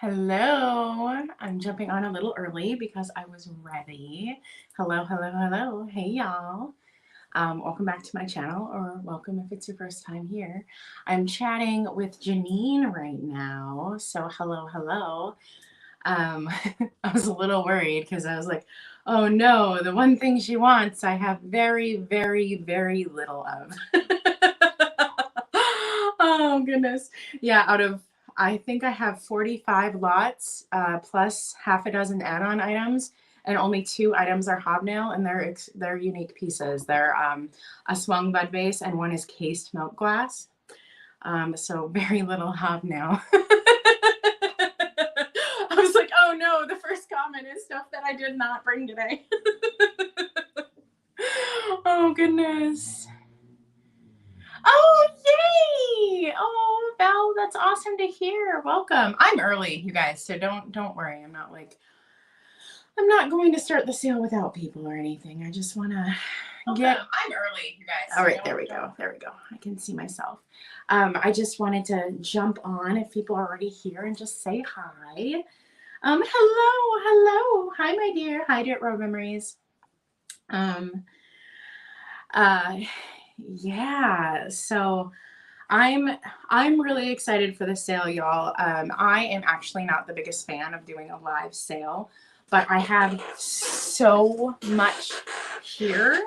Hello. I'm jumping on a little early because I was ready. Hello, hello, hello. Hey, y'all. Welcome back to my channel, or welcome if it's your first time here. I'm chatting with Janine right now. So, hello, hello. I was a little worried because I was like, oh no, the one thing she wants, I have very, very, very little of. Oh, goodness. Yeah, I think I have 45 lots, plus half a dozen add-on items, and only 2 items are hobnail, and they're unique pieces. They're a swung bud vase, and one is cased milk glass. So very little hobnail. I was like, oh no, the first comment is stuff that I did not bring today. Oh, goodness. Oh, yay! Oh, Val, that's awesome to hear. Welcome. I'm early, you guys, so don't worry. I'm not going to start the sale without people or anything. I just want to get. I'm early, you guys. All right, there we go. There we go. I can see myself. I just wanted to jump on if people are already here and just say hi. Hello. Hi, my dear. Hi, dear Road Memories. Yeah, so I'm really excited for the sale, y'all. I am actually not the biggest fan of doing a live sale, but I have so much here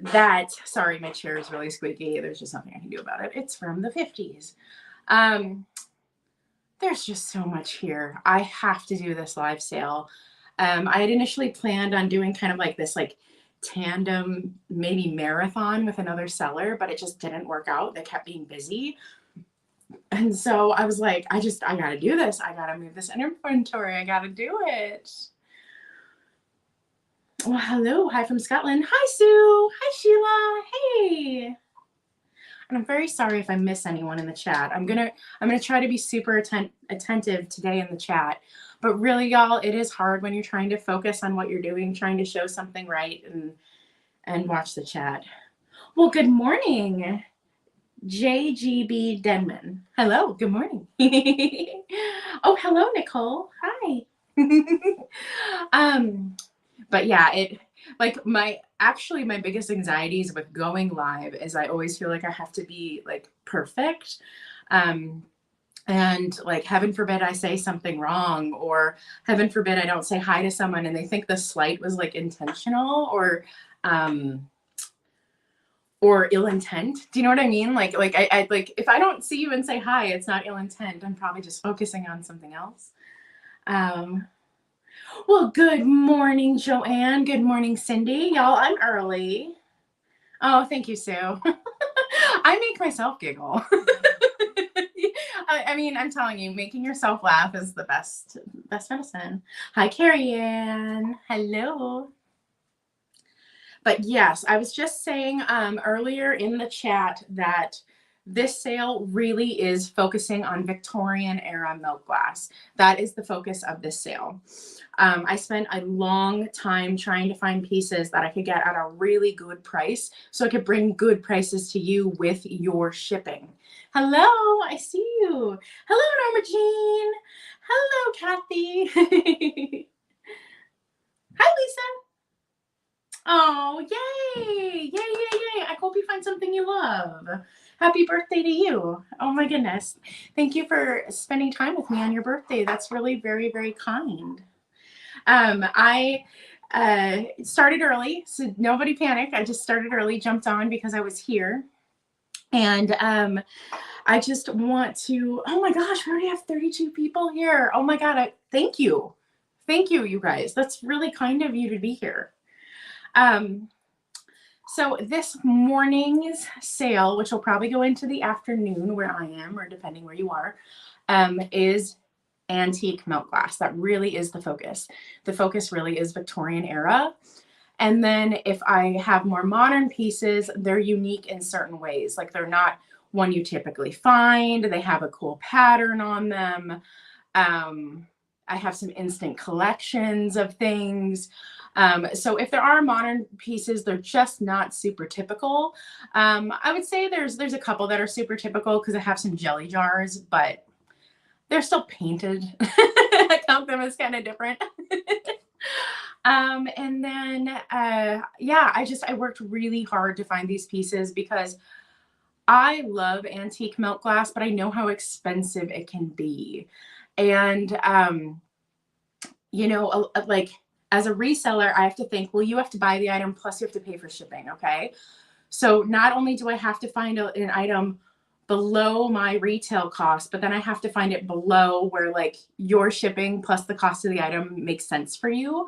that, sorry, my chair is really squeaky. There's just nothing I can do about it. It's from the 50s. There's just so much here. I have to do this live sale. I had initially planned on doing kind of like this tandem, maybe marathon with another seller, but it just didn't work out. They kept being busy. And so I was like, I gotta do this. I gotta move this inventory. I gotta do it. Well, hello. Hi from Scotland. Hi, Sue. Hi, Sheila. Hey. And I'm very sorry if I miss anyone in the chat. I'm gonna try to be super attentive today in the chat. But really, y'all, it is hard when you're trying to focus on what you're doing, trying to show something right and watch the chat. Well, good morning, JGB Denman. Hello, good morning. Oh, hello, Nicole. Hi. But yeah, my biggest anxieties with going live is I always feel like I have to be perfect. And heaven forbid I say something wrong, or heaven forbid I don't say hi to someone and they think the slight was intentional or ill intent. Do you know what I mean? I if I don't see you and say hi, it's not ill intent. I'm probably just focusing on something else. Well, good morning, Joanne. Good morning, Cindy. Y'all, I'm early. Oh, thank you, Sue. I make myself giggle. I mean, I'm telling you, making yourself laugh is the best medicine. Hi, Carrie Ann. Hello. But yes, I was just saying earlier in the chat that this sale really is focusing on Victorian era milk glass. That is the focus of this sale. I spent a long time trying to find pieces that I could get at a really good price so I could bring good prices to you with your shipping. Hello, I see you. Hello, Norma Jean. Hello, Kathy. Hi, Lisa. Oh, yay. Yay. I hope you find something you love. Happy birthday to you. Oh my goodness. Thank you for spending time with me on your birthday. That's really very, very kind. I started early, so nobody panic. I just started early, jumped on because I was here. And I just want to, oh my gosh, we already have 32 people here. Oh my God, thank you. Thank you, you guys. That's really kind of you to be here. So this morning's sale, which will probably go into the afternoon where I am, or depending where you are, is antique milk glass. That really is the focus. The focus really is Victorian era. And then if I have more modern pieces, they're unique in certain ways. Like they're not one you typically find. They have a cool pattern on them. I have some instant collections of things. So if there are modern pieces, they're just not super typical. I would say there's a couple that are super typical because I have some jelly jars, but They're still painted. I count them as kind of different. And then, yeah, I worked really hard to find these pieces because I love antique milk glass, but I know how expensive it can be. And, you know, like as a reseller, I have to think, well, you have to buy the item plus you have to pay for shipping. Okay. So not only do I have to find an item below my retail cost, but then I have to find it below where like your shipping plus the cost of the item makes sense for you.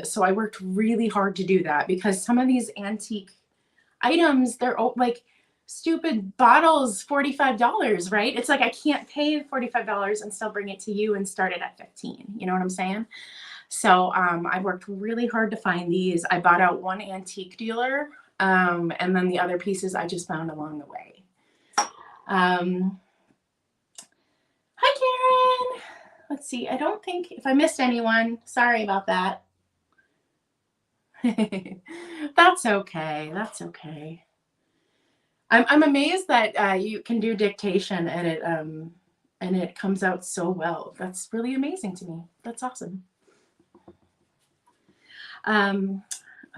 So I worked really hard to do that because some of these antique items, they're like stupid bottles, $45, right? It's like I can't pay $45 and still bring it to you and start it at 15. You know what I'm saying? So I worked really hard to find these. I bought out one antique dealer, and then the other pieces I just found along the way. Hi, Karen. Let's see. I don't think if I missed anyone, sorry about that. That's okay. That's okay. I'm amazed that you can do dictation and it comes out so well. That's really amazing to me. That's awesome.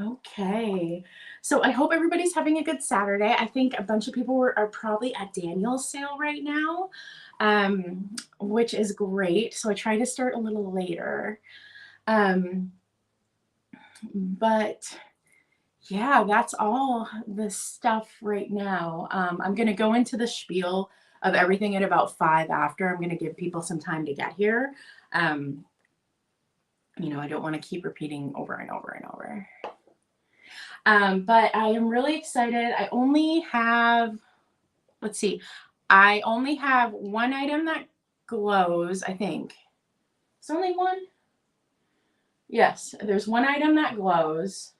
Okay. So I hope everybody's having a good Saturday. I think a bunch of people are probably at Daniel's sale right now, which is great. So I try to start a little later. But yeah, that's all the stuff right now. I'm going to go into the spiel of everything at about 5 after. I'm going to give people some time to get here. You know, I don't want to keep repeating over and over and over. But I am really excited. I only have, let's see, I only have one item that glows, I think. It's only one? Yes, there's one item that glows.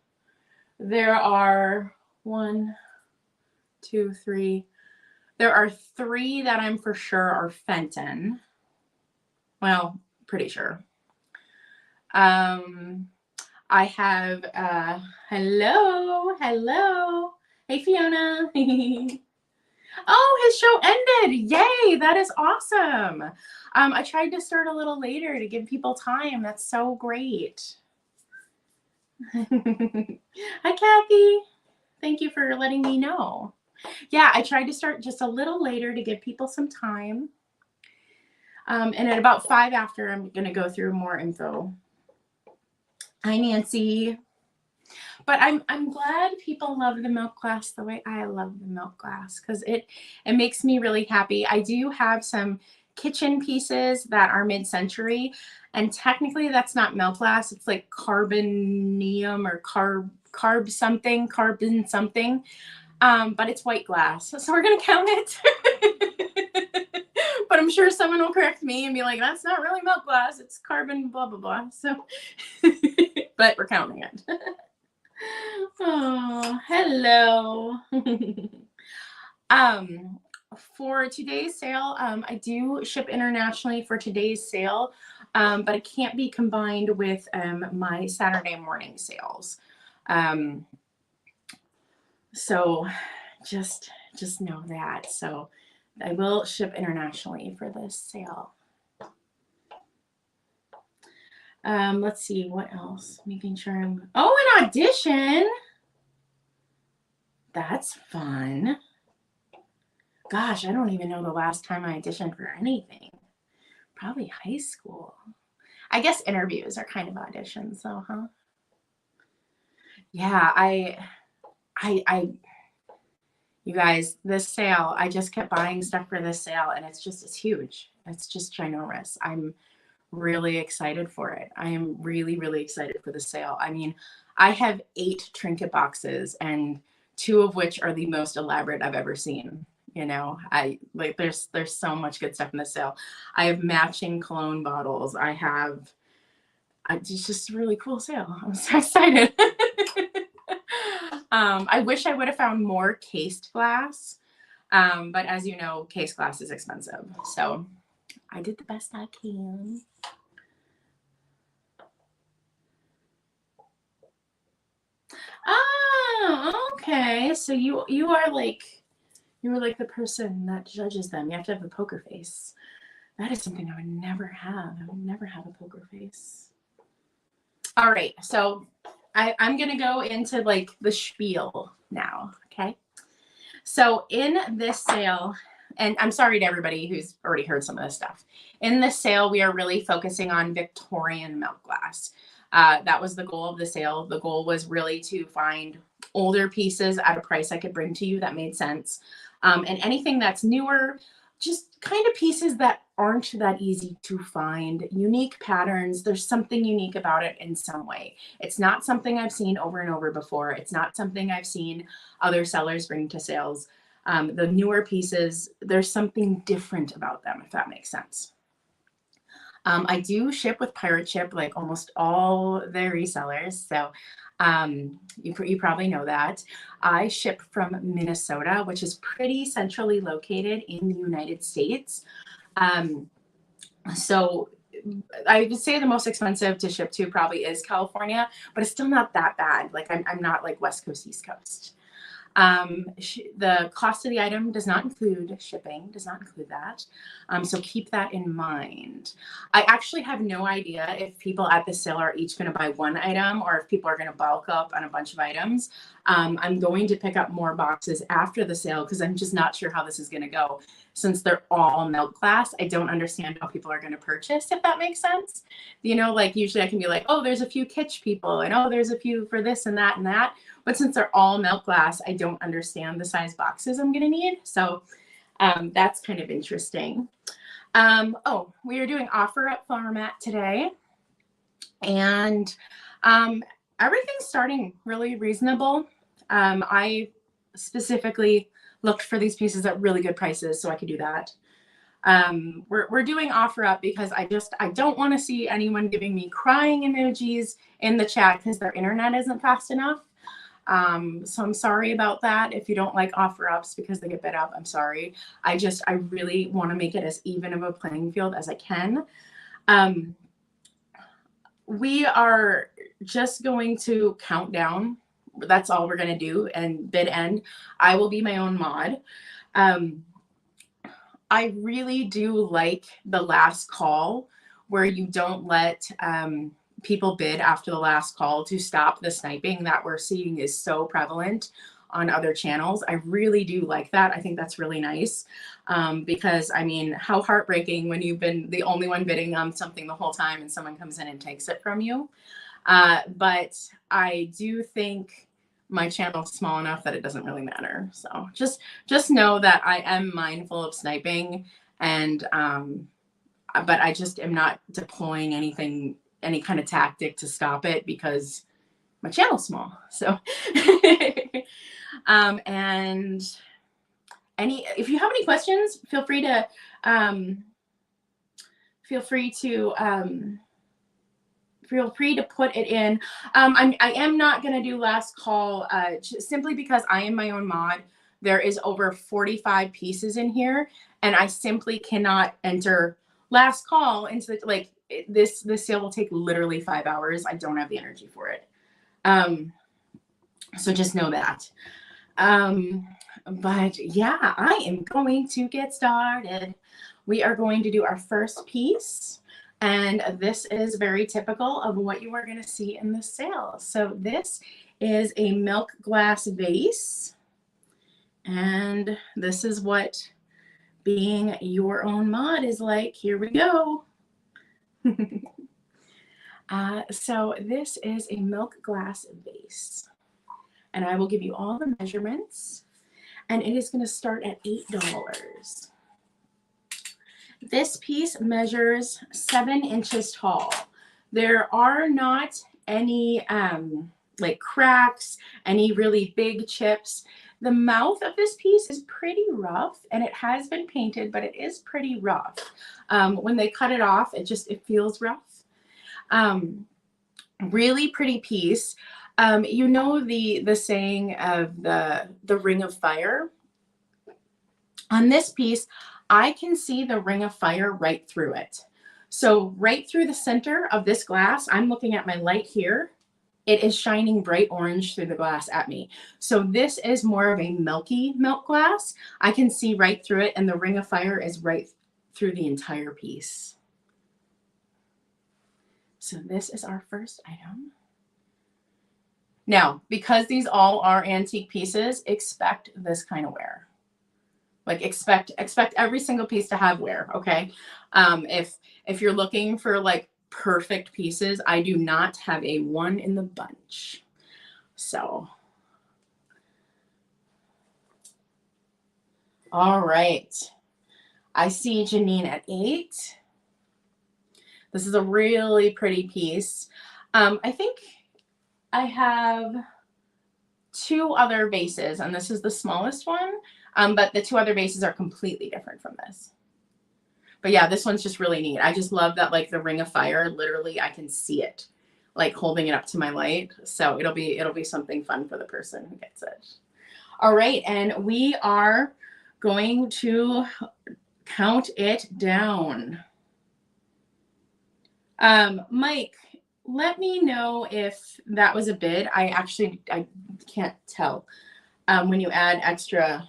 There are 1, 2, 3. There are 3 that I'm for sure are Fenton. Well, pretty sure. I have, hello. Hey, Fiona. Oh, his show ended. Yay, that is awesome. I tried to start a little later to give people time. That's so great. Hi, Kathy. Thank you for letting me know. Yeah, I tried to start just a little later to give people some time. And at about 5 after, I'm going to go through more info. Hi, Nancy. But I'm glad people love the milk glass the way I love the milk glass because it makes me really happy. I do have some kitchen pieces that are mid-century, and technically that's not milk glass. It's like carbonium or carbon something, but it's white glass. So we're gonna count it. But I'm sure someone will correct me and be like, that's not really milk glass. It's carbon blah, blah, blah. So, but we're counting it. Oh, hello. For today's sale, I do ship internationally for today's sale, but it can't be combined with my Saturday morning sales. So just know that. So I will ship internationally for this sale. Let's see what else. Making sure I'm. Oh, an audition. That's fun. Gosh, I don't even know the last time I auditioned for anything. Probably high school. I guess interviews are kind of auditions, though, huh? Yeah, you guys, this sale, I just kept buying stuff for this sale, and it's huge. It's just ginormous. I'm really excited for it. I am really, really excited for the sale. I mean, I have 8 Trinket boxes, and 2 of which are the most elaborate I've ever seen. You know, there's so much good stuff in the sale. I have matching cologne bottles. It's just a really cool sale. I'm so excited. I wish I would have found more cased glass. But as you know, case glass is expensive. So I did the best I can. Oh, okay. So you were like the person that judges them. You have to have the poker face. That is something I would never have. I would never have a poker face. All right, so I'm going to go into like the spiel now, okay? So in this sale, and I'm sorry to everybody who's already heard some of this stuff. In this sale, we are really focusing on Victorian milk glass. That was the goal of the sale. The goal was really to find older pieces at a price I could bring to you that made sense. And anything that's newer, just kind of pieces that aren't that easy to find, unique patterns. There's something unique about it in some way. It's not something I've seen over and over before. It's not something I've seen other sellers bring to sales. The newer pieces, there's something different about them, if that makes sense. I do ship with pirate ship, like almost all the resellers. So you probably know that. I ship from Minnesota, which is pretty centrally located in the United States. So I would say the most expensive to ship to probably is California, but it's still not that bad. Like I'm not like West Coast, East Coast. The cost of the item does not include shipping, does not include that. So keep that in mind. I actually have no idea if people at the sale are each going to buy one item or if people are going to bulk up on a bunch of items. I'm going to pick up more boxes after the sale because I'm just not sure how this is going to go. Since they're all milk glass, I don't understand how people are going to purchase, if that makes sense. You know, like usually I can be like, oh, there's a few kitsch people and oh, there's a few for this and that and that. But since they're all milk glass, I don't understand the size boxes I'm going to need. So that's kind of interesting. Oh, we are doing offer up format today. And everything's starting really reasonable. I specifically looked for these pieces at really good prices so I could do that. We're doing offer up because I don't want to see anyone giving me crying emojis in the chat because their internet isn't fast enough. So I'm sorry about that. If you don't like offer ups because they get bid up, I'm sorry. I really want to make it as even of a playing field as I can. We are just going to count down. That's all we're going to do. And bid end, I will be my own mod. I really do like the last call where you don't let, people bid after the last call to stop the sniping that we're seeing is so prevalent on other channels. I really do like that. I think that's really nice because I mean, how heartbreaking when you've been the only one bidding on something the whole time and someone comes in and takes it from you. But I do think my channel is small enough that it doesn't really matter. So just know that I am mindful of sniping and, but I just am not deploying any kind of tactic to stop it because my channel's small. So, and if you have any questions, feel free to put it in. I am not going to do last call simply because I am my own mod. There is over 45 pieces in here and I simply cannot enter last call into the, like, this sale will take literally 5 hours. I don't have the energy for it. So just know that. But yeah, I am going to get started. We are going to do our first piece. And this is very typical of what you are going to see in the sale. So this is a milk glass vase. And this is what being your own mod is like. Here we go. So this is a milk glass vase and I will give you all the measurements and it is going to start at $8. This piece measures 7 inches tall. There are not any like cracks, any really big chips. The mouth of this piece is pretty rough and it has been painted, but it is pretty rough. When they cut it off, it feels rough. Really pretty piece. You know the saying of the ring of fire? On this piece, I can see the ring of fire right through it. So right through the center of this glass, I'm looking at my light here. It is shining bright orange through the glass at me. So this is more of a milky milk glass. I can see right through it and the ring of fire is right through the entire piece. So this is our first item. Now, because these all are antique pieces, expect this kind of wear. Like expect every single piece to have wear, okay? If you're looking for like perfect pieces, I do not have a one in the bunch. So, all right. I see Janine at 8. This is a really pretty piece. I think I have 2 other vases, and this is the smallest one, but the 2 other vases are completely different from this. But yeah, this one's just really neat. I just love that, like the ring of fire, literally I can see it, like holding it up to my light. So it'll be something fun for the person who gets it. All right, and we are going to count it down. Mike, let me know if that was a bid. I can't tell. When you add extra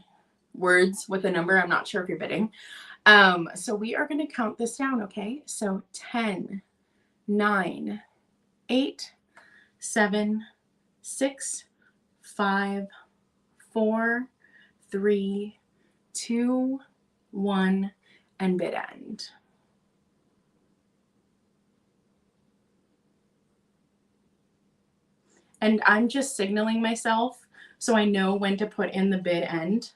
words with a number, I'm not sure if you're bidding. So we are going to count this down, okay? So 10, 9, 8, 7, 6, 5, 4, 3, 2, 1, and bid end. And I'm just signaling myself so I know when to put in the bid end.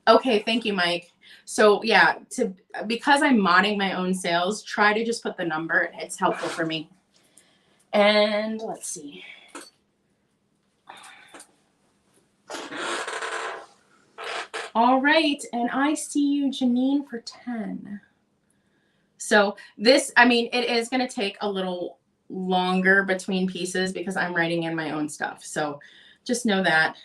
Okay, thank you, Mike. So yeah, because I'm modding my own sales, try to just put the number. It's helpful for me. And let's see. All right, and I see you, Janine, for 10. So this, I mean, it is going to take a little longer between pieces because I'm writing in my own stuff. So just know that.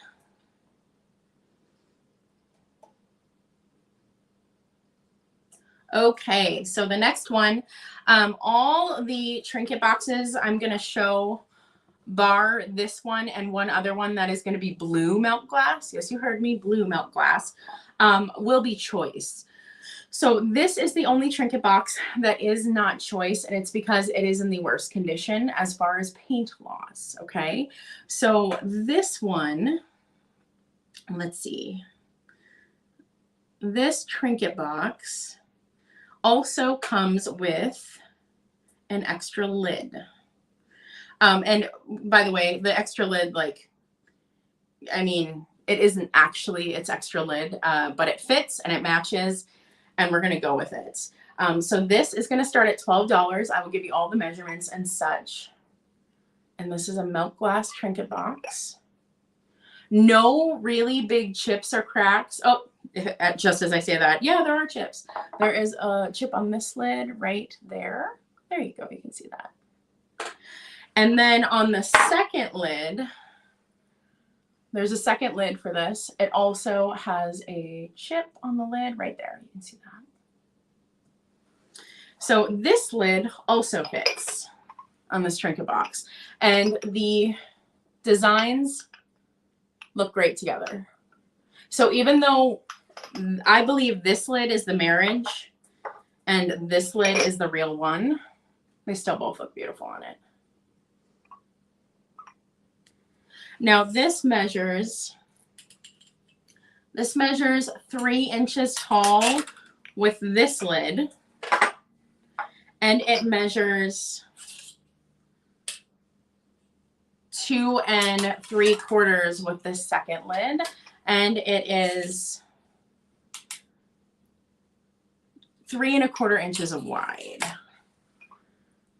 Okay, so the next one, all the Trinket boxes I'm going to show bar this one and one other one that is going to be blue melt glass. Yes, you heard me, blue melt glass, will be choice. So this is the only Trinket box that is not choice, and it's because it is in the worst condition as far as paint loss, okay? So this one, let's see. This Trinket box also comes with an extra lid. And by the way, the extra lid, like, I mean, it isn't actually its extra lid, but it fits and it matches, and we're going to go with it. So this is going to start at $12. I will give you all the measurements and such. And this is a melt glass Trinket box. No really big chips or cracks. Oh, just as I say that, yeah, there are chips. There is a chip on this lid right there. There you go. You can see that. And then on the second lid, there's a second lid for this. It also has a chip on the lid right there. You can see that. So this lid also fits on this Trinket box. And the designs look great together. So even though I believe this lid is the marriage and this lid is the real one, they still both look beautiful on it. Now this measures 3 inches tall with this lid, and it measures 2 3/4 with this second lid, and it is 3 1/4 inches wide.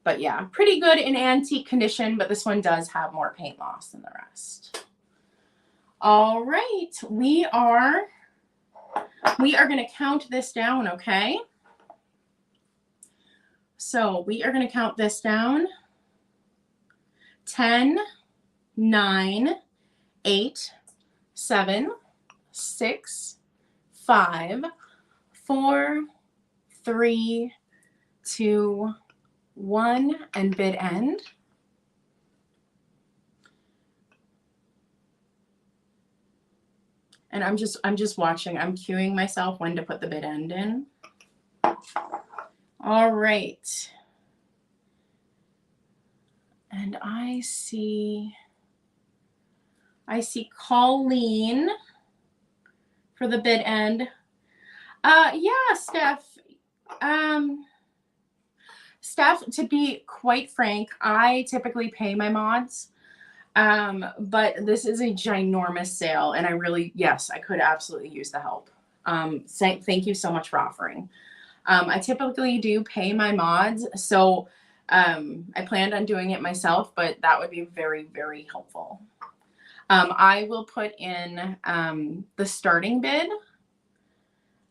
But yeah, pretty good in antique condition, but this one does have more paint loss than the rest. All right, we are going to count this down, okay? So we are going to count this down. 10, 9, 8, 7, 6, 5, 4, 3, 2, 1, and bid end. And I'm just watching. I'm cueing myself when to put the bid end in. All right. And I see Colleen for the bid end. Yeah, Steph, to be quite frank, I typically pay my mods. But this is a ginormous sale, and yes, I could absolutely use the help. Thank you so much for offering. I typically do pay my mods, so I planned on doing it myself, but that would be very, very helpful. I will put in the starting bid,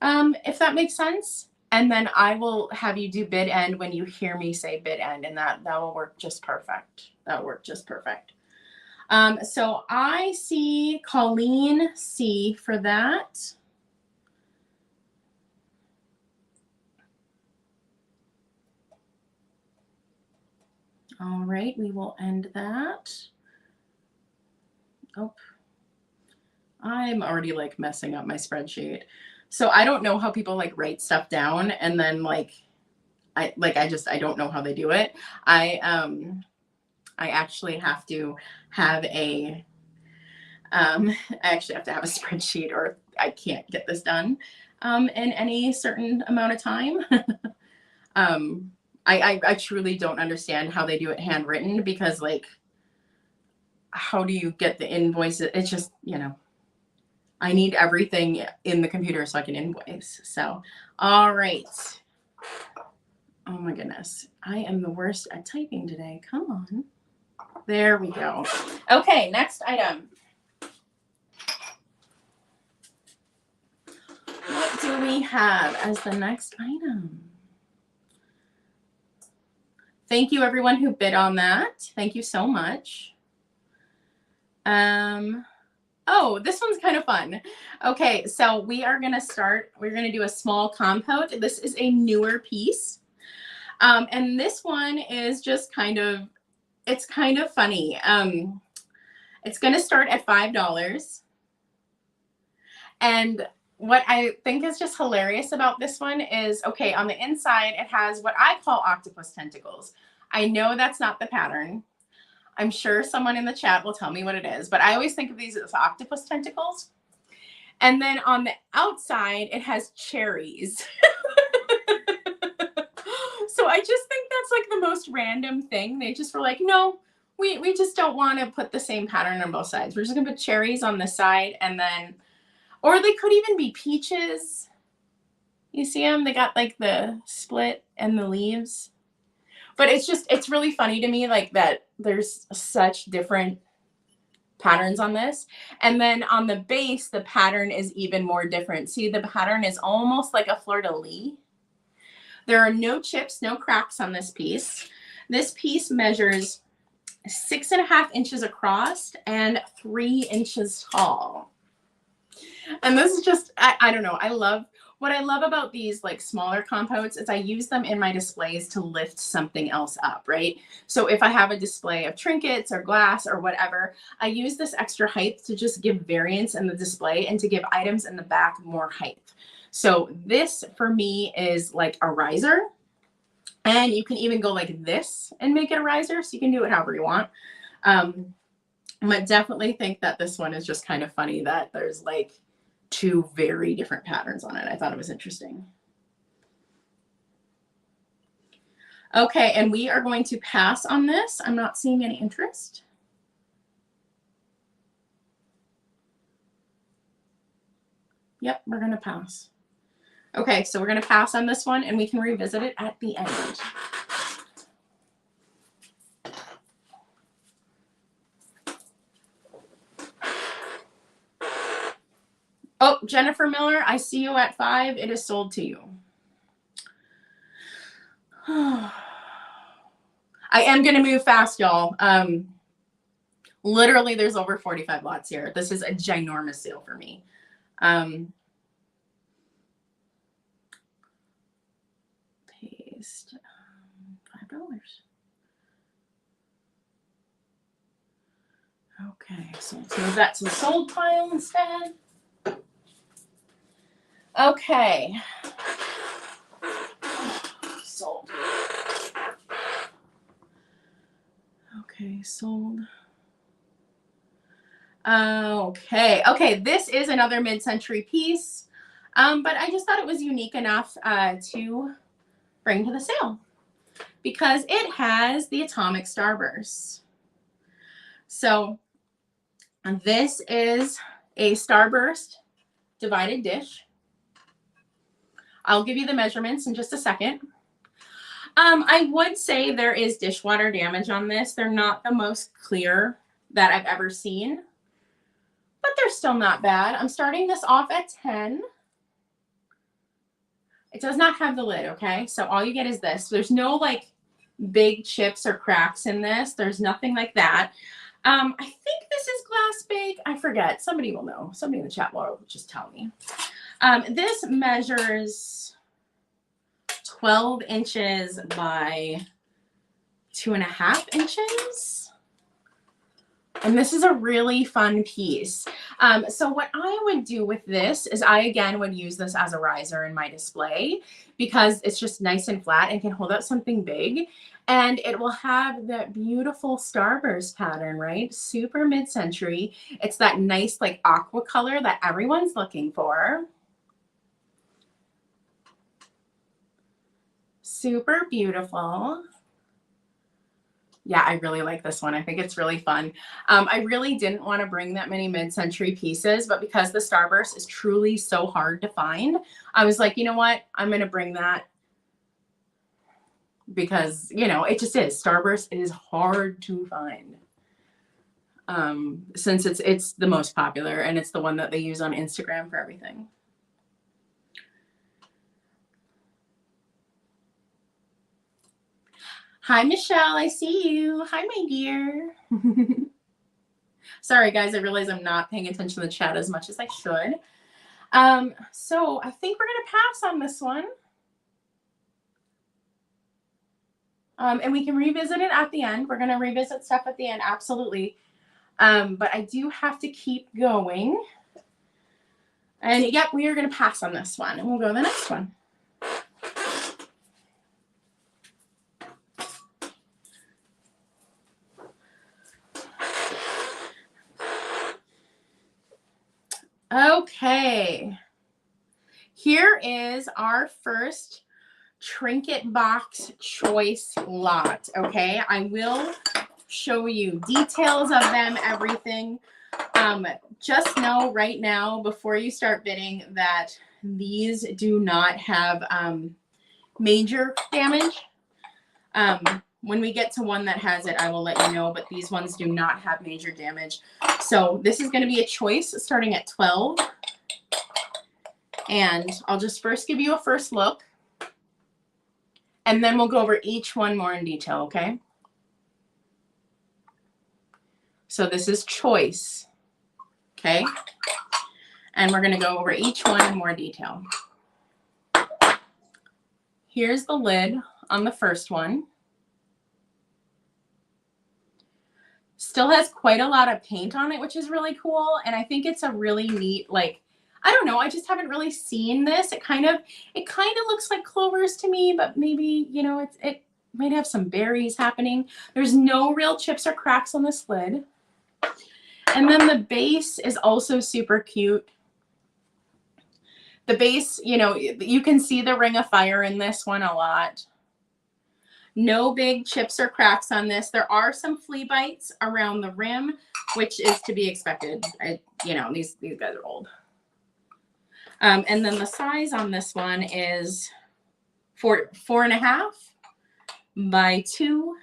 if that makes sense. And then I will have you do bid end when you hear me say bid end, and that will work just perfect. That'll work just perfect. So I see Colleen C for that. All right, we will end that. Oh, I'm already like messing up my spreadsheet. So I don't know how people like write stuff down and then I don't know how they do it. I actually have to have a spreadsheet or I can't get this done in any certain amount of time. I truly don't understand how they do it handwritten because like, how do you get the invoices? It's just, I need everything in the computer so I can invoice. So, all right. Oh my goodness. I am the worst at typing today. Come on. There we go. Okay, next item. What do we have as the next item? Thank you everyone who bid on that. Thank you so much. Oh, this one's kind of fun. Okay, so we're going to do a small compote. This is a newer piece. And this one is just it's kind of funny. It's going to start at $5. And what I think is just hilarious about this one is, okay, on the inside, it has what I call octopus tentacles. I know that's not the pattern. I'm sure someone in the chat will tell me what it is, but I always think of these as octopus tentacles. And then on the outside, it has cherries. So I just think that's like the most random thing. They just were like, no, we just don't want to put the same pattern on both sides. We're just going to put cherries on the side and then, or they could even be peaches. You see them? They got like the split and the leaves. But it's really funny to me like that there's such different patterns on this. And then on the base, the pattern is even more different. See, the pattern is almost like a fleur-de-lis. There are no chips, no cracks on this piece. This piece measures 6.5 inches across and 3 inches tall. And this is just, I don't know. What I love about these like smaller compotes is I use them in my displays to lift something else up, right? So if I have a display of trinkets or glass or whatever, I use this extra height to just give variance in the display and to give items in the back more height. So this for me is like a riser, and you can even go like this and make it a riser. So you can do it however you want. But definitely think that this one is just kind of funny that there's like 2 very different patterns on it. I thought it was interesting. Okay, and we are going to pass on this. I'm not seeing any interest. Yep, we're going to pass. Okay, so we're going to pass on this one and we can revisit it at the end. Oh, Jennifer Miller, I see you at 5. It is sold to you. I am going to move fast, y'all. Literally, there's over 45 lots here. This is a ginormous sale for me. Paste $5. Okay, so let's move that to the sold pile instead. Okay. Okay, sold. Okay, this is another mid-century piece, but I just thought it was unique enough to bring to the sale because it has the atomic starburst. So this is a starburst divided dish. I'll give you the measurements in just a second. I would say there is dishwater damage on this. They're not the most clear that I've ever seen, but they're still not bad. I'm starting this off at 10. It does not have the lid, okay? So all you get is this. There's no like big chips or cracks in this. There's nothing like that. I think this is glass bake. I forget. Somebody will know. Somebody in the chat will just tell me. This measures 12 inches by 2.5 inches. And this is a really fun piece. So what I would do with this is I, again, would use this as a riser in my display because it's just nice and flat and can hold out something big. And it will have that beautiful starburst pattern, right? Super mid-century. It's that nice like aqua color that everyone's looking for. Super beautiful. Yeah, I really like this one. I think it's really fun. I really didn't want to bring that many mid-century pieces, but because the Starburst is truly so hard to find, I was like, you know what? I'm going to bring that because, you know, it just is. Starburst is hard to find since it's the most popular and it's the one that they use on Instagram for everything. Hi, Michelle. I see you. Hi, my dear. Sorry, guys. I realize I'm not paying attention to the chat as much as I should. So I think we're going to pass on this one. And we can revisit it at the end. We're going to revisit stuff at the end. Absolutely. But I do have to keep going. And yep, we are going to pass on this one. And we'll go to the next one. Okay, here is our first Trinket box choice lot, okay? I will show you details of them, everything. Just know right now, before you start bidding, that these do not have major damage. When we get to one that has it, I will let you know, but these ones do not have major damage. So this is going to be a choice starting at 12. And I'll just first give you a first look. And then we'll go over each one more in detail, okay? So this is choice, okay? And we're going to go over each one in more detail. Here's the lid on the first one. Still has quite a lot of paint on it, which is really cool. And I think it's a really neat, like, I don't know, I just haven't really seen this. It kind of looks like clovers to me, but maybe, you know, it might have some berries happening. There's no real chips or cracks on this lid. And then the base is also super cute. The base, you know, you can see the ring of fire in this one a lot. No big chips or cracks on this. There are some flea bites around the rim, which is to be expected. You know, these guys are old. And then the size on this one is 4.5 by 2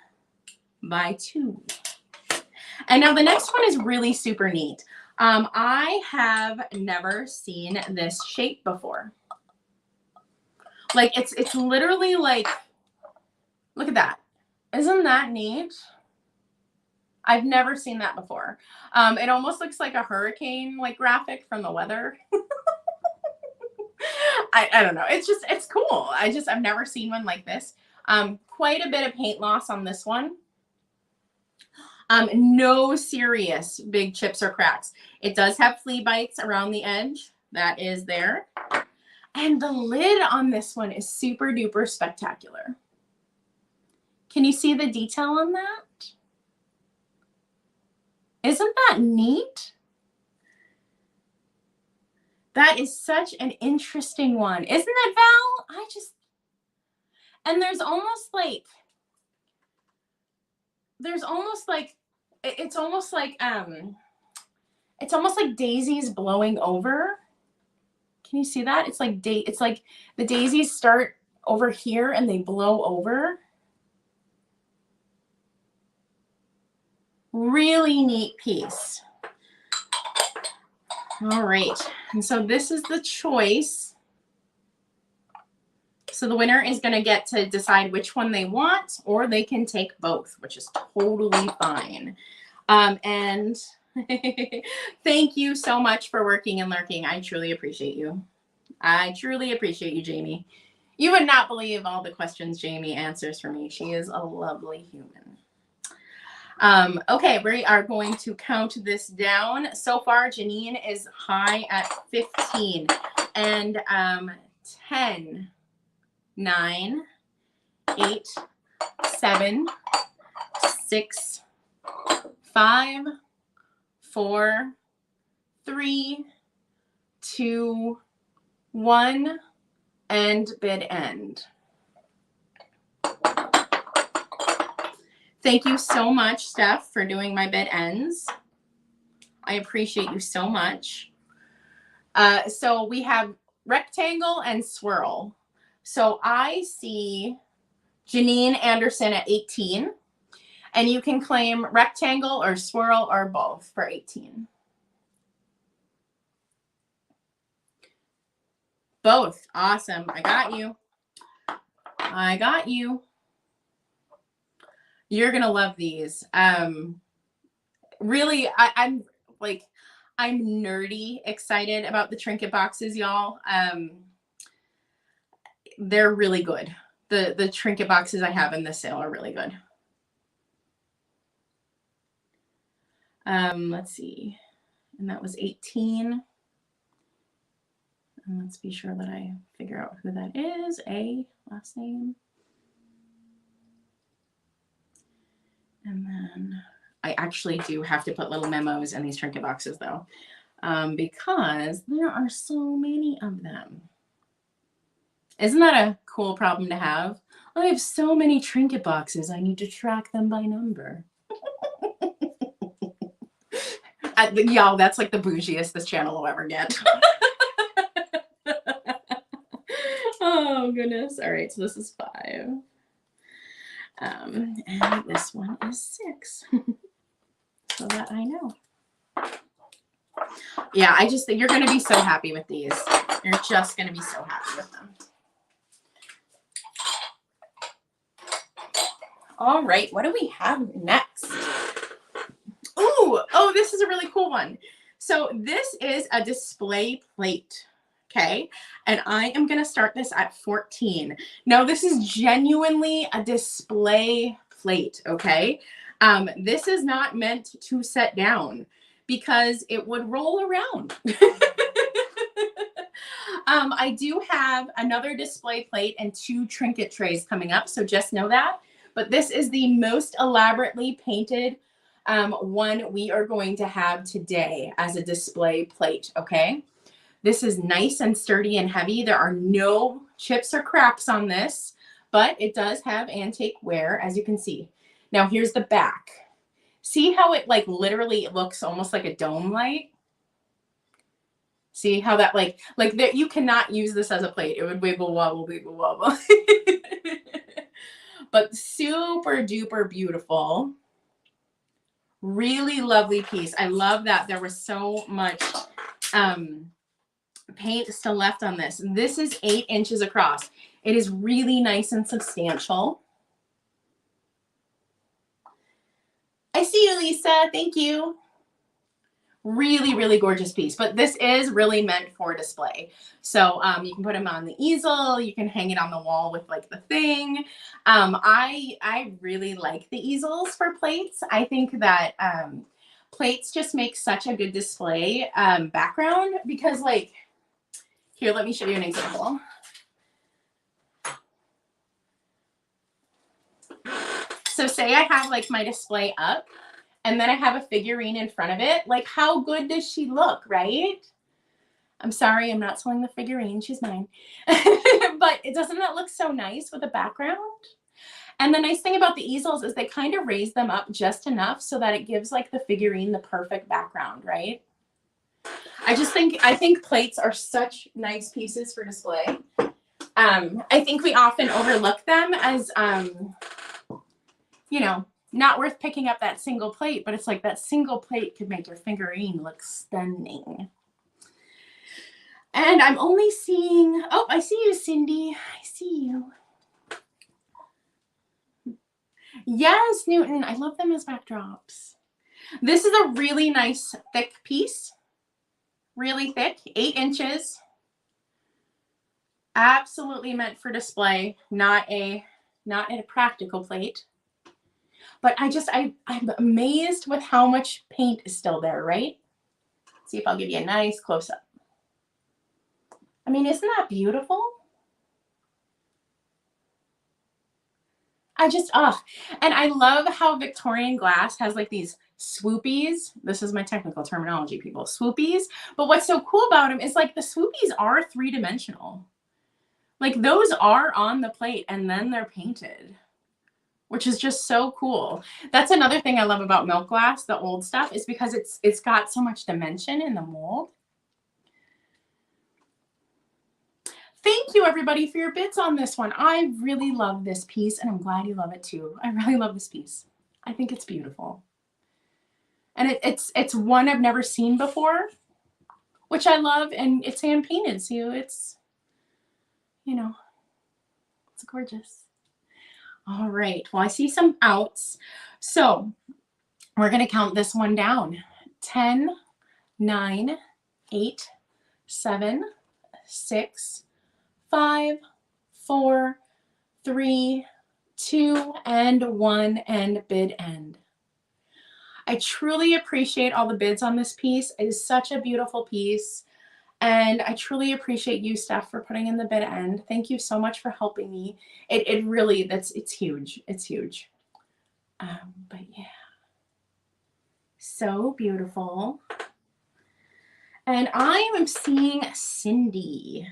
by 2. And now the next one is really super neat. I have never seen this shape before. Like it's literally like, look at that. Isn't that neat? I've never seen that before. It almost looks like a hurricane like graphic from the weather. I don't know. It's cool. I've never seen one like this. Quite a bit of paint loss on this one. No serious big chips or cracks. It does have flea bites around the edge. That is there. And the lid on this one is super duper spectacular. Can you see the detail on that? Isn't that neat? That is such an interesting one. Isn't it, Val? And there's almost like, it's almost like daisies blowing over. Can you see that? It's like the daisies start over here and they blow over. Really neat piece. All right, and so this is the choice. So the winner is going to get to decide which one they want, or they can take both, which is totally fine. And thank you so much for working and lurking. I truly appreciate you. I truly appreciate you, Jamie. You would not believe all the questions Jamie answers for me. She is a lovely human. Okay, we are going to count this down. So far, Janine is high at 15. And 10, 9, 8, 7, 6, 5, 4, 3, 2, 1, and bid end. Thank you so much, Steph, for doing my bid ends. I appreciate you so much. So we have rectangle and swirl. So I see Janine Anderson at 18, and you can claim rectangle or swirl or both for 18. Both. Awesome. I got you. I got you. You're going to love these. Really, I'm nerdy excited about the Trinket boxes, y'all. They're really good. The Trinket boxes I have in this sale are really good. Let's see. And that was 18. And let's be sure that I figure out who that is. A, last name. And then I actually do have to put little memos in these Trinket boxes, though, because there are so many of them. Isn't that a cool problem to have? I have so many Trinket boxes, I need to track them by number. Y'all, that's like the bougiest this channel will ever get. Oh, goodness. All right, so this is 5. And this one is 6. So that I know. Yeah, I just think you're going to be so happy with these. You're just going to be so happy with them. All right, what do we have next? Ooh, oh, this is a really cool one. So this is a display plate. Okay, and I am going to start this at 14. Now, this is genuinely a display plate, okay? This is not meant to set down because it would roll around. I do have another display plate and 2 Trinket trays coming up, so just know that. But this is the most elaborately painted one we are going to have today as a display plate, okay? This is nice and sturdy and heavy. There are no chips or cracks on this, but it does have antique wear, as you can see. Now here's the back. See how it like literally looks almost like a dome light? See how that like that you cannot use this as a plate. It would wiggle wobble, wiggle wobble. But super duper beautiful. Really lovely piece. I love that there was so much paint still left on this. This is 8 inches across. It is really nice and substantial. I see you, Lisa. Thank you. Really, really gorgeous piece. But this is really meant for display. So you can put them on the easel. You can hang it on the wall with like the thing. I really like the easels for plates. I think that plates just make such a good display background because like, here, let me show you an example. So say I have like my display up and then I have a figurine in front of it. Like, how good does she look, right? I'm sorry, I'm not selling the figurine. She's mine. But doesn't that look so nice with a background? And the nice thing about the easels is they kind of raise them up just enough so that it gives like the figurine the perfect background, right? I think plates are such nice pieces for display. I think we often overlook them as, you know, not worth picking up that single plate, but it's like that single plate could make your figurine look stunning. And I'm only seeing, oh, I see you, Cindy. I see you. Yes, Newton. I love them as backdrops. This is a really nice thick piece. Really thick, 8 inches. Absolutely meant for display, not a practical plate. But I'm amazed with how much paint is still there, right? See if I'll give you a nice close-up. I mean, isn't that beautiful? And I love how Victorian glass has like these swoopies. This is my technical terminology, people. Swoopies. But what's so cool about them is like the swoopies are 3-dimensional. Like those are on the plate and then they're painted, which is just so cool. That's another thing I love about milk glass, the old stuff, is because it's got so much dimension in the mold. Thank you, everybody, for your bids on this one. I really love this piece, and I'm glad you love it too. I really love this piece. I think it's beautiful. And it's one I've never seen before, which I love, and it's hand painted, so it's, you know, it's gorgeous. All right, well, I see some outs. So we're going to count this one down. 10, 9, 8, 7, 6, 5, 4, 3, 2, and 1, and bid end. I truly appreciate all the bids on this piece. It is such a beautiful piece. And I truly appreciate you, Steph, for putting in the bid end. Thank you so much for helping me. It really, it's huge. It's huge. But yeah. So beautiful. And I am seeing Cindy.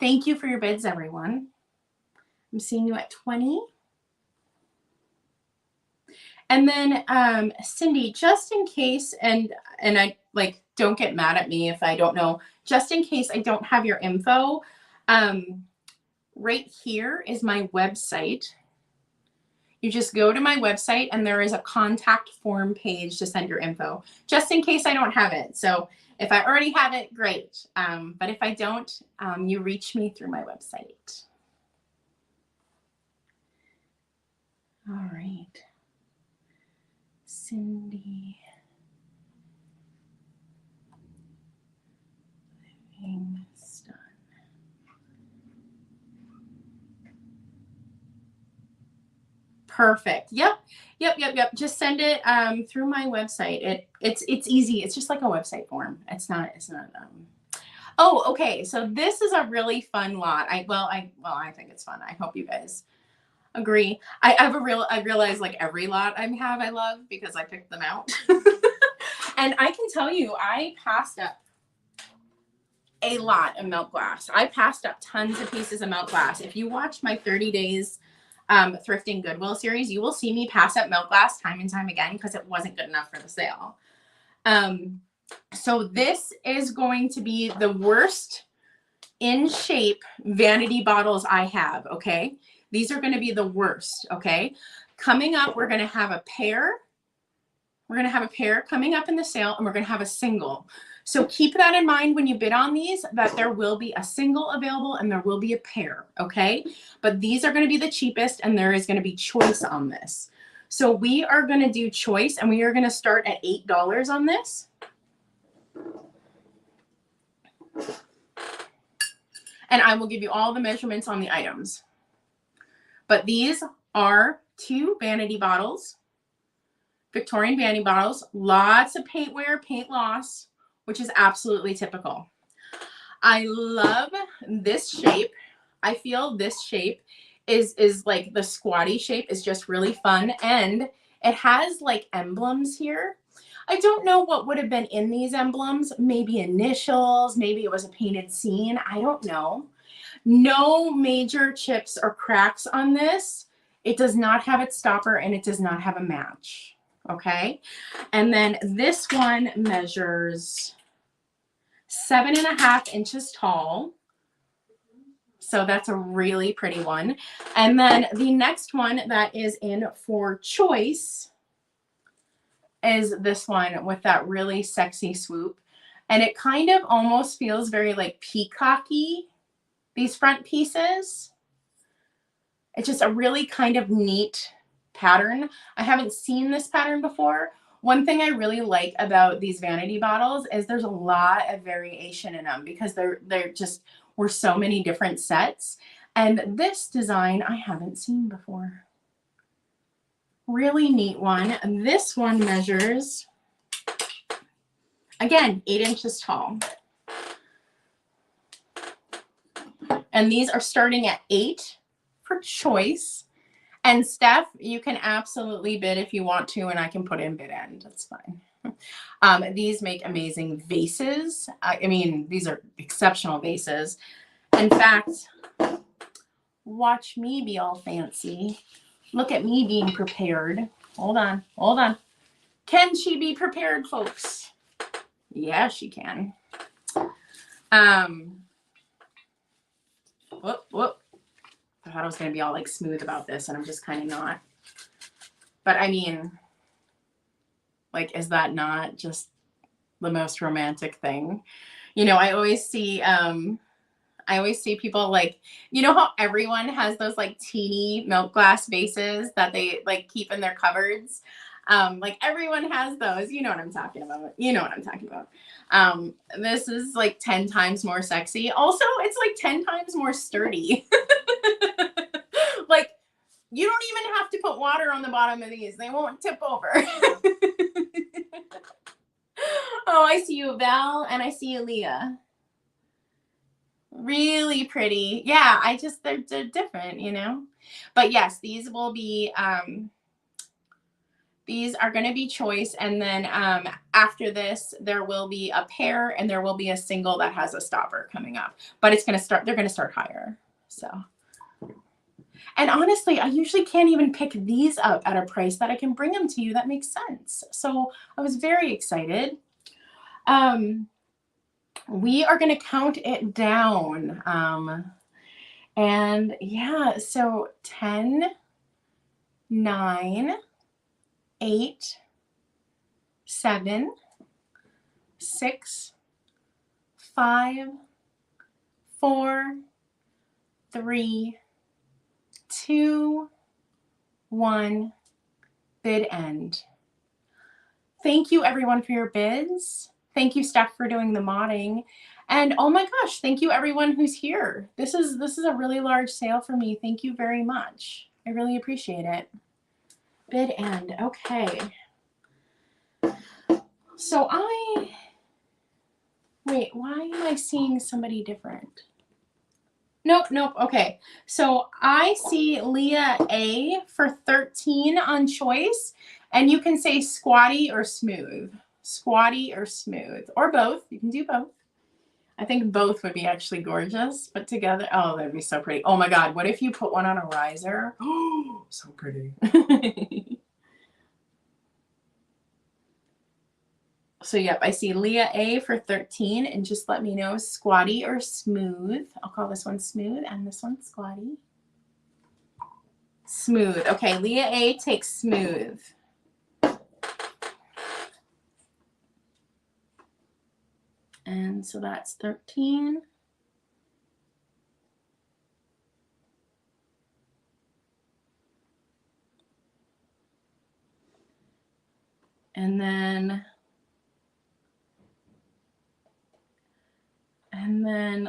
Thank you for your bids, everyone. I'm seeing you at 20. And then Cindy, just in case, and I like, don't get mad at me if I don't know, just in case I don't have your info, right here is my website. You just go to my website and there is a contact form page to send your info, just in case I don't have it. So if I already have it, great. But if I don't, you reach me through my website. All right. Cindy. Livingstone. Perfect. Yep. Just send it through my website. It's easy. It's just like a website form. It's not Oh, okay. So this is a really fun lot. I think it's fun. I hope you guys agree. I realize like every lot I have I love because I picked them out. And I can tell you, I passed up a lot of milk glass. I passed up tons of pieces of milk glass. If you watch my 30 days thrifting Goodwill series, you will see me pass up milk glass time and time again because it wasn't good enough for the sale. So this is going to be the worst in shape vanity bottles I have. Okay. These are going to be the worst. Okay. Coming up, we're going to have a pair. We're going to have a pair coming up in the sale, and we're going to have a single. So keep that in mind when you bid on these, that there will be a single available and there will be a pair. Okay. But these are going to be the cheapest, and there is going to be choice on this. So we are going to do choice, and we are going to start at $8 on this. And I will give you all the measurements on the items. But these are 2 vanity bottles, Victorian vanity bottles, lots of paint wear, paint loss, which is absolutely typical. I love this shape. I feel this shape is like the squatty shape is just really fun, and It has like emblems here. I don't know what would have been in these emblems. Maybe initials, maybe it was a painted scene. I don't know. No major chips or cracks on this. It does not have its stopper and it does not have a match. Okay. And then this one measures 7.5 inches tall. So that's a really pretty one. And then the next one that is in for choice is this one with that really sexy swoop. And it kind of almost feels very like peacocky, these front pieces. It's just a really kind of neat pattern. I haven't seen this pattern before. One thing I really like about these vanity bottles is there's a lot of variation in them because they're just were so many different sets. And this design I haven't seen before. Really neat one. This one measures, again, 8 inches tall. And these are starting at 8 for choice. And Steph, you can absolutely bid if you want to, and I can put in bid end. That's fine. These make amazing vases. I mean, these are exceptional vases. In fact, watch me be all fancy. Look at me being prepared. Hold on, hold on. Can she be prepared, folks? Yeah, she can. Whoop, whoop. I thought I was going to be all like smooth about this, and I'm just kind of not. But I mean, like, is that not just the most romantic thing? You know, I always see people like, you know how everyone has those like teeny milk glass vases that they like keep in their cupboards? Like everyone has those. You know what I'm talking about. You know what I'm talking about. This is like 10 times more sexy. Also, it's like 10 times more sturdy. Like, you don't even have to put water on the bottom of these. They won't tip over. Oh, I see you, Val, and I see you, Leah. Really pretty. Yeah, they're different, you know. But yes, these will be these are going to be choice, and then after this there will be a pair and there will be a single that has a stopper coming up, but it's going to start, they're going to start higher. So, and honestly, I usually can't even pick these up at a price that I can bring them to you that makes sense. So I was very excited. We are going to count it down. And yeah, so 10, 9, 8, 7, 6, 5, 4, 3, 2, 1, bid end. Thank you everyone for your bids. Thank you, Steph, for doing the modding. And oh my gosh, thank you everyone who's here. This is a really large sale for me. Thank you very much. I really appreciate it. Bid end. Okay. So wait, why am I seeing somebody different? Nope. Okay. So I see Leah A for 13 on choice, and you can say squatty or smooth. Squatty or smooth, or both. You can do both. I think both would be actually gorgeous, but together, oh, that'd be so pretty. Oh my God, what if you put one on a riser? Oh, so pretty. So yep, I see Leah A for 13, and just let me know squatty or smooth. I'll call this one smooth and this one squatty. Smooth. Okay, Leah A takes smooth. And so that's 13. And then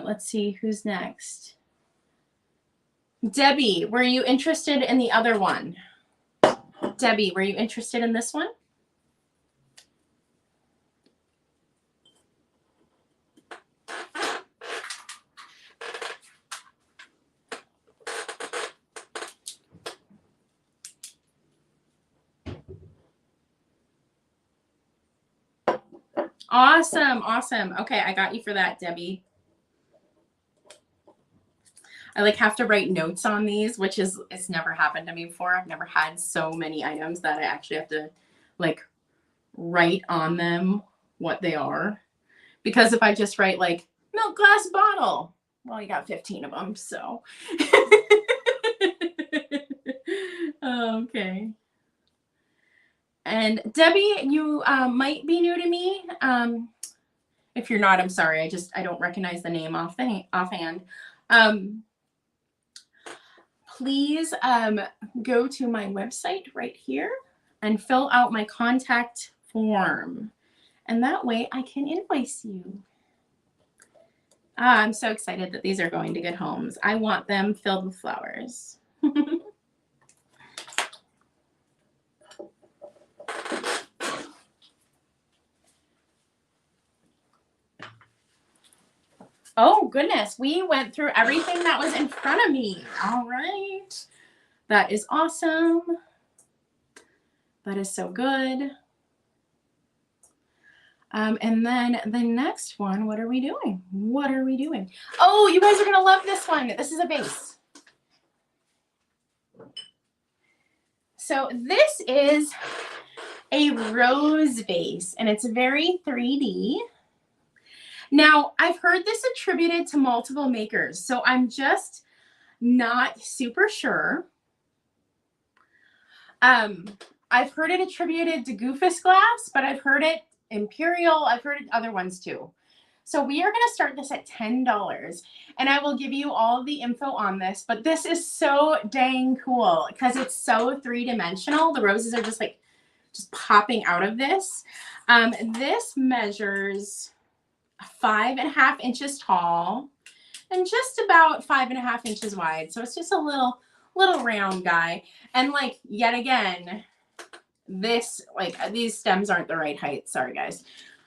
let's see who's next. Debbie, were you interested in the other one? Debbie, were you interested in this one? Awesome. Awesome. Okay. I got you for that, Debbie. I like have to write notes on these, which is, it's never happened to me before. I've never had so many items that I actually have to like write on them what they are. Because if I just write like milk glass bottle, well, you got 15 of them. So, okay. And Debbie, you might be new to me. If you're not, I'm sorry. I don't recognize the name offhand. Please go to my website right here and fill out my contact form. And that way I can invoice you. I'm so excited that these are going to good homes. I want them filled with flowers. Oh, goodness. We went through everything that was in front of me. All right. That is awesome. That is so good. And then the next one, what are we doing? What are we doing? Oh, you guys are going to love this one. This is a vase. So this is a rose vase, and it's very 3D. Now, I've heard this attributed to multiple makers, so I'm just not super sure. I've heard it attributed to Goofus Glass, but I've heard it Imperial. I've heard it other ones too. So we are going to start this at $10, and I will give you all the info on this, but this is so dang cool because it's so three-dimensional. The roses are just like, just popping out of this. This measures 5.5 inches tall and just about 5.5 inches wide. So it's just a little round guy. And like, yet again, this, like, these stems aren't the right height. Sorry, guys.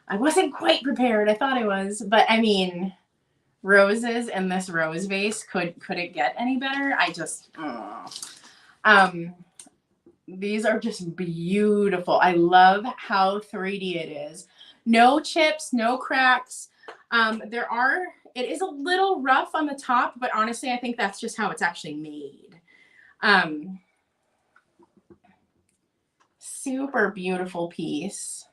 I wasn't quite prepared. I thought I was, but I mean, roses in this rose vase, could it get any better? I just, these are just beautiful. I love how 3D it is. No chips, no cracks. It is a little rough on the top, but honestly, I think that's just how it's actually made. Super beautiful piece.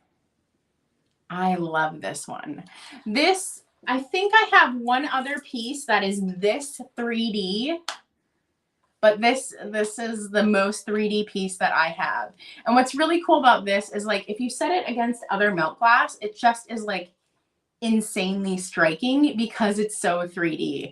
I love this one. This, I think I have one other piece that is this 3D, but this is the most 3D piece that I have. And what's really cool about this is, like, if you set it against other milk glass, it just is like insanely striking because it's so 3D.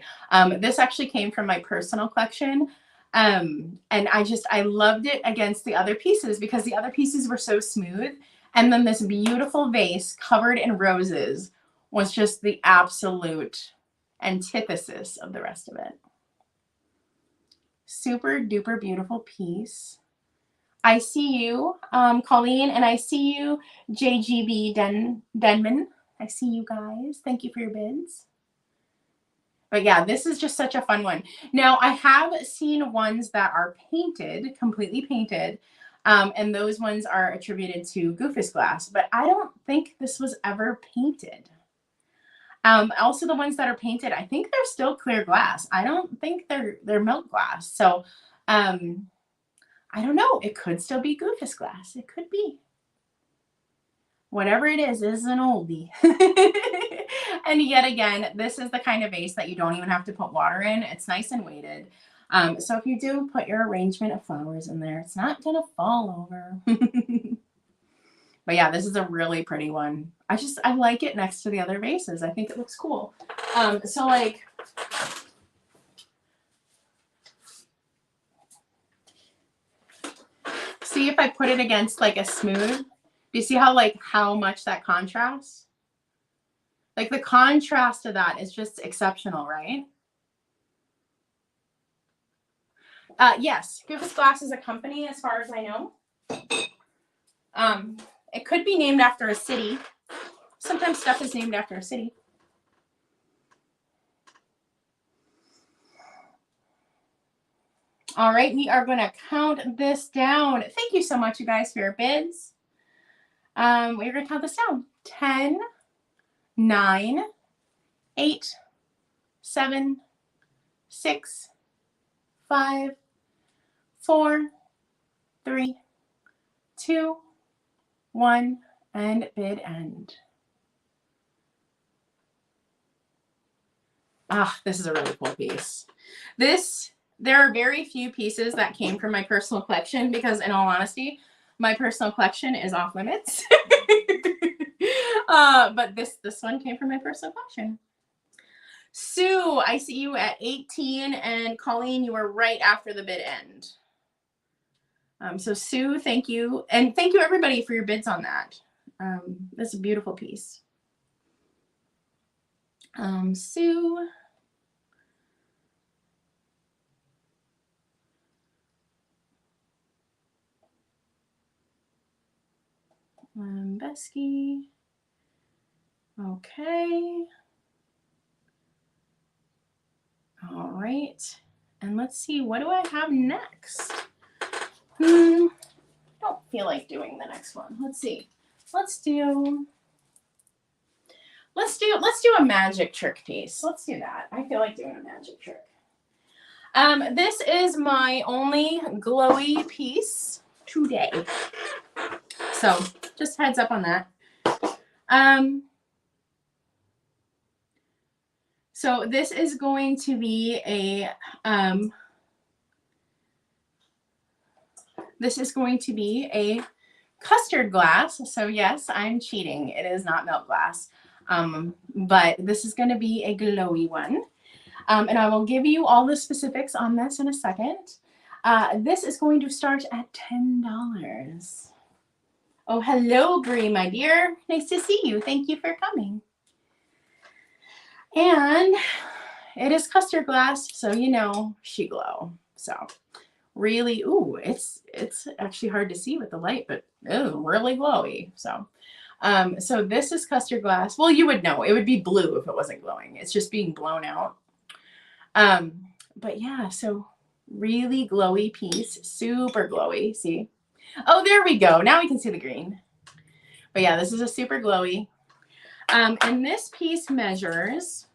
This actually came from my personal collection. And I loved it against the other pieces because the other pieces were so smooth. And then this beautiful vase covered in roses was just the absolute antithesis of the rest of it. Super duper beautiful piece. I see you, Colleen, and I see you, JGB Denman. I see you guys. Thank you for your bids. But yeah, this is just such a fun one. Now, I have seen ones that are painted, completely painted, and those ones are attributed to Goofus Glass, but I don't think this was ever painted. Also, the ones that are painted, I think they're still clear glass. I don't think they're milk glass. So, I don't know. It could still be Goofus Glass. It could be. Whatever it is an oldie. And yet again, this is the kind of vase that you don't even have to put water in. It's nice and weighted. So if you do put your arrangement of flowers in there, it's not going to fall over. But yeah, this is a really pretty one. I like it next to the other vases. I think it looks cool. So like, see if I put it against like a smooth. Do you see how much that contrasts? Like the contrast to that is just exceptional, right? Yes, Goofus Glass is a company as far as I know. It could be named after a city. Sometimes stuff is named after a city. All right, we are going to count this down. Thank you so much, you guys, for your bids. We're going to count this down. 10, 9, 8, 7, 6, 5, 4, 3, 2, 1, and bid end. Ah, this is a really cool piece. There are very few pieces that came from my personal collection because, in all honesty, my personal collection is off limits. But this one came from my personal collection. Sue, I see you at 18, and Colleen, you were right after the bid end. So Sue, thank you. And thank you everybody for your bids on that. That's a beautiful piece. Sue. Biscuit. Okay. All right. And let's see, what do I have next? Don't feel like doing the next one. Let's see. Let's do a magic trick piece. Let's do that. I feel like doing a magic trick. This is my only glowy piece today. So just heads up on that. So this is going to be a custard glass. So yes, I'm cheating. It is not milk glass. But this is going to be a glowy one. And I will give you all the specifics on this in a second. This is going to start at $10. Oh, hello, Bree, my dear. Nice to see you. Thank you for coming. And it is custard glass, so you know she glow. So really, ooh, it's actually hard to see with the light, but ooh, really glowy. So so this is custard glass. Well, you would know. It would be blue if it wasn't glowing. It's just being blown out. But yeah, so really glowy piece, super glowy. See? Oh, there we go. Now we can see the green. But yeah, this is a super glowy. And this piece measures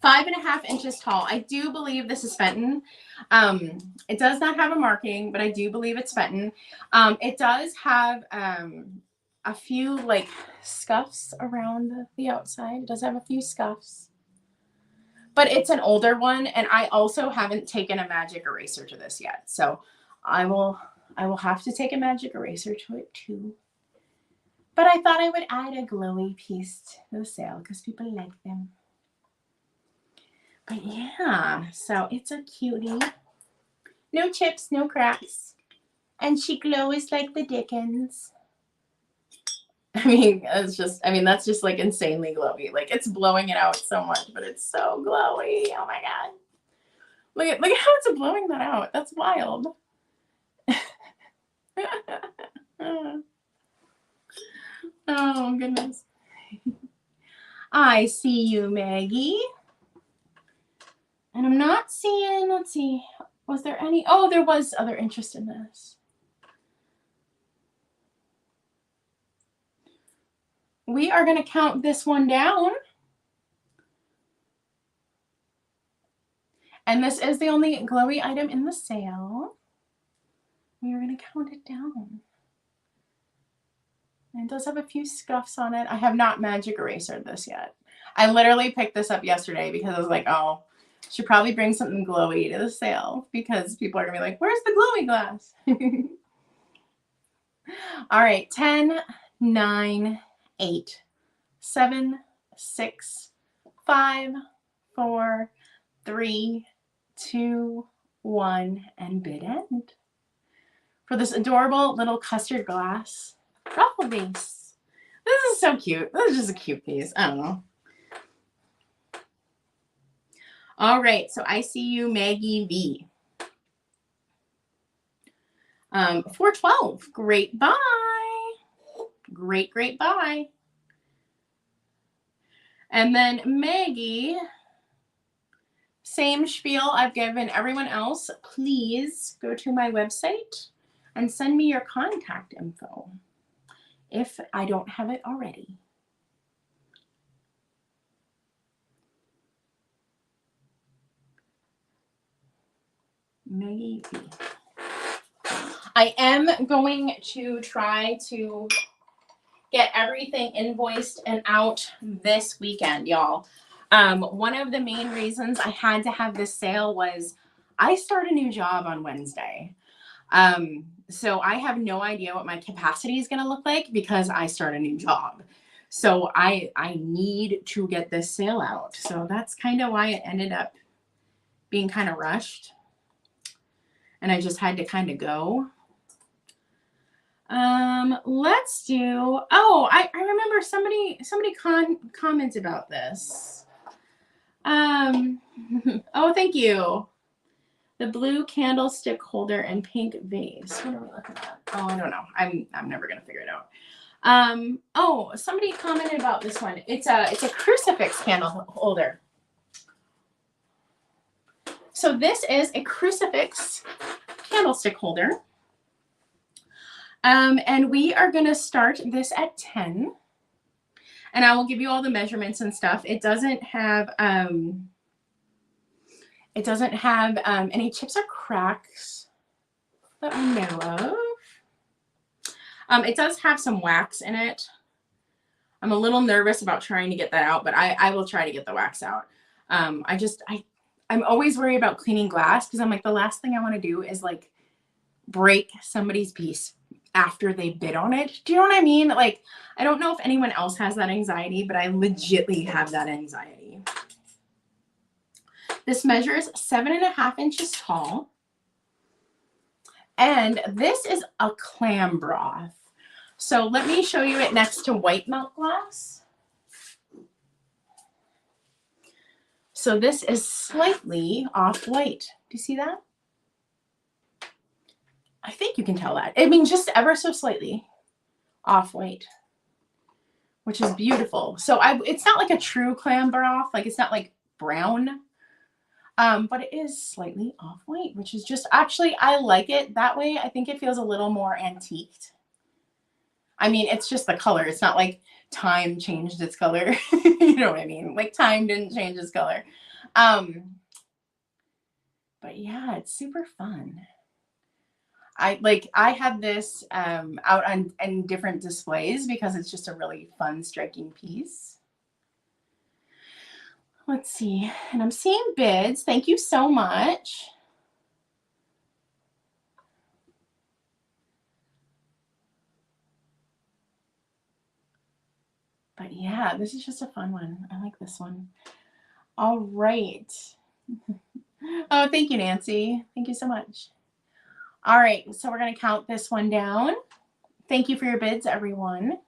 5.5 inches tall. I do believe this is Fenton. It does not have a marking, but I do believe it's Fenton. It does have a few like scuffs around the outside. It does have a few scuffs. But it's an older one, and I also haven't taken a magic eraser to this yet. So I will have to take a magic eraser to it too. But I thought I would add a glowy piece to the sale because people like them. But yeah, so it's a cutie. No chips, no cracks. And she glows like the Dickens. I mean, that's just like insanely glowy. Like it's blowing it out so much, but it's so glowy. Oh my God. Look at how it's blowing that out. That's wild. Oh goodness. I see you, Maggie. And I'm not seeing, let's see, was there any, oh, there was other interest in this. We are going to count this one down. And this is the only glowy item in the sale. We are going to count it down. And it does have a few scuffs on it. I have not magic erasered this yet. I literally picked this up yesterday because I was like, oh, should probably bring something glowy to the sale because people are going to be like, where's the glowy glass? All right, 10, 9, 8, 7, 6, 5, 4, 3, 2, 1, and bid end. For this adorable little custard glass ruffle vase. This is so cute. This is just a cute piece. I don't know. All right, so I see you, Maggie V. 412. Great buy. Great buy. And then Maggie, same spiel I've given everyone else. Please go to my website and send me your contact info if I don't have it already. Maybe. I am going to try to get everything invoiced and out this weekend, y'all. One of the main reasons I had to have this sale was I start a new job on Wednesday. So I have no idea what my capacity is going to look like because I start a new job. So I need to get this sale out. So that's kind of why it ended up being kind of rushed. And I just had to kind of go. Let's do, oh, I remember somebody commented about this. Oh, thank you. The blue candlestick holder and pink vase. What are we looking at? Oh, I don't know. I'm never gonna figure it out. Oh, somebody commented about this one. It's a crucifix candle holder. So this is a crucifix candlestick holder. And we are going to start this at 10. And I will give you all the measurements and stuff. It doesn't have any chips or cracks that I know of. It does have some wax in it. I'm a little nervous about trying to get that out, but I will try to get the wax out. I'm always worried about cleaning glass because I'm like, the last thing I want to do is like break somebody's piece after they bid on it. Do you know what I mean? Like, I don't know if anyone else has that anxiety, but I legitly have that anxiety. This measures 7.5 inches tall. And this is a clam broth. So let me show you it next to white milk glass. So this is slightly off-white. Do you see that? I think you can tell that. I mean, just ever so slightly off-white, which is beautiful. So it's not like a true clam broth. Like, it's not like brown, but it is slightly off-white, which is just, actually, I like it that way. I think it feels a little more antiqued. I mean, it's just the color. It's not like time changed its color. You know what I mean? Like, time didn't change its color. But yeah, it's super fun. I have this out on different displays because it's just a really fun, striking piece. Let's see. And I'm seeing bids. Thank you so much. But yeah, this is just a fun one. I like this one. All right. Oh, thank you, Nancy. Thank you so much. All right, so we're going to count this one down. Thank you for your bids, everyone.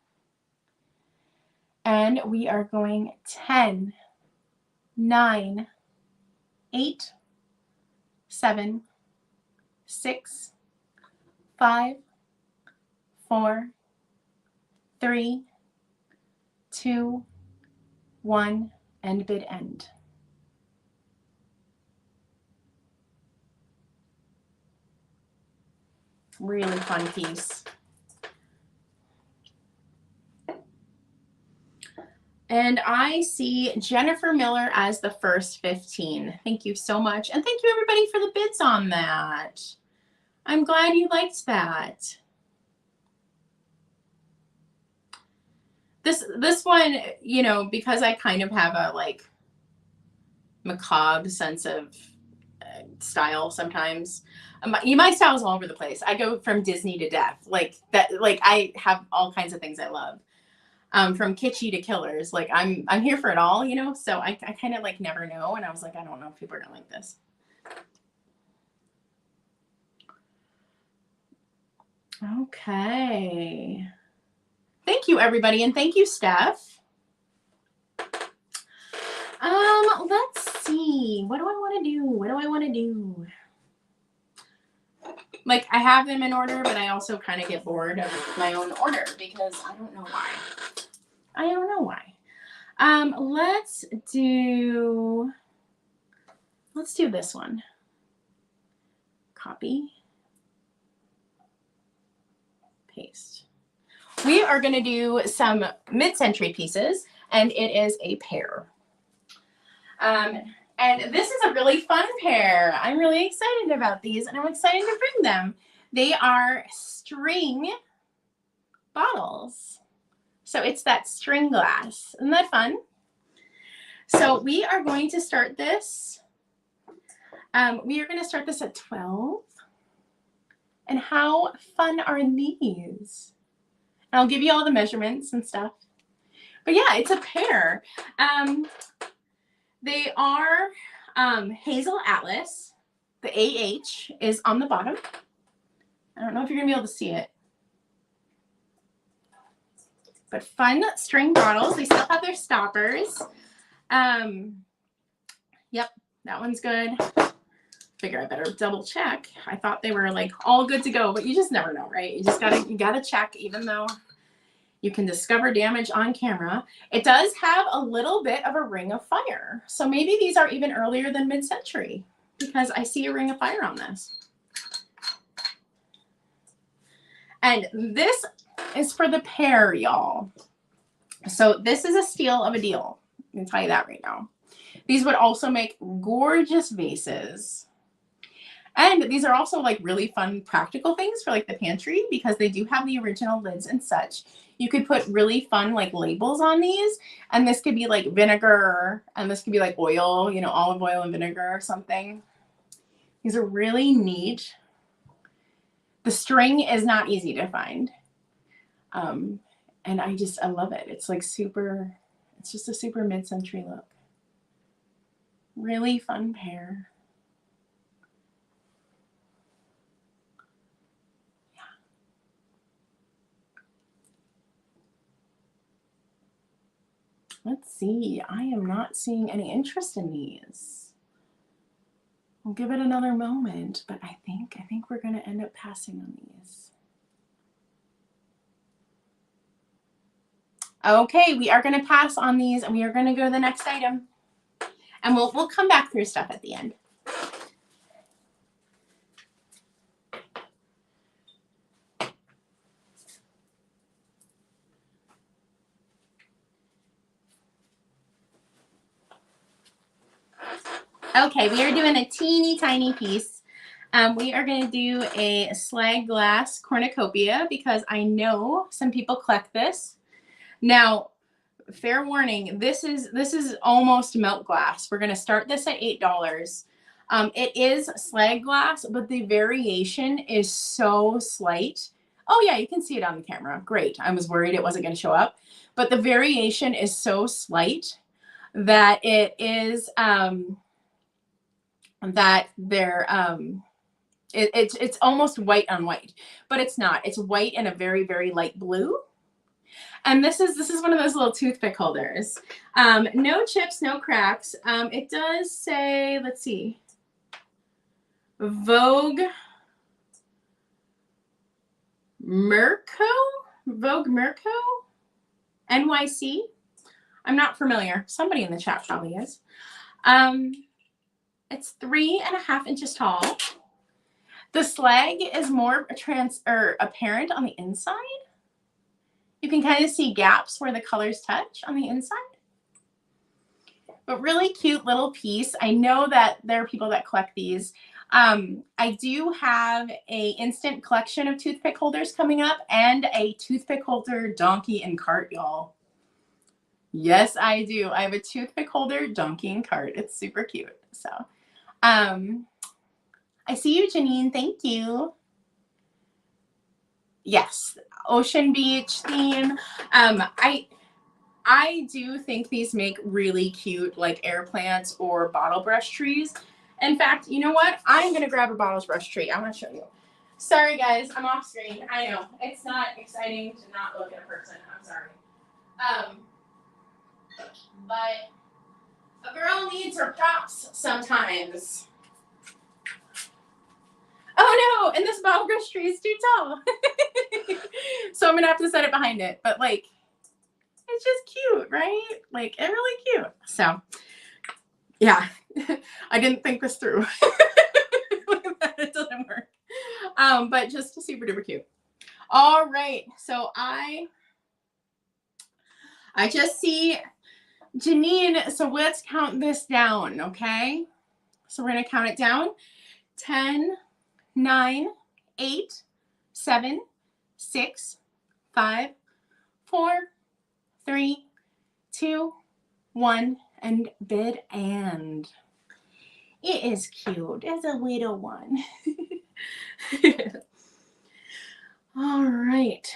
And we are going 10, 9, 8, 7, 6, 5, 4, 3, 2, 1, and bid end. Really fun piece. And I see Jennifer Miller as the first 15. Thank you so much. And thank you everybody for the bids on that. I'm glad you liked that. This one, you know, because I kind of have a like macabre sense of style sometimes. My style's all over the place. I go from Disney to death. Like that, like I have all kinds of things I love. From kitschy to killers. Like I'm here for it all, you know? So I kind of like never know. And I was like, I don't know if people are gonna like this. Okay. Thank you, everybody. And thank you, Steph. Let's see. What do I want to do? What do I want to do? Like, I have them in order, but I also kind of get bored of my own order because I don't know why. I don't know why. Let's do this one. Copy. Paste. We are going to do some mid-century pieces, and it is a pair. And this is a really fun pair. I'm really excited about these, and I'm excited to bring them. They are string bottles. So it's that string glass. Isn't that fun? So we are going to start this. We are going to start this at 12. And how fun are these? And I'll give you all the measurements and stuff. But yeah, it's a pair. They are Hazel Atlas. The AH is on the bottom. I don't know if you're going to be able to see it. But fun string bottles. They still have their stoppers. Yep, that one's good. Figure I better double check. I thought they were like all good to go, but you just never know, right? You gotta check, even though you can discover damage on camera. It does have a little bit of a ring of fire. So maybe these are even earlier than mid-century, because I see a ring of fire on this. And this is for the pair, y'all. So this is a steal of a deal. I can tell you that right now. These would also make gorgeous vases. And these are also like really fun practical things for like the pantry, because they do have the original lids and such. You could put really fun like labels on these, and this could be like vinegar, and this could be like oil, you know, olive oil and vinegar or something. These are really neat. The string is not easy to find. And I love it. It's like super, it's just a super mid-century look. Really fun pair. Let's see. I am not seeing any interest in these. We'll give it another moment, but I think we're going to end up passing on these. Okay, we are going to pass on these, and we are going to go to the next item. And we'll come back through stuff at the end. Okay, we are doing a teeny tiny piece. We are going to do a slag glass cornucopia, because I know some people collect this. Now, fair warning, this is almost melt glass. We're going to start this at $8. It is slag glass, but the variation is so slight. Oh yeah, you can see it on the camera. Great. I was worried it wasn't going to show up, but the variation is so slight that it is that they're it's almost white on white, but it's not. It's white and a very, very light blue. And this is one of those little toothpick holders. No chips, no cracks. It does say, let's see, Vogue Merco NYC. I'm not familiar. Somebody in the chat probably is. It's 3.5 inches tall. The slag is more apparent on the inside. You can kind of see gaps where the colors touch on the inside. But really cute little piece. I know that there are people that collect these. I do have a instant collection of toothpick holders coming up, and a toothpick holder donkey and cart, y'all. Yes, I do. I have a toothpick holder donkey and cart. It's super cute. So, I see you, Janine. Thank you. Yes, Ocean Beach theme. I do think these make really cute like air plants or bottle brush trees. In fact, you know what? I'm gonna grab a bottle brush tree. I want to show you. Sorry guys, I'm off screen. I know it's not exciting to not look at a person. I'm sorry. But a girl needs her props sometimes. Oh no, and this bottle brush tree is too tall. So I'm gonna have to set it behind it. But like, it's just cute, right? Like, it's really cute. So yeah, I didn't think this through. It doesn't work. But just super duper cute. All right, so I just see Janine, so let's count this down, okay? So we're going to count it down. 10, 9, 8, 7, 6, 5, 4, 3, 2, 1, and bid and. It is cute. It's a little one. All right.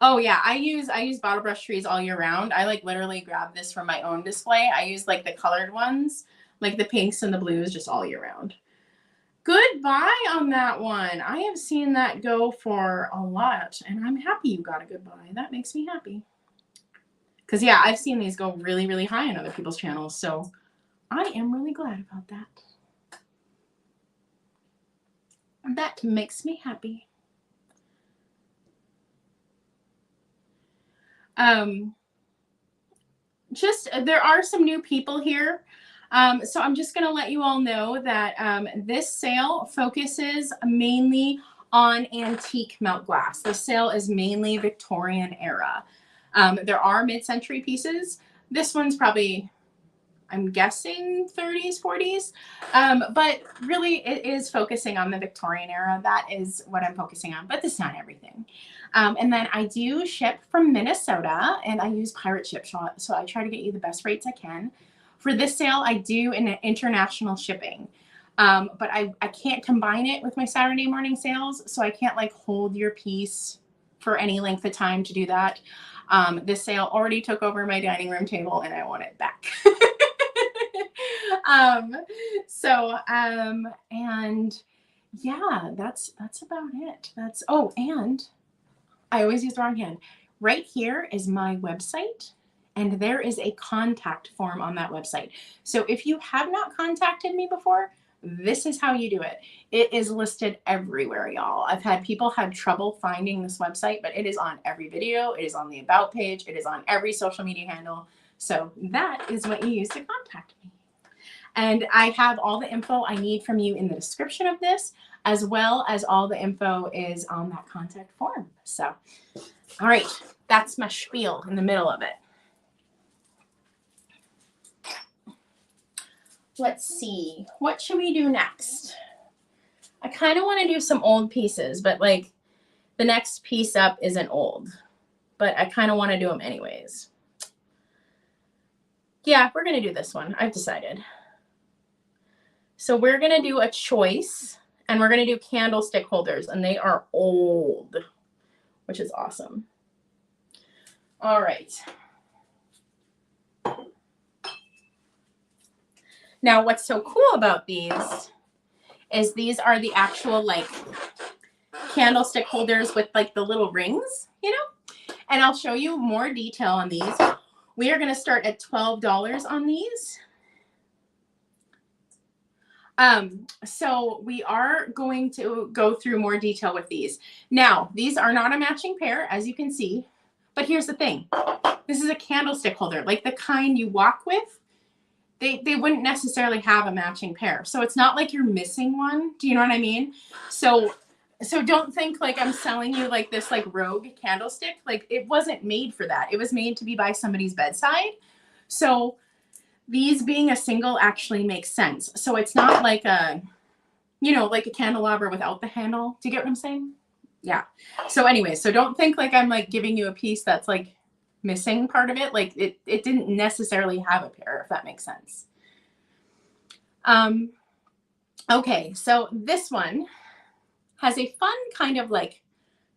Oh yeah, I use bottle brush trees all year round. I like literally grab this from my own display. I use like the colored ones, like the pinks and the blues, just all year round. Goodbye on that one. I have seen that go for a lot, and I'm happy you got a goodbye. That makes me happy. Because yeah, I've seen these go really, really high on other people's channels, so I am really glad about that. That makes me happy. Just there are some new people here. So I'm just going to let you all know that this sale focuses mainly on antique melt glass. The sale is mainly Victorian era. There are mid-century pieces. This one's probably, I'm guessing 30s, 40s. But really it is focusing on the Victorian era. That is what I'm focusing on, but that's not everything. And then I do ship from Minnesota, and I use pirate ship, so I try to get you the best rates I can. For this sale, I do an international shipping, but I can't combine it with my Saturday morning sales, so I can't like hold your piece for any length of time to do that. This sale already took over my dining room table, and I want it back. And yeah, that's about it. Oh, and I always use the wrong hand. Right here is my website, and there is a contact form on that website. So if you have not contacted me before, this is how you do it. It is listed everywhere, y'all. I've had people have trouble finding this website, but it is on every video. It is on the about page. It is on every social media handle. So that is what you use to contact me. And I have all the info I need from you in the description of this, as well as all the info is on that contact form. So, all right, that's my spiel in the middle of it. Let's see, what should we do next? I kind of want to do some old pieces, but like the next piece up isn't old, but I kind of want to do them anyways. Yeah, we're going to do this one. I've decided. So we're going to do a choice, and we're going to do candlestick holders, and they are old, which is awesome. All right. Now, what's so cool about these is these are the actual like candlestick holders with like the little rings, you know? And I'll show you more detail on these. We are going to start at $12 on these. So we are going to go through more detail with these. Now, these are not a matching pair, as you can see, but here's the thing. This is a candlestick holder, like the kind you walk with. They wouldn't necessarily have a matching pair. So it's not like you're missing one. Do you know what I mean? So don't think like I'm selling you like this like rogue candlestick. Like it wasn't made for that. It was made to be by somebody's bedside. So these being a single actually makes sense. So it's not like a, you know, like a candelabra without the handle. Do you get what I'm saying? Yeah. So anyway, so don't think like I'm like giving you a piece that's like missing part of it. Like it didn't necessarily have a pair, if that makes sense. Okay, so this one has a fun kind of like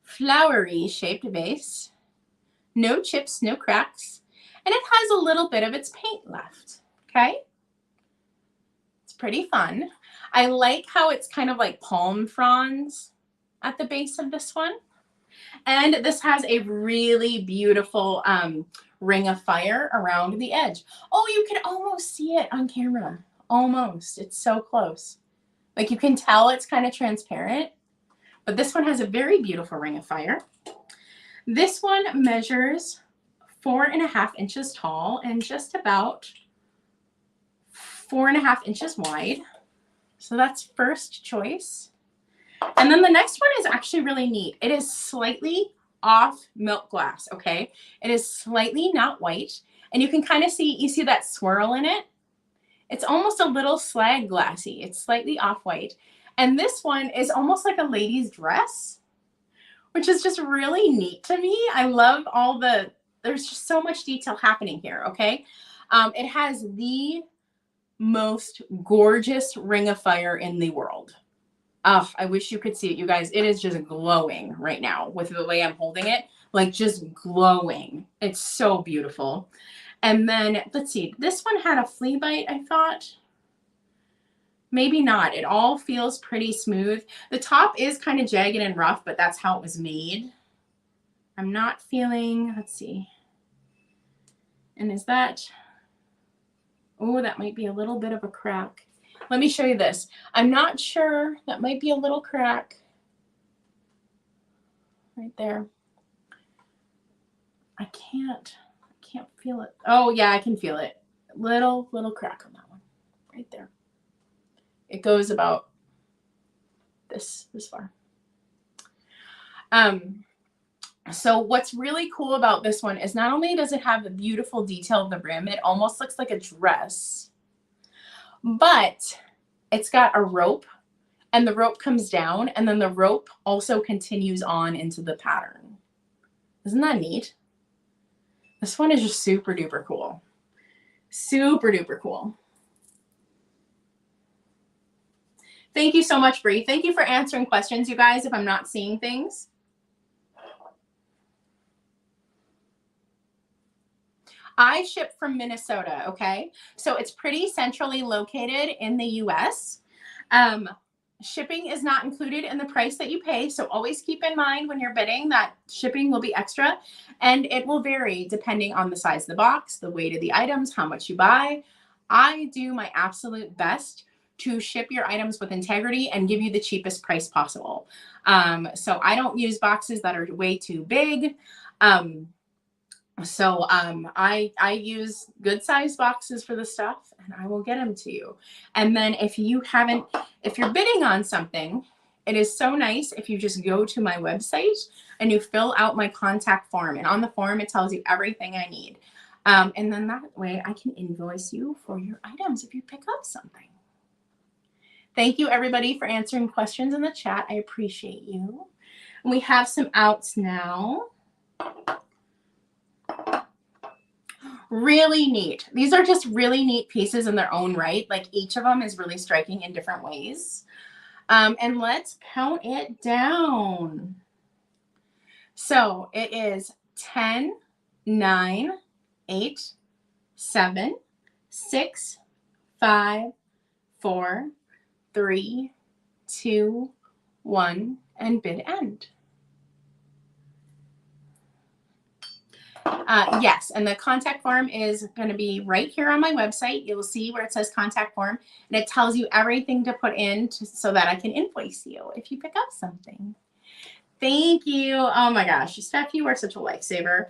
flowery shaped vase. No chips, no cracks. And it has a little bit of its paint left, okay? It's pretty fun. I like how it's kind of like palm fronds at the base of this one. And this has a really beautiful ring of fire around the edge. Oh, you can almost see it on camera. Almost. It's so close. Like you can tell it's kind of transparent. But this one has a very beautiful ring of fire. This one measures 4.5 inches tall and just about 4.5 inches wide. So that's first choice. And then the next one is actually really neat. It is slightly off milk glass, okay? It is slightly not white, and you can kind of see, you see that swirl in it? It's almost a little slag glassy. It's slightly off-white. And this one is almost like a lady's dress, which is just really neat to me. I love all the, there's just so much detail happening here, okay? It has the most gorgeous ring of fire in the world. Oh, I wish you could see it, you guys. It is just glowing right now with the way I'm holding it, like just glowing. It's so beautiful. And then, let's see, this one had a flea bite, I thought. Maybe not. It all feels pretty smooth. The top is kind of jagged and rough, but that's how it was made. I'm not feeling, let's see. And is that, oh, that might be a little bit of a crack. Let me show you this. I'm not sure. That might be a little crack right there. I can't feel it. Oh yeah, I can feel it. Little crack on that one right there. It goes about this far. So what's really cool about this one is not only does it have the beautiful detail of the rim, it almost looks like a dress, but it's got a rope, and the rope comes down, and then the rope also continues on into the pattern. Isn't that neat? This one is just super duper cool. Super duper cool. Thank you so much, Bree. Thank you for answering questions, you guys, if I'm not seeing things. I ship from Minnesota, okay? So it's pretty centrally located in the US. Shipping is not included in the price that you pay, so always keep in mind when you're bidding that shipping will be extra, and it will vary depending on the size of the box, the weight of the items, how much you buy. I do my absolute best to ship your items with integrity and give you the cheapest price possible. So I don't use boxes that are way too big. I use good sized boxes for the stuff, and I will get them to you. And then if you're bidding on something, it is so nice if you just go to my website and you fill out my contact form. And on the form, it tells you everything I need. And then that way I can invoice you for your items if you pick up something. Thank you everybody for answering questions in the chat. I appreciate you. And we have some outs now. Really neat. These are just really neat pieces in their own right. Like each of them is really striking in different ways. And let's count it down. So it is 10, 9, 8, 7, 6, 5, 4, 3, 2, 1, and bid end. Yes, and the contact form is going to be right here on my website. You'll see where it says contact form, and it tells you everything to put in so that I can invoice you if you pick up something. Thank you. Oh my gosh, Steph, you are such a lifesaver.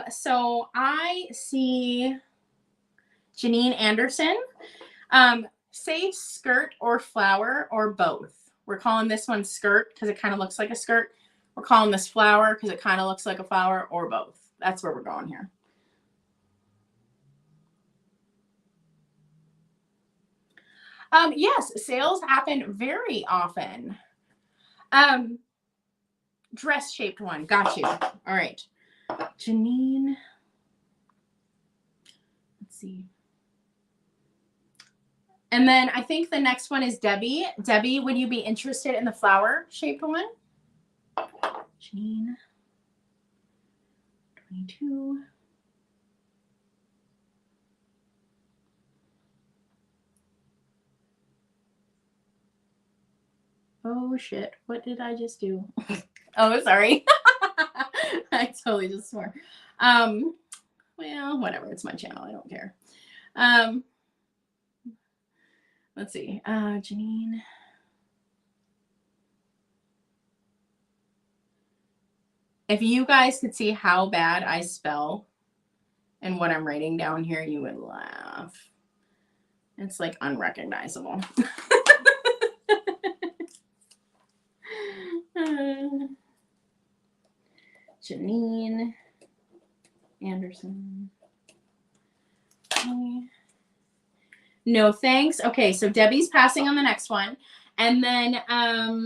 So I see Janine Anderson. Say skirt or flower or both. We're calling this one skirt because it kind of looks like a skirt. We're calling this flower because it kind of looks like a flower, or both. That's where we're going here. Yes, sales happen very often. Dress shaped one. Got you. All right. Janine. Let's see. And then I think the next one is Debbie. Debbie, would you be interested in the flower shaped one? Janine. 22. Oh shit, what did I just do? Oh, sorry. I totally just swore. Well, whatever, it's my channel, I don't care. Let's see, Janine. If you guys could see how bad I spell and what I'm writing down here, you would laugh. It's like unrecognizable. Janine Anderson. Okay. No thanks. Okay, so Debbie's passing on the next one. And then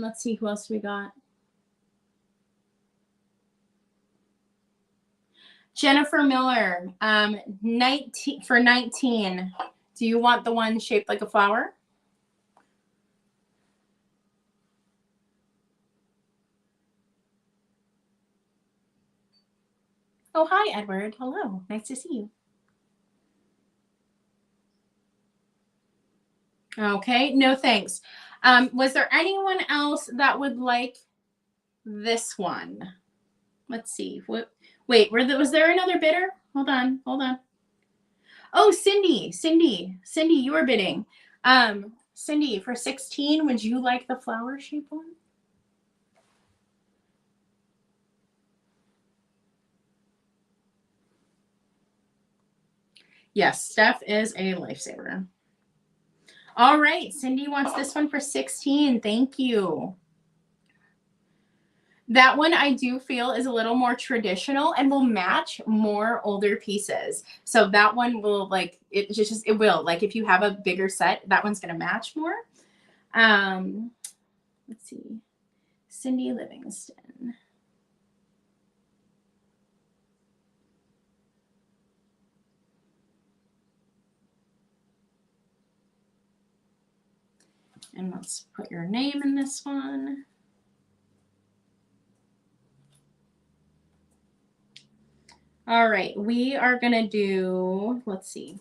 let's see, who else we got? Jennifer Miller, 19 for 19. Do you want the one shaped like a flower? Oh, hi, Edward. Hello. Nice to see you. Okay, no thanks. Was there anyone else that would like this one? Let's see. Wait, was there another bidder? Hold on. Oh, Cindy, you were bidding. Cindy, for 16, would you like the flower shape one? Yes, Steph is a lifesaver. All right, Cindy wants this one for 16. Thank you. That one I do feel is a little more traditional and will match more older pieces. So that one will it will, like if you have a bigger set, that one's going to match more. Let's see. Cindy Livingston. And let's put your name in this one. All right, we are going to do, let's see.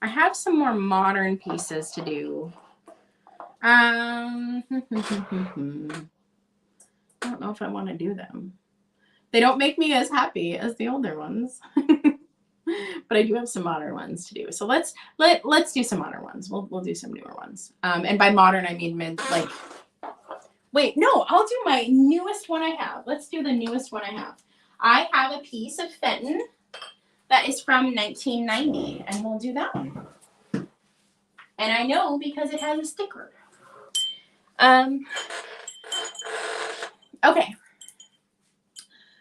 I have some more modern pieces to do. I don't know if I want to do them. They don't make me as happy as the older ones. But I do have some modern ones to do. So let's do some modern ones. We'll do some newer ones. And by modern I mean mid, like, wait, no, I'll do my newest one I have. Let's do the newest one I have. I have a piece of Fenton that is from 1990, and we'll do that one. And I know because it has a sticker. Okay.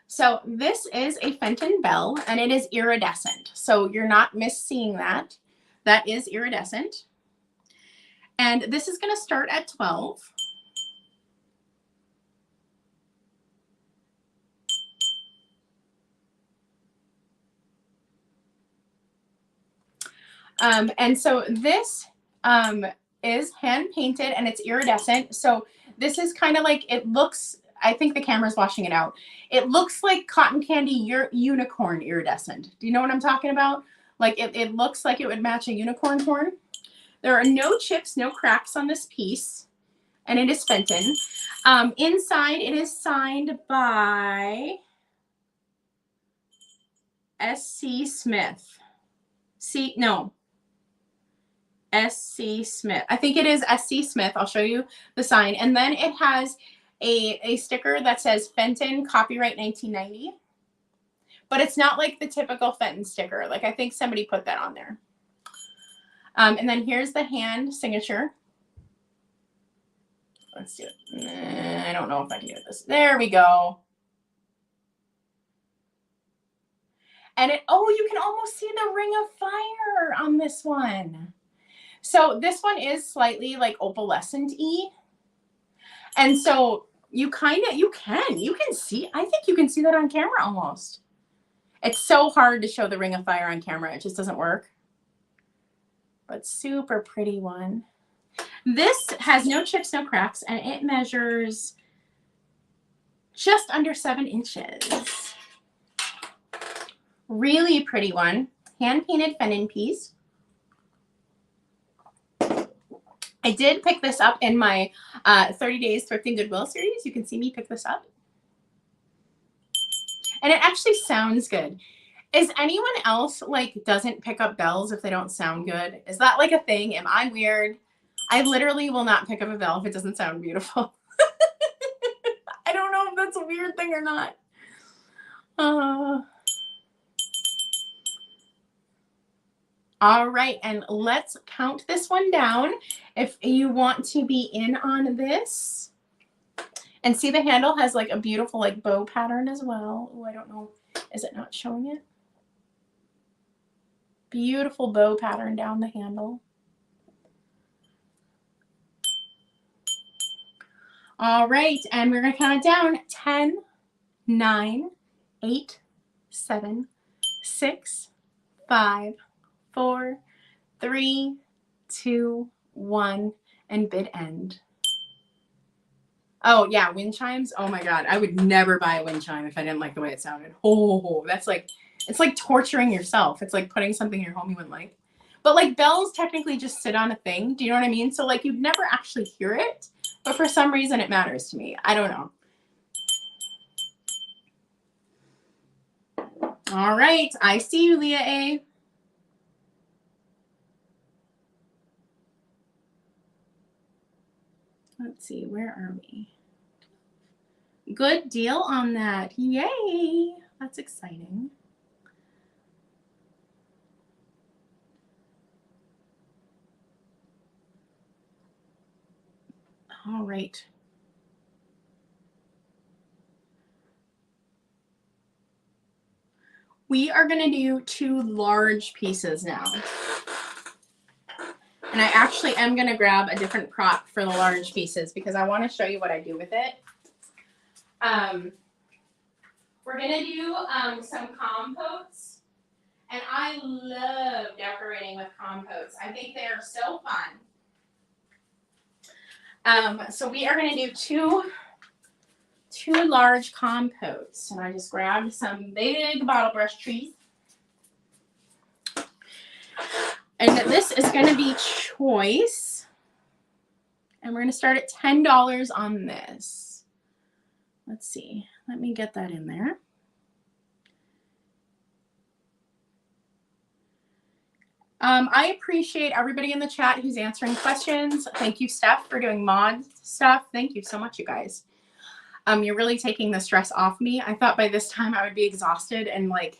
So this is a Fenton bell, and it is iridescent. So you're not misseeing that. That is iridescent. And this is going to start at 12. And so this is hand painted and it's iridescent. So this is kind of like, it looks, I think the camera's washing it out. It looks like cotton candy unicorn iridescent. Do you know what I'm talking about? Like it looks like it would match a unicorn horn. There are no chips, no cracks on this piece, and it is Fenton. Inside, it is signed by S.C. Smith. S.C. Smith. I think it is S.C. Smith. I'll show you the sign. And then it has a sticker that says Fenton, copyright 1990. But it's not like the typical Fenton sticker. Like I think somebody put that on there. And then here's the hand signature. Let's do it. I don't know if I can do this. There we go. And you can almost see the ring of fire on this one. So this one is slightly like opalescent-y. And so you can see, I think you can see that on camera almost. It's so hard to show the ring of fire on camera. It just doesn't work. But super pretty one. This has no chips, no cracks, and it measures just under 7 inches. Really pretty one. Hand-painted Fenton piece. I did pick this up in my 30 Days Thrifting Goodwill series. You can see me pick this up. And it actually sounds good. Is anyone else like doesn't pick up bells if they don't sound good? Is that like a thing? Am I weird? I literally will not pick up a bell if it doesn't sound beautiful. I don't know if that's a weird thing or not. All right, and let's count this one down if you want to be in on this. And see, the handle has like a beautiful like bow pattern as well. Oh, I don't know. Is it not showing it? Beautiful bow pattern down the handle. All right, and we're gonna count it down. 10, 9, 8, 7, 6, 5, 4, 3, 2, 1, and bid end. Oh yeah, wind chimes. Oh my God, I would never buy a wind chime if I didn't like the way it sounded. Oh, that's like, it's like torturing yourself. It's like putting something in your home you wouldn't like. But like bells technically just sit on a thing. Do you know what I mean? So like you'd never actually hear it, but for some reason it matters to me. I don't know. All right, I see you, Leah A. Let's see, where are we? Good deal on that. Yay, that's exciting. All right. We are going to do 2 large pieces now. And I actually am going to grab a different prop for the large pieces because I want to show you what I do with it. We're going to do some compotes. And I love decorating with compotes. I think they are so fun. So we are going to do two large compotes. And I just grabbed some big bottle brush trees. And this is going to be choice. And we're going to start at $10 on this. Let's see. Let me get that in there. I appreciate everybody in the chat who's answering questions. Thank you, Steph, for doing mod stuff. Thank you so much, you guys. You're really taking the stress off me. I thought by this time I would be exhausted and like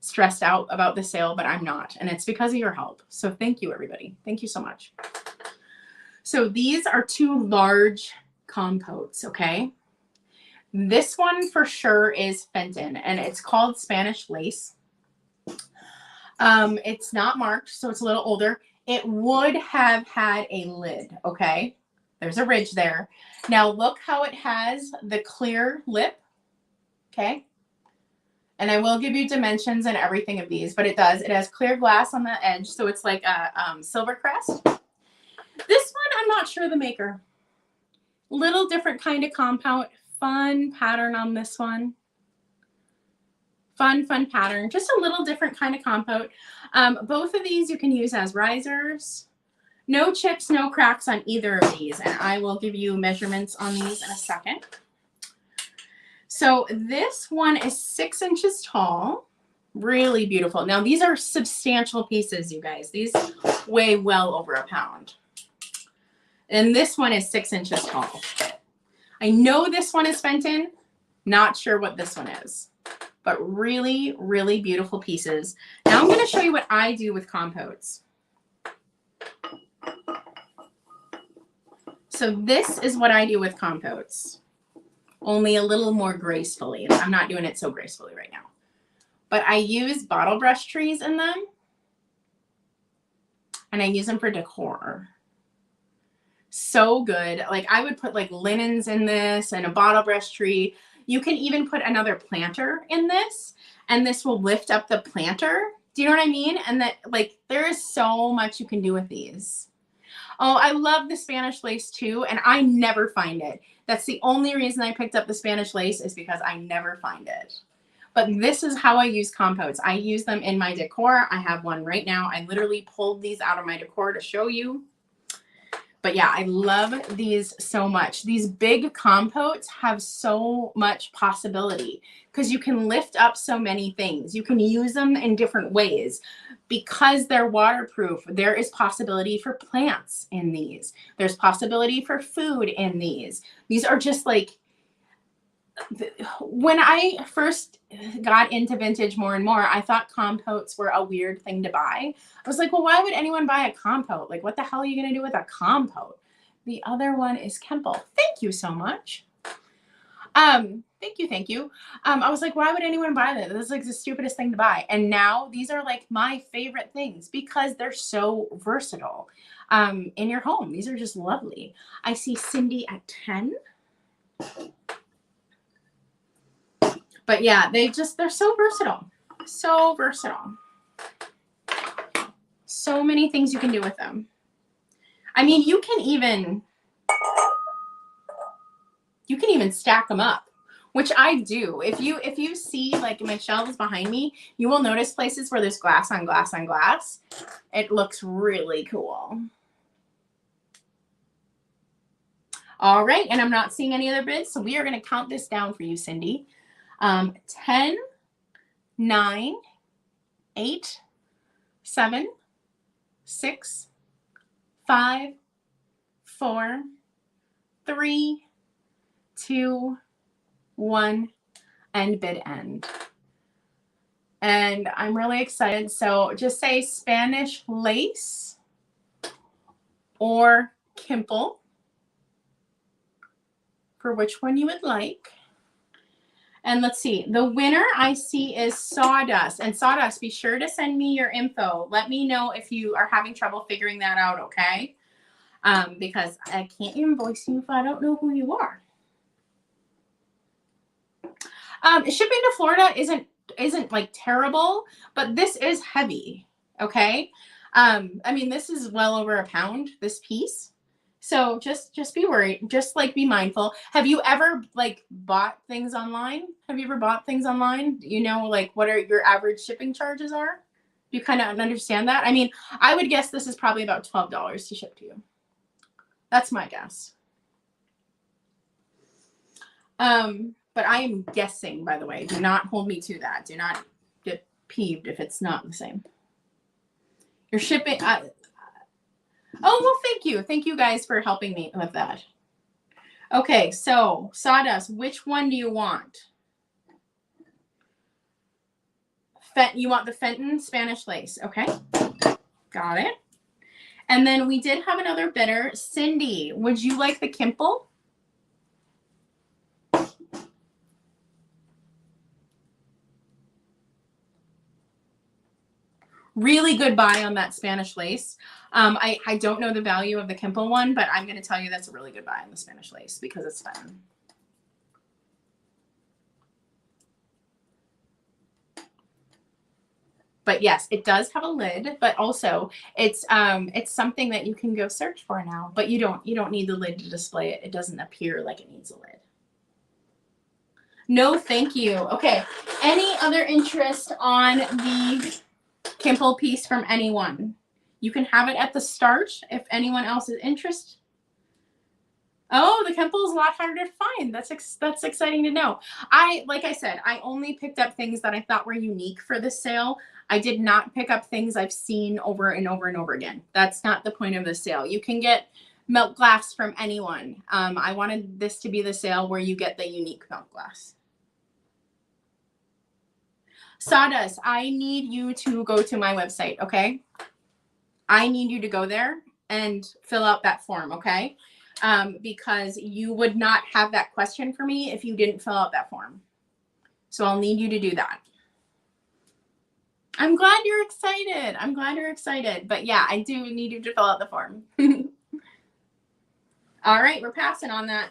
stressed out about the sale, but I'm not. And it's because of your help. So thank you, everybody. Thank you so much. So these are 2 large compotes, okay? This one for sure is Fenton, and it's called Spanish lace. It's not marked, so it's a little older. It would have had a lid, okay? There's a ridge there. Now look how it has the clear lip, okay? And I will give you dimensions and everything of these, but it does. It has clear glass on the edge, so it's like a silver crest. This one, I'm not sure the maker. Little different kind of compote. Fun pattern on this one. Fun pattern. Just a little different kind of compote. Both of these you can use as risers. No chips, no cracks on either of these. And I will give you measurements on these in a second. So this one is 6 inches tall. Really beautiful. Now these are substantial pieces, you guys. These weigh well over a pound. And this one is 6 inches tall. I know this one is Fenton. Not sure what this one is. But really, really beautiful pieces. Now I'm going to show you what I do with compotes. So this is what I do with compotes. Only a little more gracefully. I'm not doing it so gracefully right now. But I use bottle brush trees in them. And I use them for decor. So good. Like I would put like linens in this and a bottle brush tree. You can even put another planter in this, and this will lift up the planter. Do you know what I mean? And that, like, there is so much you can do with these. Oh, I love the Spanish lace too, and I never find it. That's the only reason I picked up the Spanish lace is because I never find it. But this is how I use compotes. I use them in my decor. I have one right now. I literally pulled these out of my decor to show you. But yeah, I love these so much. These big compotes have so much possibility because you can lift up so many things. You can use them in different ways. Because they're waterproof, there is possibility for plants in these. There's possibility for food in these. These are just like, when I first got into vintage more and more, I thought compotes were a weird thing to buy. I was like, well, why would anyone buy a compote? Like, what the hell are you going to do with a compote? The other one is Kemple. Thank you so much. Thank you, thank you. I was like, why would anyone buy this? This is like the stupidest thing to buy. And now these are like my favorite things because they're so versatile. In your home, these are just lovely. I see Cindy at 10. But yeah, they're so versatile. So versatile. So many things you can do with them. I mean, you can even stack them up, which I do. If you see like my shelves behind me, you will notice places where there's glass on glass on glass. It looks really cool. All right, and I'm not seeing any other bids, so we are going to count this down for you, Cindy. 10, 9, 8, 7, 6, 5, 4, 3, 2, 1, and bid end. And I'm really excited. So just say Spanish lace or Kimple for which one you would like. And let's see, the winner I see is Sawdust. And Sawdust, be sure to send me your info. Let me know if you are having trouble figuring that out, okay? Because I can't invoice you if I don't know who you are. Shipping to Florida isn't like terrible, but this is heavy, okay? I mean, this is well over a pound, this piece. So just be worried, just like be mindful. Have you ever like bought things online? Have you ever bought things online? You know, like what are your average shipping charges are? Do you kind of understand that? I mean, I would guess this is probably about $12 to ship to you. That's my guess. But I am guessing, by the way. Do not hold me to that. Do not get peeved if it's not the same. You're shipping. Oh, well, thank you. Thank you guys for helping me with that. Okay, so Sawdust, which one do you want? You want the Fenton Spanish lace. Okay, got it. And then we did have another bidder. Cindy, would you like the Kimple? Really good buy on that Spanish lace. I don't know the value of the Kimple one, but I'm going to tell you that's a really good buy on the Spanish lace because it's fun. But yes, it does have a lid, but also it's something that you can go search for now, but you don't need the lid to display it. It doesn't appear like it needs a lid. No, thank you. Okay. Any other interest on the Kimple piece from anyone? You can have it at the start if anyone else is interested. Oh, the Kimple is a lot harder to find. That's exciting to know. Like I said, I only picked up things that I thought were unique for this sale. I did not pick up things I've seen over and over and over again. That's not the point of the sale. You can get milk glass from anyone. I wanted this to be the sale where you get the unique milk glass. Sawdust, I need you to go to my website, okay? I need you to go there and fill out that form, okay? Because you would not have that question for me if you didn't fill out that form. So I'll need you to do that. I'm glad you're excited. I'm glad you're excited. But yeah, I do need you to fill out the form. All right, we're passing on that.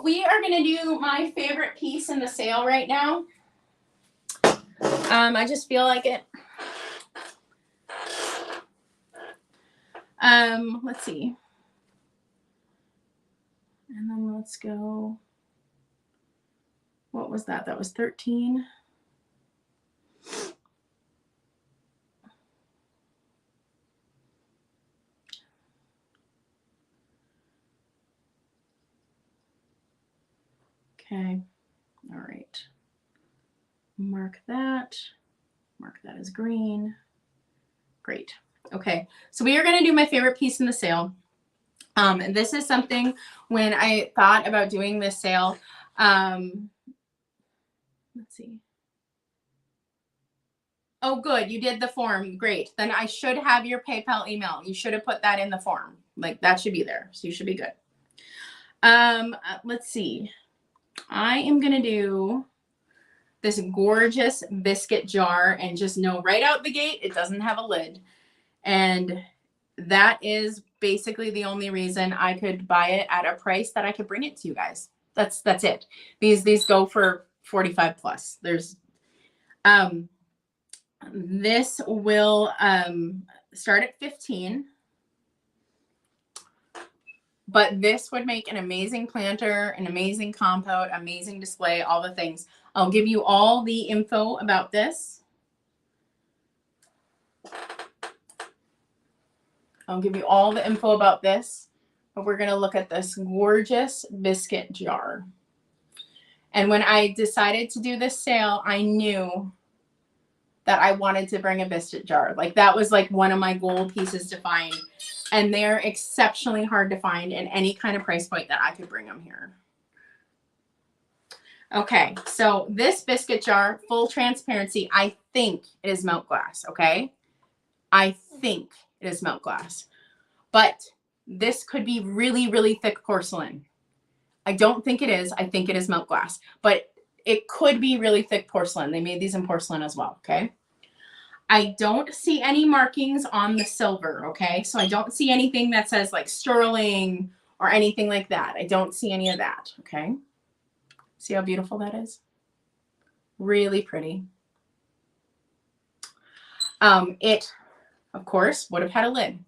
We are going to do my favorite piece in the sale right now. I just feel like it. Let's see. And then let's go. What was that? That was 13. Okay. All right. Mark that as green. Great. Okay. So we are going to do my favorite piece in the sale. And this is something when I thought about doing this sale, let's see. Oh, good. You did the form. Great. Then I should have your PayPal email. You should have put that in the form. Like that should be there. So you should be good. Let's see. I am going to do this gorgeous biscuit jar and just know right out the gate, it doesn't have a lid. And that is basically the only reason I could buy it at a price that I could bring it to you guys. That's it. These go for 45 plus. There's, this will, start at 15. But this would make an amazing planter, an amazing compote, amazing display, all the things. I'll give you all the info about this. I'll give you all the info about this, but we're going to look at this gorgeous biscuit jar. And when I decided to do this sale, I knew that I wanted to bring a biscuit jar. Like that was like one of my goal pieces to find. And they're exceptionally hard to find in any kind of price point that I could bring them here. Okay, so this biscuit jar, full transparency, I think it is milk glass, okay? I think it is milk glass. But this could be really, really thick porcelain. I don't think it is. I think it is milk glass. But it could be really thick porcelain. They made these in porcelain as well, okay? I don't see any markings on the silver, okay? So I don't see anything that says like sterling or anything like that. I don't see any of that, okay? See how beautiful that is? Really pretty. It, of course, would have had a lid.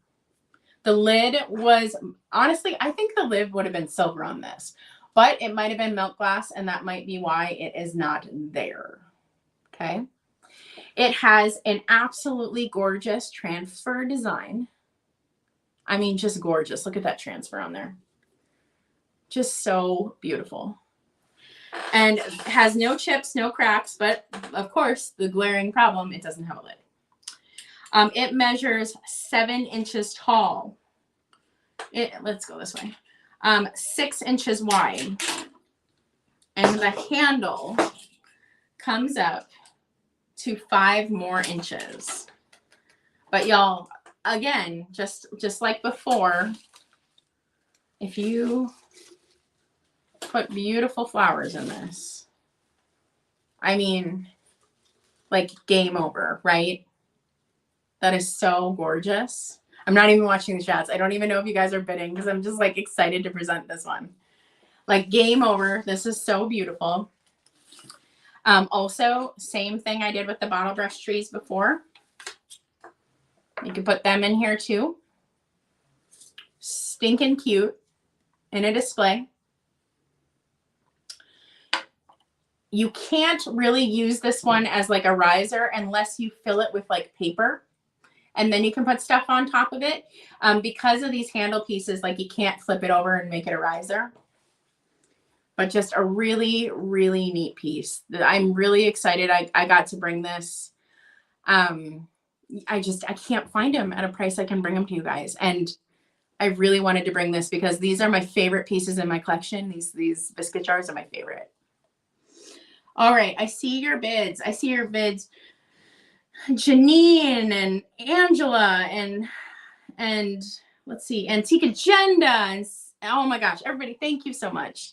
The lid was, honestly, I think the lid would have been silver on this, but it might have been milk glass, and that might be why it is not there, okay? It has an absolutely gorgeous transfer design. I mean, just gorgeous. Look at that transfer on there. Just so beautiful. And has no chips, no cracks, but of course, the glaring problem, it doesn't have a lid. It measures 7 inches tall. Let's go this way. 6 inches wide. And the handle comes up to 5 more inches. But y'all, again, just like before, if you put beautiful flowers in this, I mean, like game over, right? That is so gorgeous. I'm not even watching the chats. I don't even know if you guys are bidding because I'm just like excited to present this one. Like game over. This is so beautiful. Also, same thing I did with the bottle brush trees before. You can put them in here too. Stinking cute in a display. You can't really use this one as like a riser unless you fill it with like paper. And then you can put stuff on top of it. Because of these handle pieces, like you can't flip it over and make it a riser. But just a really, really neat piece. I'm really excited I got to bring this. I can't find them at a price I can bring them to you guys. And I really wanted to bring this because these are my favorite pieces in my collection. These biscuit jars are my favorite. All right, I see your bids. I see your bids. Janine and Angela and let's see, Antique Agenda. And oh my gosh, everybody, thank you so much.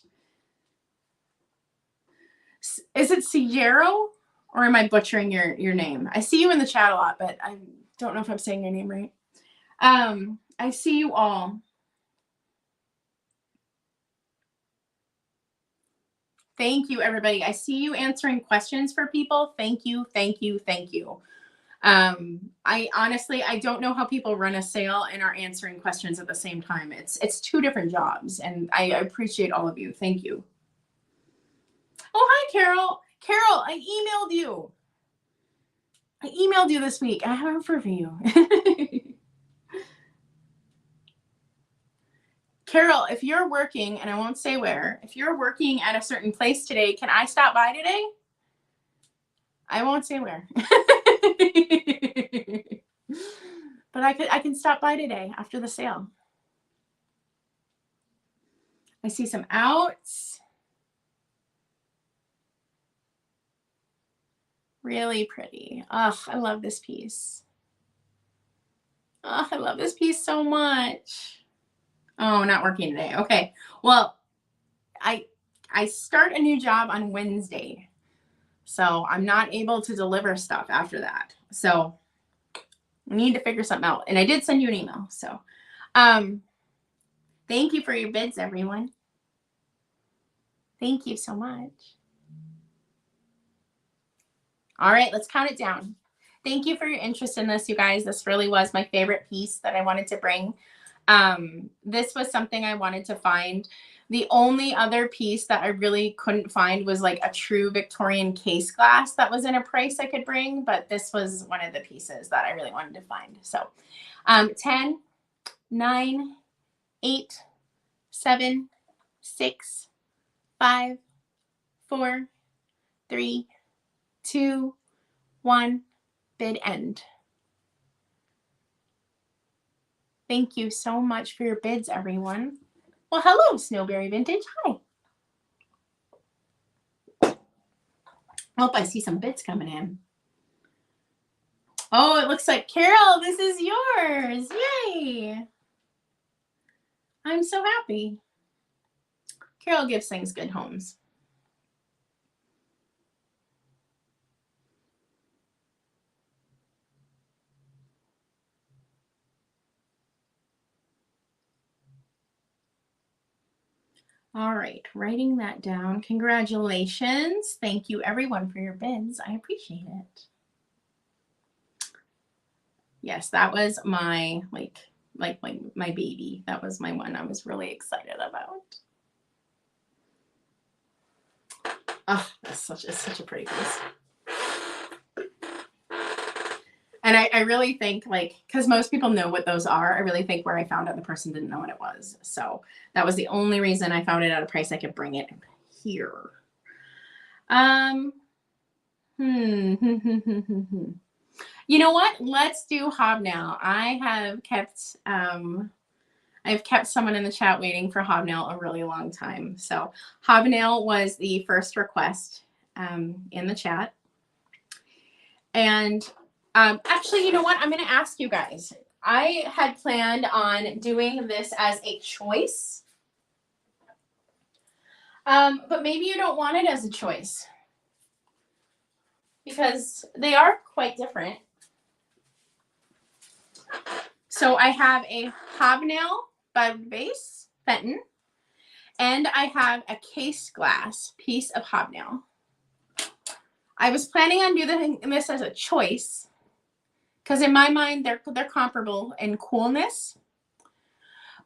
Is it Sierra or am I butchering your name? I see you in the chat a lot, but I don't know if I'm saying your name right. I see you all. Thank you, everybody. I see you answering questions for people. Thank you, thank you, thank you. I honestly, I don't know how people run a sale and are answering questions at the same time. It's 2 different jobs, and I appreciate all of you. Thank you. Oh, hi, Carol. Carol, I emailed you. I emailed you this week. I haven't heard from you. Carol, if you're working, and I won't say where, if you're working at a certain place today, can I stop by today? I won't say where. But I can stop by today after the sale. I see some outs. Really pretty. Oh, I love this piece. Oh, I love this piece so much. Oh, not working today. Okay. Well, I start a new job on Wednesday. So I'm not able to deliver stuff after that. So we need to figure something out. And I did send you an email. So thank you for your bids, everyone. Thank you so much. All right, let's count it down. Thank you for your interest in this, you guys. This really was my favorite piece that I wanted to bring. This was something I wanted to find. The only other piece that I really couldn't find was like a true Victorian case glass that was in a price I could bring, but this was one of the pieces that I really wanted to find. So 10, 9, 8, 7, 6, 5, 4, 3, 2, 1, bid end. Thank you so much for your bids, everyone. Well, hello, Snowberry Vintage. Hi. I hope I see some bids coming in. Oh, it looks like Carol, this is yours. Yay. I'm so happy. Carol gives things good homes. All right, writing that down. Congratulations. Thank you everyone for your bids. I appreciate it. Yes, that was my my baby. That was my one I was really excited about. Oh, it's such a pretty piece. And I really think, like, because most people know what those are, I really think where I found it, the person didn't know what it was. So that was the only reason I found it at a price I could bring it here. You know what? Let's do Hobnail. I've kept someone in the chat waiting for Hobnail a really long time. So Hobnail was the first request in the chat. And actually, you know what? I'm going to ask you guys. I had planned on doing this as a choice. But maybe you don't want it as a choice, because they are quite different. So I have a Hobnail bud base, Fenton, and I have a case glass piece of Hobnail. I was planning on doing this as a choice, because in my mind, they're comparable in coolness.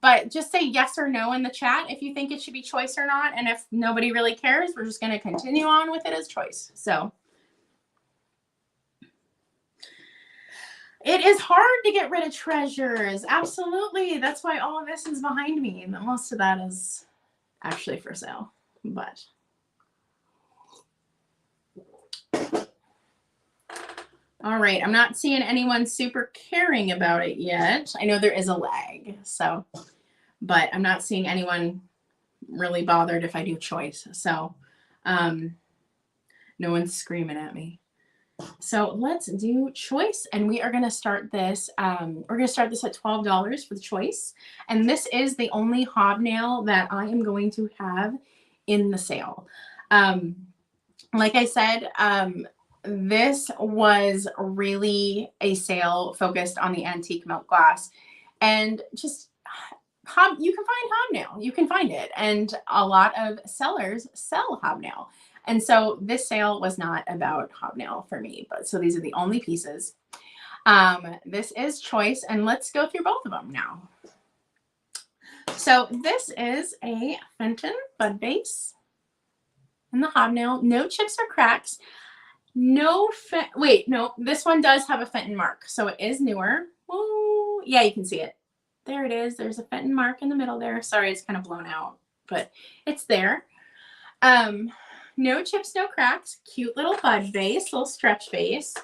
But just say yes or no in the chat if you think it should be choice or not. And if nobody really cares, we're just going to continue on with it as choice. So it is hard to get rid of treasures. Absolutely. That's why all of this is behind me. And most of that is actually for sale. But all right, I'm not seeing anyone super caring about it yet. I know there is a lag, so, but I'm not seeing anyone really bothered if I do choice. So no one's screaming at me. So let's do choice, and we are going to start this. We're going to start this at $12 for the choice. And this is the only Hobnail that I am going to have in the sale. Like I said, this was really a sale focused on the antique milk glass, and just you can find Hobnail. You can find it, and a lot of sellers sell Hobnail. And so this sale was not about Hobnail for me, but so these are the only pieces. This is choice, and let's go through both of them now. So this is a Fenton bud base in the Hobnail, no chips or cracks. No, wait, no, this one does have a Fenton mark, so it is newer. Oh, yeah, you can see it. There it is. There's a Fenton mark in the middle there. Sorry, it's kind of blown out, but it's there. No chips, no cracks. Cute little bud vase, little stretch vase,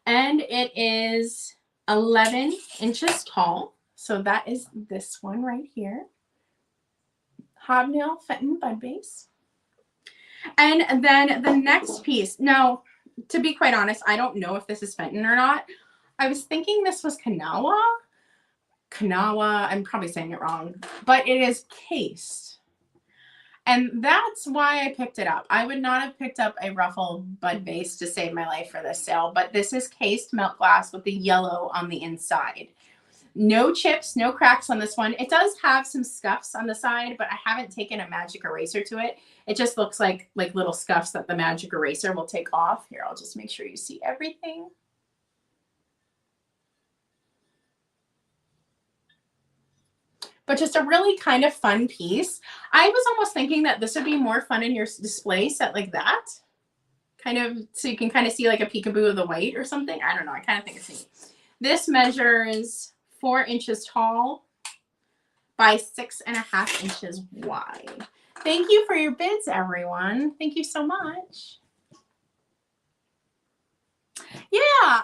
and it is 11 inches tall. So that is this one right here. Hobnail Fenton bud vase. And then the next piece. Now, to be quite honest, I don't know if this is Fenton or not. I was thinking this was Kanawha, Kanawa. I'm probably saying it wrong, but it is cased. And that's why I picked it up. I would not have picked up a ruffled bud vase to save my life for this sale, but this is cased melt glass with the yellow on the inside. No chips, no cracks on this one. It does have some scuffs on the side, but I haven't taken a magic eraser to it. It just looks like little scuffs that the magic eraser will take off. Here, I'll just make sure you see everything. But just a really kind of fun piece. I was almost thinking that this would be more fun in your display set like that. Kind of, so you can kind of see like a peekaboo of the white or something. I don't know. I kind of think it's neat. This measures 4 inches tall by 6.5 inches wide. Thank you for your bids, everyone. Thank you so much. Yeah,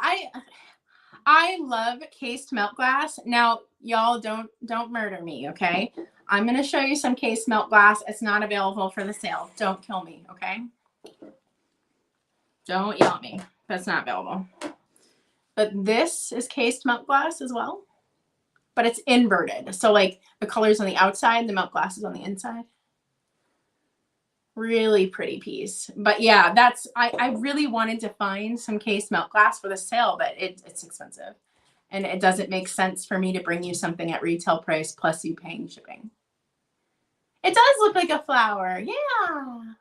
I love cased melt glass. Now, y'all don't murder me, okay? I'm going to show you some cased melt glass. It's not available for the sale. Don't kill me, okay? Don't yell at me. That's not available. But this is cased melt glass as well. But it's inverted. So like the color's on the outside, the melt glass is on the inside. Really pretty piece. But yeah, that's, I really wanted to find some cased melt glass for the sale, but it's expensive. And it doesn't make sense for me to bring you something at retail price plus you paying shipping. It does look like a flower. Yeah.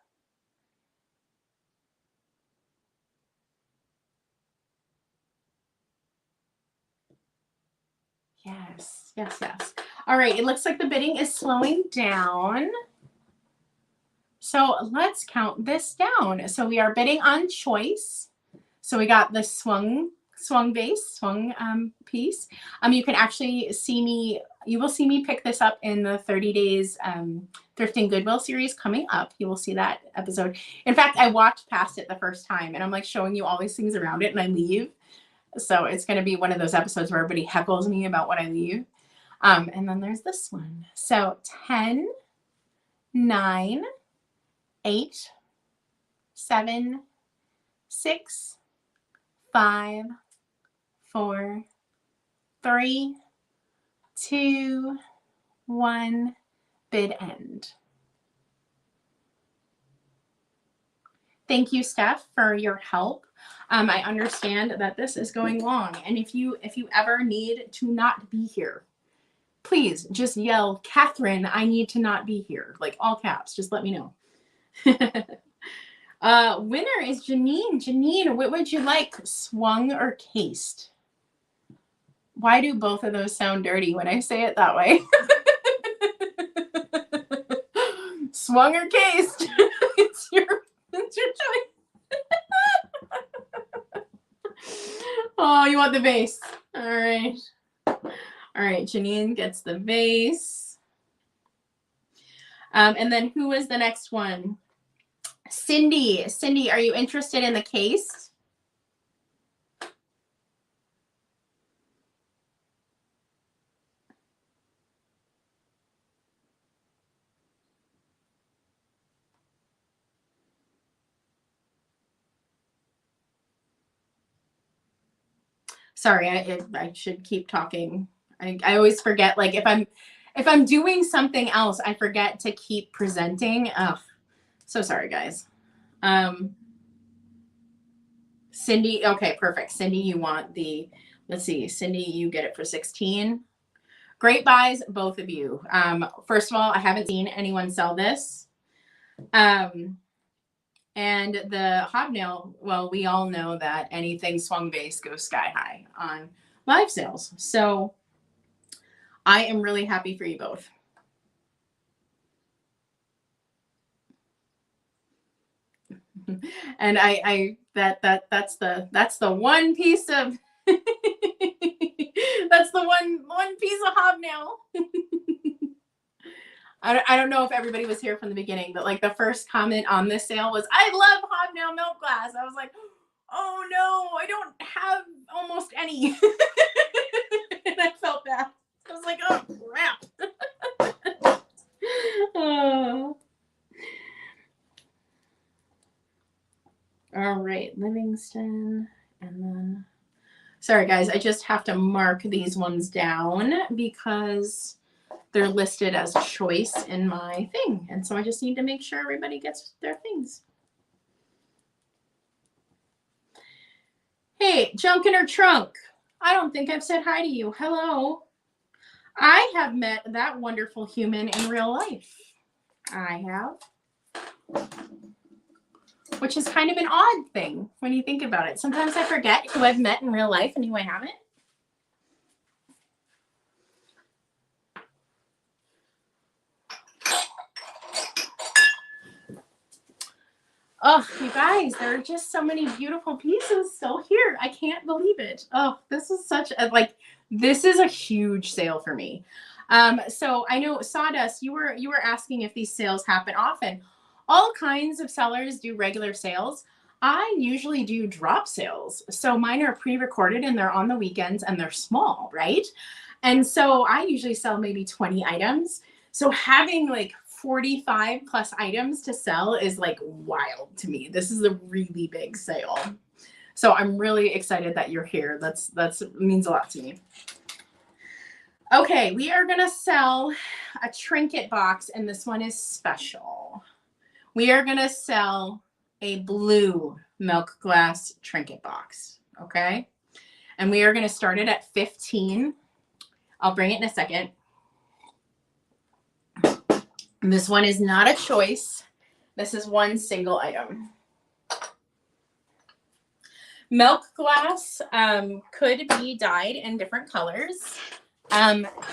Yes, yes, yes. All right, it looks like the bidding is slowing down. So let's count this down. So we are bidding on choice. So we got the swung base, piece. You can actually see me, you will see me pick this up in the 30 days Thrifting Goodwill series coming up. You will see that episode. In fact, I walked past it the first time and I'm like showing you all these things around it and I leave. So it's going to be one of those episodes where everybody heckles me about what I leave. And then there's this one. So 10, 9, 8, 7, 6, 5, 4, 3, 2, 1, bid end. Thank you, Steph, for your help. I understand that this is going long, and if you ever need to not be here, please just yell, Catherine, I need to not be here, like all caps. Just let me know. Winner is Janine. Janine, what would you like, swung or cased? Why do both of those sound dirty when I say it that way? Swung or cased? It's your choice. Oh, you want the vase. All right. All right, Janine gets the vase. And then who is the next one? Cindy. Cindy, are you interested in the case? Sorry, I should keep talking. I always forget, like if I'm doing something else, I forget to keep presenting. Oh, so sorry, guys. Cindy, okay, perfect. Cindy, you want the, let's see, Cindy, you get it for 16. Great buys, both of you. First of all, I haven't seen anyone sell this. And the Hobnail, well, we all know that anything swung base goes sky high on live sales. So I am really happy for you both. And that's the one piece of that's the one piece of Hobnail. I don't know if everybody was here from the beginning, but like the first comment on this sale was, I love Hobnail milk glass. I was like, oh no, I don't have almost any. And I felt bad. I was like, oh crap. Oh. All right, Livingston, and then Sorry guys, I just have to mark these ones down because they're listed as choice in my thing. And so I just need to make sure everybody gets their things. Hey, junk in her trunk. I don't think I've said hi to you. Hello. I have met that wonderful human in real life. I have. Which is kind of an odd thing when you think about it. Sometimes I forget who I've met in real life and who I haven't. Oh, you guys, there are just so many beautiful pieces still here. I can't believe it. Oh, this is such a, like, this is a huge sale for me. So I know Sawdust, you were asking if these sales happen often. All kinds of sellers do regular sales. I usually do drop sales. So mine are pre-recorded and they're on the weekends and they're small, right? And so I usually sell maybe 20 items. So having like 45 plus items to sell is like wild to me. This is a really big sale. So I'm really excited that you're here. That's means a lot to me. Okay, we are gonna sell a trinket box and this one is special. We are gonna sell a blue milk glass trinket box, okay? And we are gonna start it at 15. I'll bring it in a second. This one is not a choice. This is one single item. Milk glass could be dyed in different colors.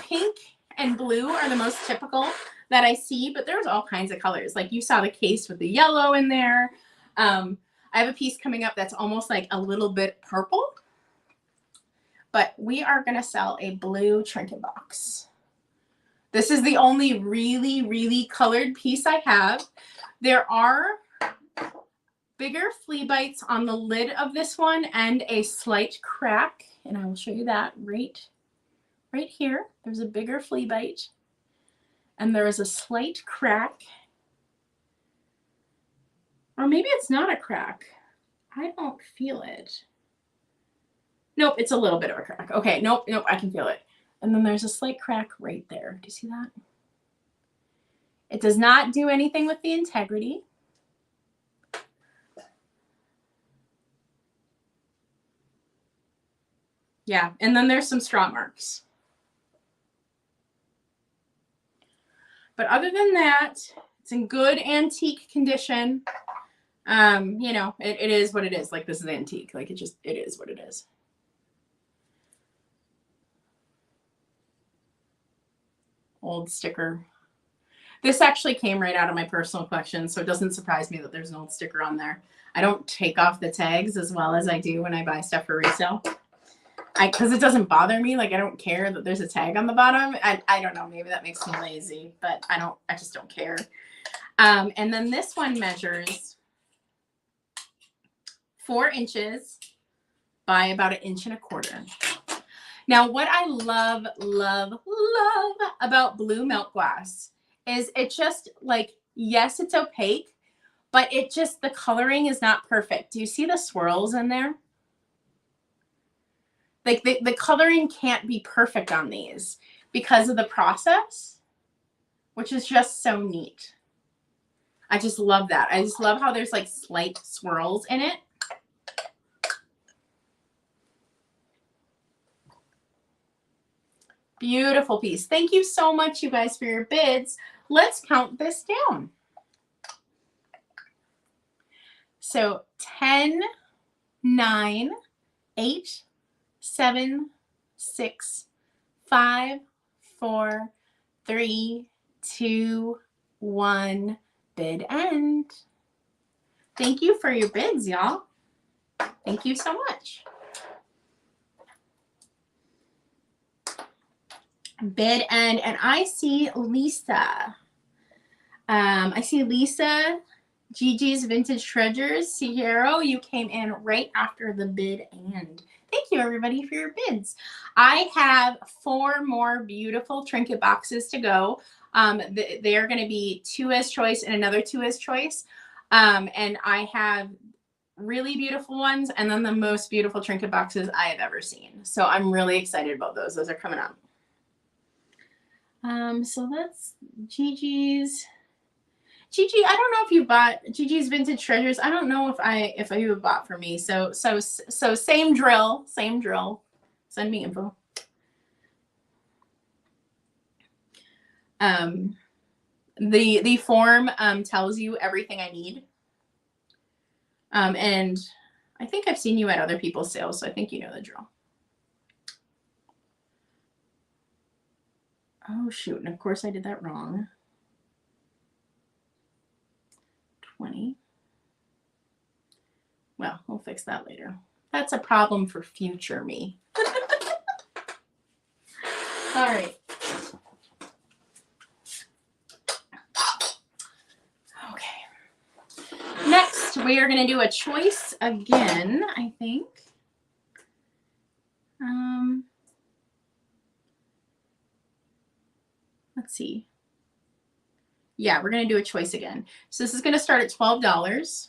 Pink and blue are the most typical that I see, but there's all kinds of colors. Like you saw the case with the yellow in there. I have a piece coming up that's almost like a little bit purple. But we are going to sell a blue trinket box. This is the only really, really colored piece I have. There are bigger flea bites on the lid of this one and a slight crack. And I will show you that right here. There's a bigger flea bite. And there is a slight crack. Or maybe it's not a crack. I don't feel it. Nope, it's a little bit of a crack. Okay, nope, I can feel it. And then there's a slight crack right there. Do you see that? It does not do anything with the integrity. Yeah, and then there's some straw marks. But other than that, it's in good antique condition. You know, it is what it is. Like this is antique. Like it is what it is. Old sticker. This actually came right out of my personal collection, so it doesn't surprise me that there's an old sticker on there. I don't take off the tags as well as I do when I buy stuff for resale. Because it doesn't bother me. Like I don't care that there's a tag on the bottom. I don't know, maybe that makes me lazy, but I just don't care. And then this one measures 4 inches by about 1.25 inches. Now, what I love, love, love about blue milk glass is it just like, yes, it's opaque, but it just, the coloring is not perfect. Do you see the swirls in there? Like the coloring can't be perfect on these because of the process, which is just so neat. I just love that. I just love how there's like slight swirls in it. Beautiful piece. Thank you so much, you guys, for your bids. Let's count this down. So 10, 9, 8, 7, 6, 5, 4, 3, 2, 1. Bid end. Thank you for your bids, y'all. Thank you so much. Bid end, and I see Lisa. I see Lisa, Gigi's Vintage Treasures. Sierra, you came in right after the bid end. Thank you, everybody, for your bids. I have 4 more beautiful trinket boxes to go. They are going to be 2 as choice and another 2 as choice. And I have really beautiful ones, and then the most beautiful trinket boxes I have ever seen. So I'm really excited about those. Those are coming up. So that's Gigi's. Gigi, I don't know if you bought Gigi's Vintage Treasures. I don't know if you have bought for me. So same drill, same drill. Send me info. The form tells you everything I need. And I think I've seen you at other people's sales, so I think you know the drill. Oh shoot, and of course I did that wrong. 20. Well, we'll fix that later. That's a problem for future me. All right. Okay. Next, we are going to do a choice again, I think. Let's see. Yeah, we're going to do a choice again. So this is going to start at $12.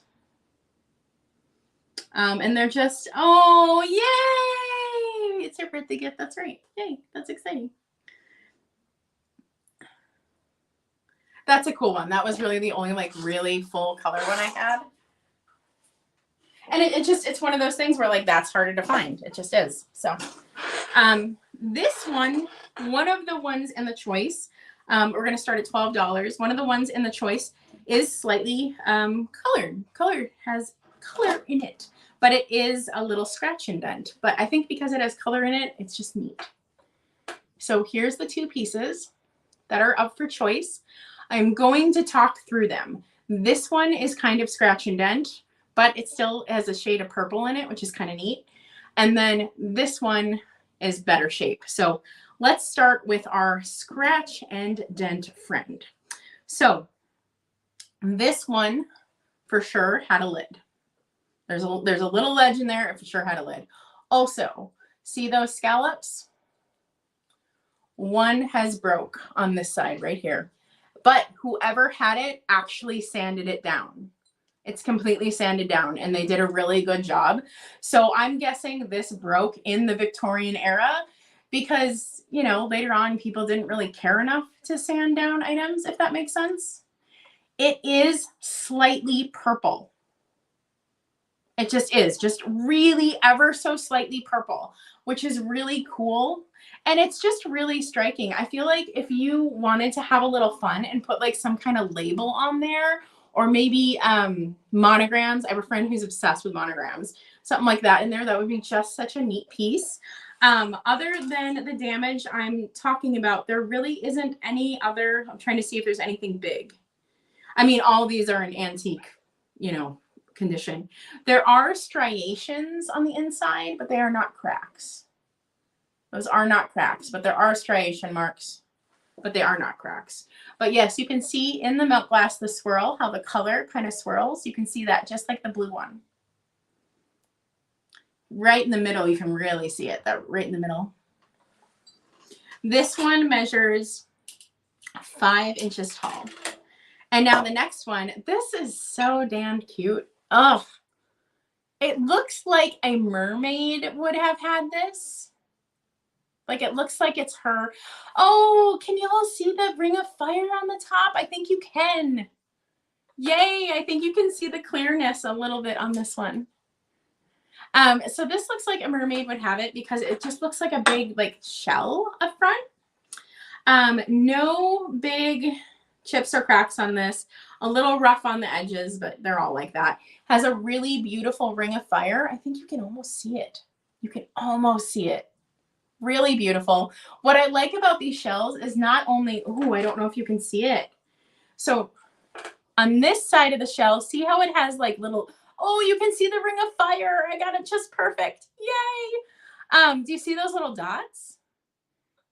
And they're just, oh, yay! It's her birthday gift. That's right. Yay, that's exciting. That's a cool one. That was really the only like really full color one I had. And it's one of those things where like that's harder to find. It just is. So this one of the ones in the choice, we're going to start at $12. One of the ones in the choice is slightly colored. Color has color in it, but it is a little scratch indent. But I think because it has color in it, it's just neat. So here's the two pieces that are up for choice. I'm going to talk through them. This one is kind of scratch and dent, but it still has a shade of purple in it, which is kind of neat. And then this one is better shape. So let's start with our scratch and dent friend. So this one for sure had a lid. There's a little ledge in there. It for sure had a lid. Also, see those scallops? One has broke on this side right here. But whoever had it actually sanded it down. It's completely sanded down and they did a really good job. So I'm guessing this broke in the Victorian era because, you know, later on people didn't really care enough to sand down items, if that makes sense. It is slightly purple. It just is, just really ever so slightly purple, which is really cool. And it's just really striking. I feel like if you wanted to have a little fun and put like some kind of label on there, or maybe monograms. I have a friend who's obsessed with monograms, something like that in there. That would be just such a neat piece. Other than the damage I'm talking about, there really isn't any other. I'm trying to see if there's anything big. I mean, all these are in antique, you know, condition. There are striations on the inside, but they are not cracks. Those are not cracks, but there are striation marks, but they are not cracks. But yes, you can see in the milk glass, the swirl, how the color kind of swirls. You can see that just like the blue one. Right in the middle, you can really see it, that right in the middle. This one measures 5 inches tall. And now the next one, this is so damn cute. Oh, it looks like a mermaid would have had this. Like it looks like it's her. Oh, can you all see the ring of fire on the top? I think you can. Yay, I think you can see the clearness a little bit on this one. So this looks like a mermaid would have it because it just looks like a big like shell up front. No big chips or cracks on this. A little rough on the edges, but they're all like that. Has a really beautiful ring of fire. I think you can almost see it. You can almost see it. Really beautiful. What I like about these shells is not only, oh, I don't know if you can see it. So on this side of the shell, see how it has like little, oh, you can see the ring of fire. I got it just perfect. Yay. Do you see those little dots?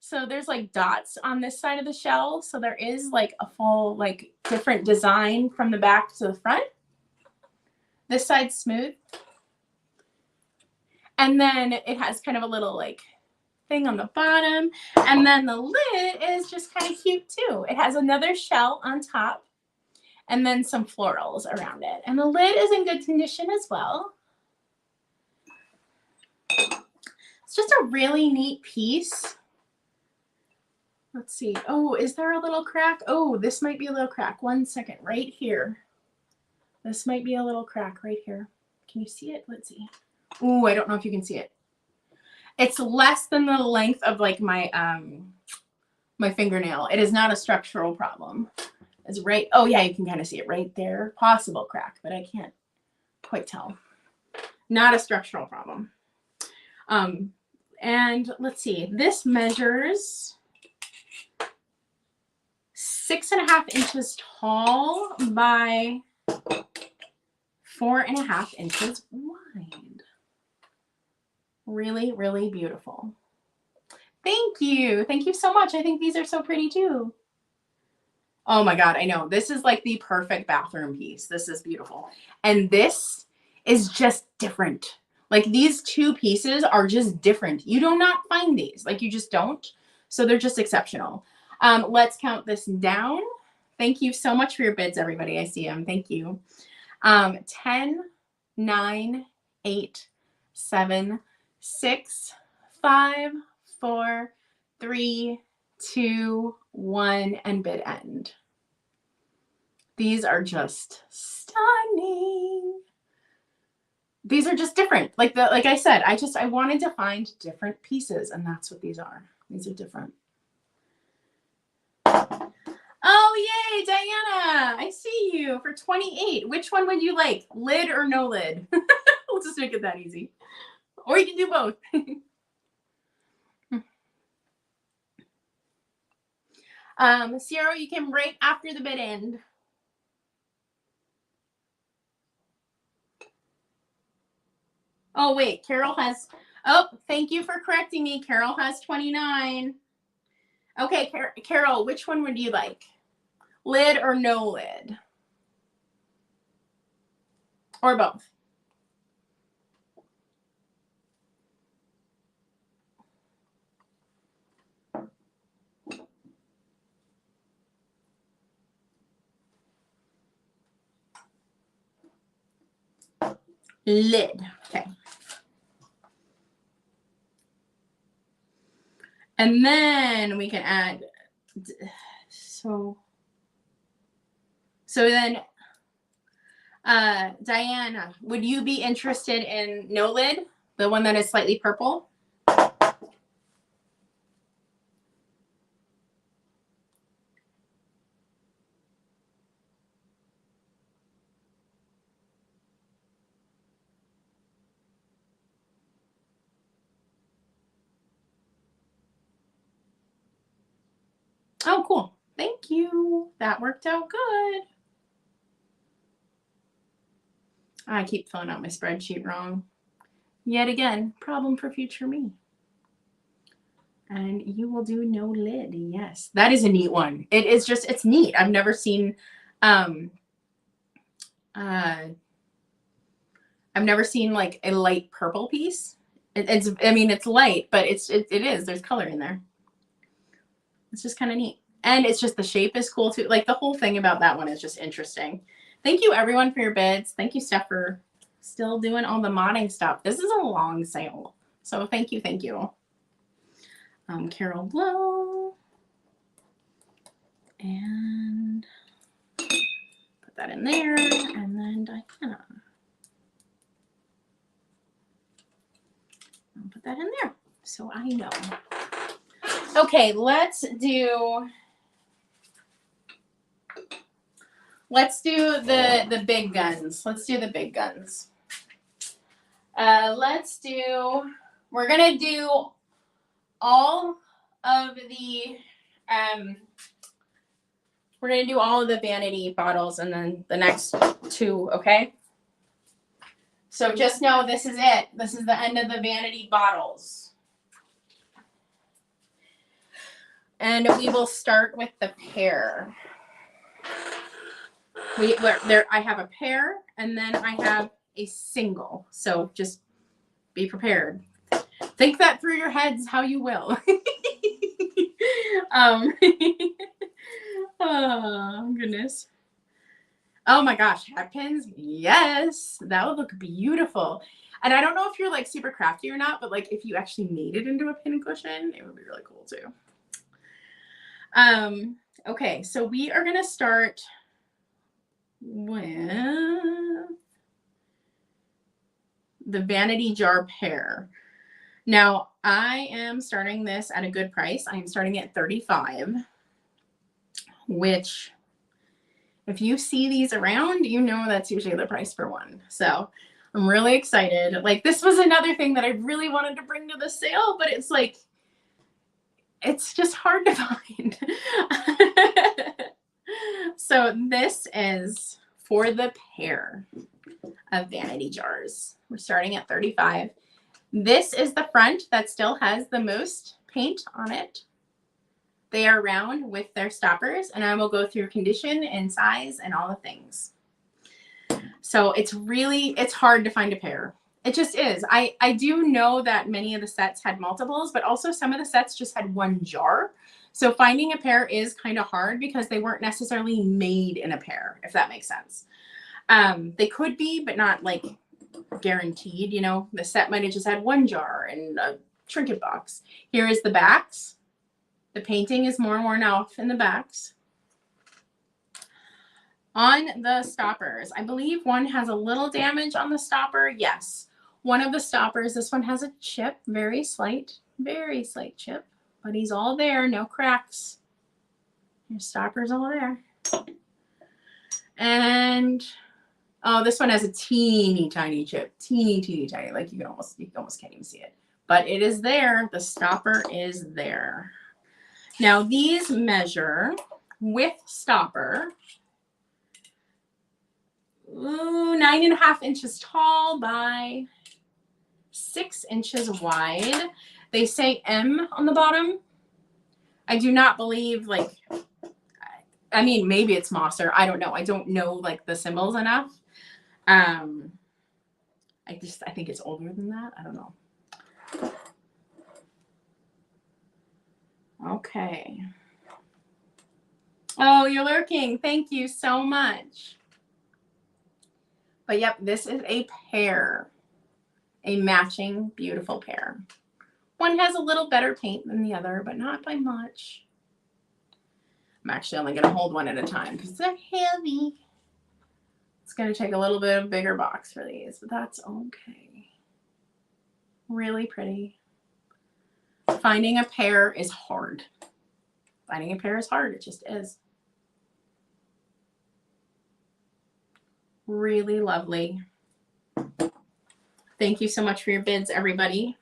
So there's like dots on this side of the shell. So there is like a full like different design from the back to the front. This side's smooth. And then it has kind of a little like thing on the bottom, and then the lid is just kind of cute too. It has another shell on top, and then some florals around it. And the lid is in good condition as well. It's just a really neat piece. Let's see. Oh, is there a little crack? Oh, this might be a little crack. 1 second, right here. This might be a little crack right here. Can you see it? Let's see. Oh, I don't know if you can see it. It's less than the length of like my my fingernail. It is not a structural problem. It's right. Oh yeah, you can kind of see it right there. Possible crack, but I can't quite tell. Not a structural problem. And let's see. This measures 6.5 inches tall by 4.5 inches wide. Really, really beautiful. Thank you. Thank you so much. I think these are so pretty too. Oh my God, I know. This is like the perfect bathroom piece. This is beautiful. And this is just different. Like these two pieces are just different. You do not find these. Like you just don't. So they're just exceptional. Let's count this down. Thank you so much for your bids, everybody. I see them. Thank you. 10, 9, 8, 7, 6, 5, 4, 3, 2, 1, and bid end. These are just stunning. These are just different. Like I said, I wanted to find different pieces, and that's what these are. These are different. Oh, yay, Diana. I see you for 28. Which one would you like? Lid or no lid? We'll just make it that easy. Or you can do both. Sierra, you came right after the bid end. Oh, wait, Carol has, oh, thank you for correcting me. Carol has 29. Okay, Carol, which one would you like? Lid or no lid? Or both? Lid. Okay. And then we can add, so then, Diana, would you be interested in no lid? The one that is slightly purple? Oh, cool. Thank you. That worked out good. I keep filling out my spreadsheet wrong. Yet again, problem for future me. And you will do no lid. Yes, that is a neat one. It is just, it's neat. I've never seen, I've never seen like a light purple piece. It's, I mean, it's light, but it is, there's color in there. It's just kind of neat. And it's just, the shape is cool too. Like the whole thing about that one is just interesting. Thank you everyone for your bids. Thank you, Steph, for still doing all the modding stuff. This is a long sale. So thank you, thank you. Carol Blow. And put that in there. And then Diana. I'll put that in there so I know. Okay, let's do the big guns. Let's do the big guns. We're gonna do all of the vanity bottles and then the next two, okay? So just know this is it. This is the end of the vanity bottles. And we will start with the pair. I have a pair and then I have a single. So just be prepared. Think that through your heads how you will. Oh goodness. Oh my gosh, hat pins. Yes, that would look beautiful. And I don't know if you're like super crafty or not, but like if you actually made it into a pin cushion, it would be really cool too. Okay, so we are gonna start with the vanity jar pair. Now I am starting this at a good price. I am starting at $35, which if you see these around, you know that's usually the price for one. So I'm really excited. Like this was another thing that I really wanted to bring to the sale, but it's like, it's just hard to find. So this is for the pair of vanity jars. We're starting at $35. This is the front that still has the most paint on it. They are round with their stoppers, and I will go through condition and size and all the things. So it's hard to find a pair. It just is. I do know that many of the sets had multiples, but also some of the sets just had one jar. So finding a pair is kind of hard because they weren't necessarily made in a pair, if that makes sense. They could be, but not like guaranteed. You know, the set might have just had one jar and a trinket box. Here is the backs. The painting is more worn off in the backs. On the stoppers, I believe one has a little damage on the stopper. Yes, one of the stoppers, this one has a chip, very slight chip, but he's all there, no cracks. Your stopper's all there. And oh, this one has a teeny tiny chip, teeny tiny, like you almost can't even see it, but it is there. The stopper is there. Now these measure with stopper 9.5 inches tall by 6 inches wide. They say M on the bottom. I do not believe, like, I mean, maybe it's Mosser. I don't know. I don't know like the symbols enough. I think it's older than that. I don't know. Okay. Oh, you're lurking. Thank you so much. But yep, this is a pair, a matching, beautiful pair. One has a little better paint than the other, but not by much. I'm actually only going to hold one at a time because they're heavy. It's going to take a little bit of a bigger box for these, but that's okay. Really pretty. Finding a pair is hard. Finding a pair is hard. It just is. Really lovely. Thank you so much for your bids, everybody.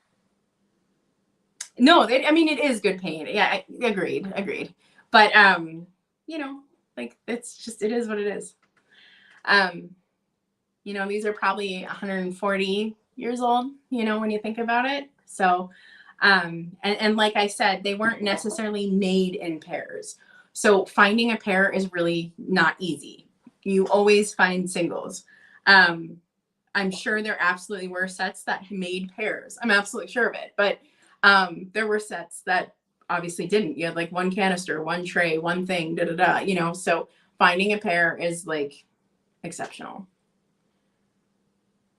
No, I mean, it is good paint. Yeah, agreed. But, you know, like it's just, it is what it is. You know, these are probably 140 years old, you know, when you think about it. So, and like I said, they weren't necessarily made in pairs. So finding a pair is really not easy. You always find singles. I'm sure there absolutely were sets that made pairs. I'm absolutely sure of it. But there were sets that obviously didn't. You had like one canister, one tray, one thing, you know. So finding a pair is like exceptional.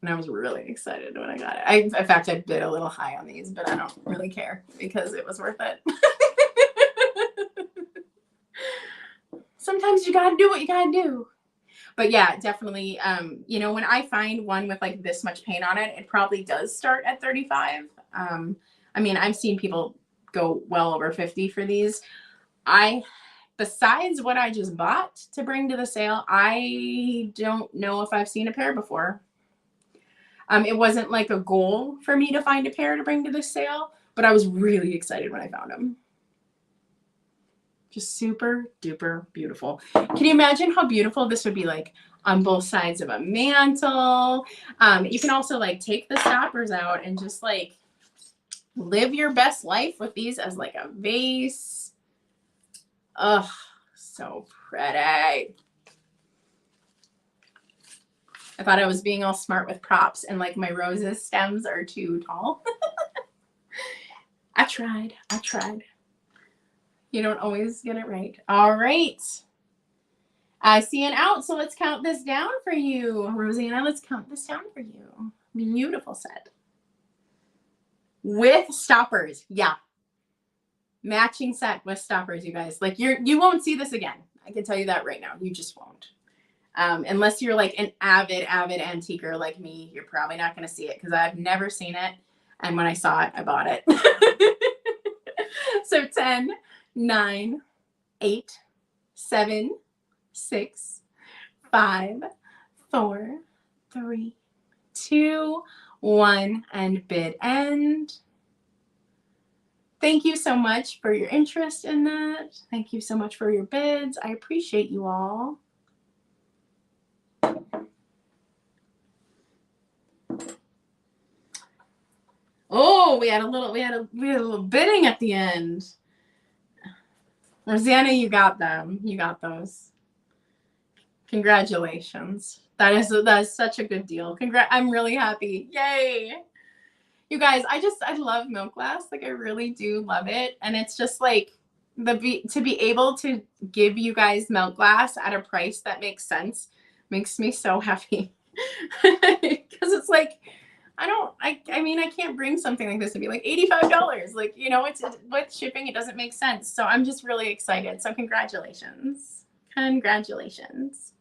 And I was really excited when I got it. In fact, I bid a little high on these, but I don't really care because it was worth it. Sometimes you got to do what you got to do. But yeah, definitely, you know, when I find one with like this much paint on it, it probably does start at 35. I mean, I've seen people go well over 50 for these. Besides what I just bought to bring to the sale, I don't know if I've seen a pair before. It wasn't like a goal for me to find a pair to bring to the sale, but I was really excited when I found them. Just super duper beautiful. Can you imagine how beautiful this would be like on both sides of a mantle? You can also like take the stoppers out and just like live your best life with these as like a vase. Oh, so pretty. I thought I was being all smart with props and like my roses stems are too tall. I tried. You don't always get it right. All right. I see an out, so let's count this down for you. Rosanna, let's count this down for you. Beautiful set. With stoppers. Yeah. Matching set with stoppers, you guys. Like you won't see this again. I can tell you that right now. You just won't. Unless you're like an avid antiquer like me, you're probably not going to see it because I've never seen it. And when I saw it, I bought it. So 10, 9, 8, 7, 6, 5, 4, 3, 2, 1, and bid end. Thank you so much for your interest in that. Thank you so much for your bids. I appreciate you all. Oh, we had a little bidding at the end. Rosanna, you got them. You got those. Congratulations. That is such a good deal. I'm really happy. Yay. You guys, I love milk glass. Like I really do love it. And it's just like to be able to give you guys milk glass at a price that makes sense makes me so happy. Because it's like I mean, I can't bring something like this and be like $85. Like, you know, it's with shipping, it doesn't make sense. So I'm just really excited. So congratulations. Congratulations.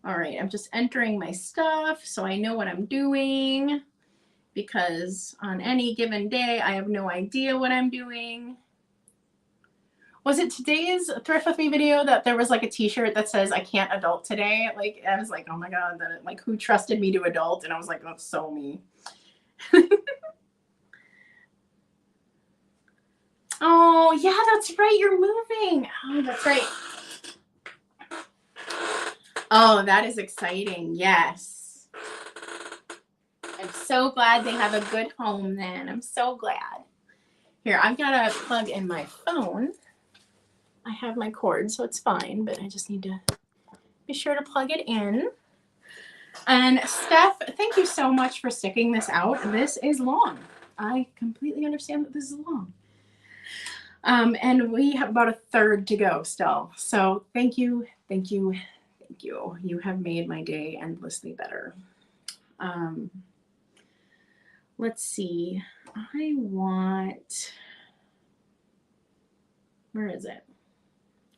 All right, I'm just entering my stuff so I know what I'm doing because on any given day, I have no idea what I'm doing. Was it today's Thrift With Me video that there was like a t-shirt that says I can't adult today? Like I was like, oh my God, like who trusted me to adult? And I was like, that's so me. Oh yeah, that's right. You're moving. Oh, that's right. Oh, that is exciting. Yes. I'm so glad they have a good home then. I'm so glad. Here, I've got to plug in my phone. I have my cord, so it's fine, but I just need to be sure to plug it in. And Steph, thank you so much for sticking this out. This is long. I completely understand that this is long. And we have about a third to go still. So thank you, thank you, thank you. You have made my day endlessly better. Let's see. I want, where is it?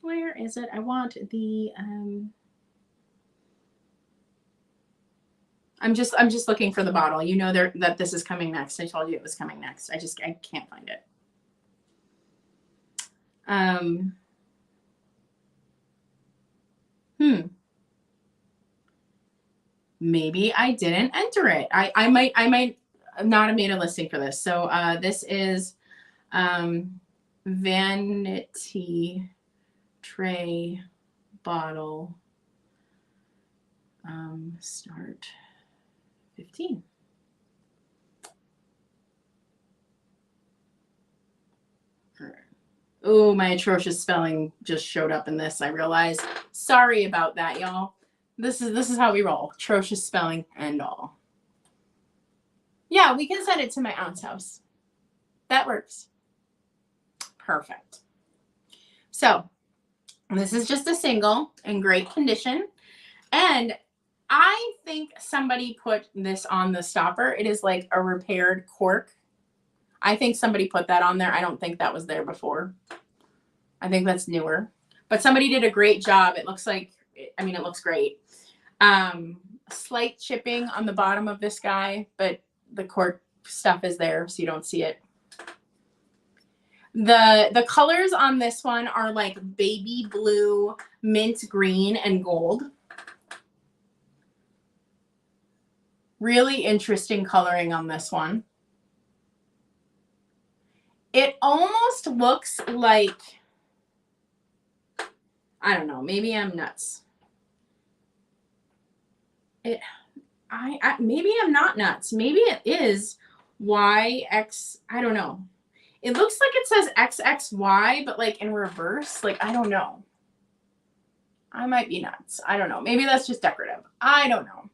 Where is it? I want the, I'm just looking for the bottle. You know that this is coming next. I told you it was coming next. I can't find it. Maybe I didn't enter it. I might not have made a listing for this. So this is Vanity tray bottle start 15. Oh, my atrocious spelling just showed up in this. I realized. Sorry about that, y'all. This is how we roll. Atrocious spelling and all. Yeah, we can send it to my aunt's house. That works. Perfect. So this is just a single in great condition. And I think somebody put this on the stopper. It is like a repaired cork. I think somebody put that on there. I don't think that was there before. I think that's newer. But somebody did a great job. It looks like, I mean, it looks great. Slight chipping on the bottom of this guy, but the cork stuff is there, so you don't see it. The colors on this one are like baby blue, mint green, and gold. Really interesting coloring on this one. It almost looks like, I don't know, maybe I'm nuts. Maybe I'm not nuts. Maybe it is YX, I don't know. It looks like it says XXY, but like in reverse. Like, I don't know. I might be nuts. I don't know. Maybe that's just decorative. I don't know.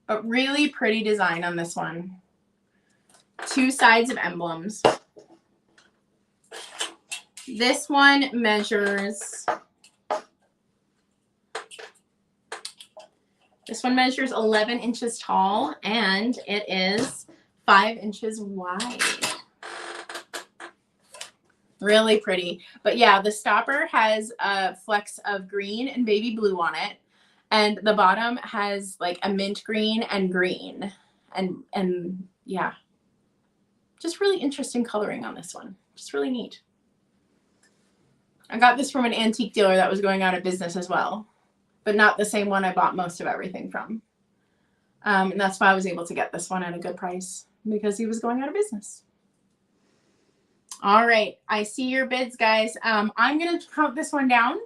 But really pretty design on this one. two sides of emblems. This one measures 11 inches tall, and it is 5 inches wide. Really pretty. But yeah, the stopper has flecks of green and baby blue on it. And the bottom has like a mint green and green. And yeah, just really interesting coloring on this one. Just really neat. I got this from an antique dealer that was going out of business as well, but not the same one I bought most of everything from. And that's why I was able to get this one at a good price, because he was going out of business. All right, I see your bids, guys. I'm going to count this one down.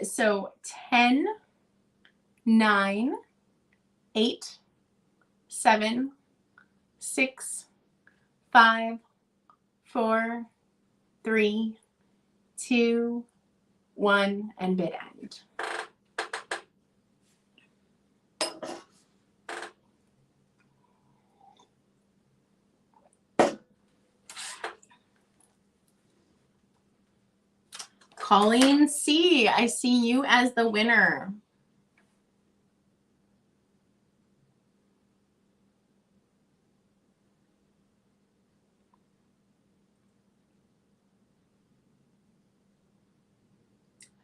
So 10, 9, 8, 7, 6, 5, 4, 3, 2, 1, and bid end. Colleen C., I see you as the winner.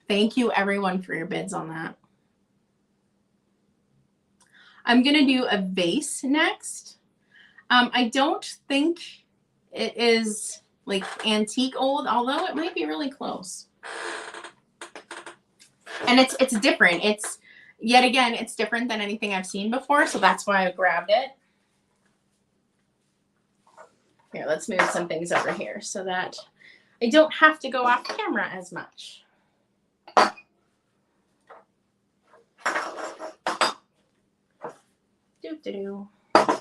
Thank you, everyone, for your bids on that. I'm going to do a vase next. I don't think it is like antique old, although it might be really close. And it's different. It's, yet again, it's different than anything I've seen before, so that's why I grabbed it. Here, let's move some things over here so that I don't have to go off camera as much. Doo-doo-doo. All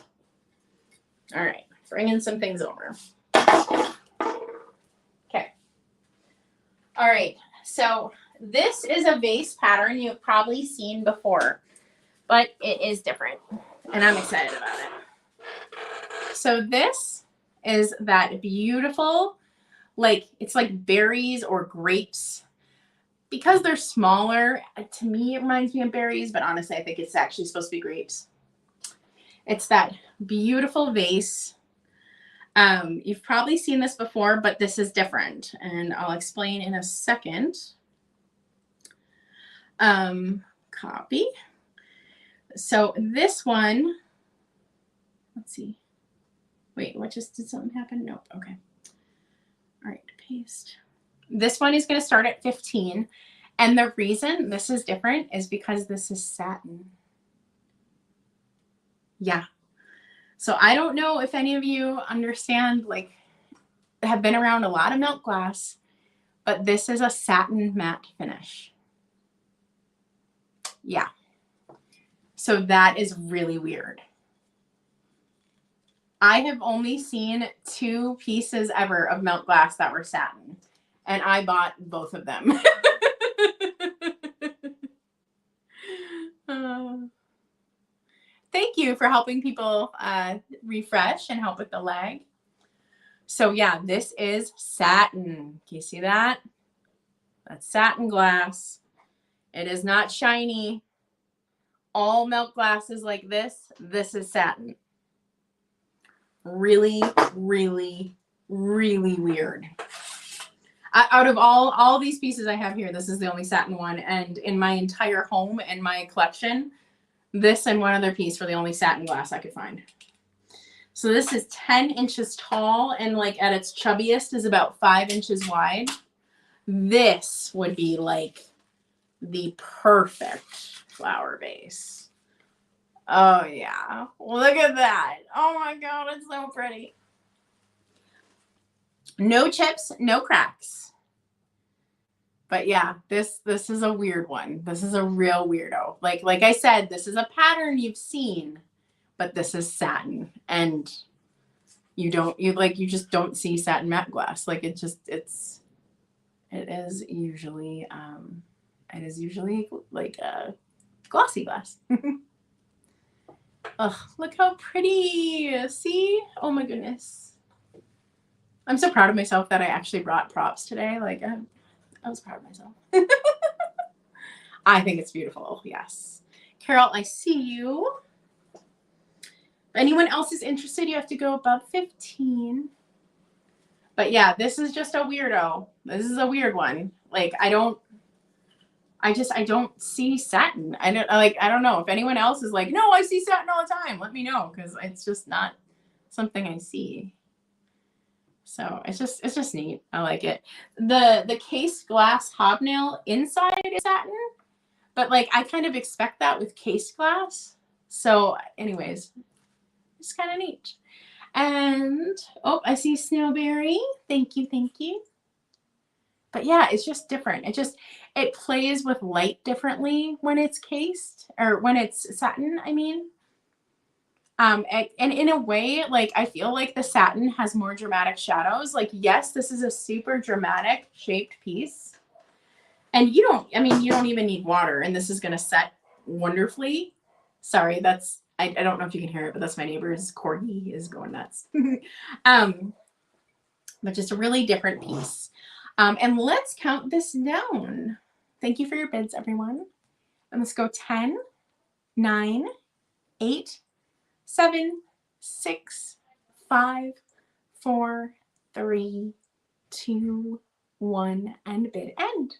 right, bringing some things over. Okay. All right, so this is a vase pattern you've probably seen before, but it is different, and I'm excited about it. So this is that beautiful, like, it's like berries or grapes. Because they're smaller, to me, it reminds me of berries, but honestly, I think it's actually supposed to be grapes. It's that beautiful vase. You've probably seen this before, but this is different, and I'll explain in a second. Copy. So this one, let's see. Wait, what just did something happen? Nope. Okay. All right, paste. This one is going to start at 15. And the reason this is different is because this is satin. Yeah. So I don't know if any of you understand, like, have been around a lot of milk glass, but this is a satin matte finish. Yeah. So that is really weird. I have only seen 2 pieces ever of milk glass that were satin, and I bought both of them. Thank you for helping people refresh and help with the lag. So yeah, this is satin. Can you see that? That's satin glass. It is not shiny. All milk glass is like this. This is satin. Really, really, really weird. Out of all these pieces I have here, this is the only satin one. And in my entire home and my collection, this and one other piece were the only satin glass I could find. So this is 10 inches tall, and like at its chubbiest is about 5 inches wide. This would be like the perfect flower vase. Oh yeah, look at that. Oh my God, it's so pretty. No chips, no cracks. But yeah, this is a weird one. This is a real weirdo. Like I said, this is a pattern you've seen, but this is satin, and you just don't see satin matte glass. Like it is usually like a glossy glass. Oh, look how pretty. See? Oh my goodness. I'm so proud of myself that I actually brought props today. Like, I was proud of myself. I think it's beautiful. Yes. Carol, I see you. If anyone else is interested, you have to go above 15. But yeah, this is just a weirdo. This is a weird one. Like, I don't see satin. I don't know if anyone else is like, no, I see satin all the time. Let me know, because it's just not something I see. So it's just neat. I like it. The cased glass hobnail inside is satin, but like I kind of expect that with cased glass. So anyways, it's kind of neat. And oh, I see Snowberry. Thank you, thank you. But yeah, it's just different. It plays with light differently when it's cased, or when it's satin, I mean. And in a way, like I feel like the satin has more dramatic shadows. Like, yes, this is a super dramatic shaped piece. And you don't even need water, and this is gonna set wonderfully. Sorry, I don't know if you can hear it, but that's my neighbor's corgi is going nuts. But just a really different piece. And let's count this down. Thank you for your bids, everyone. And let's go 10, 9, 8, 7, 6, 5, 4, 3, 2, 1, and bid end.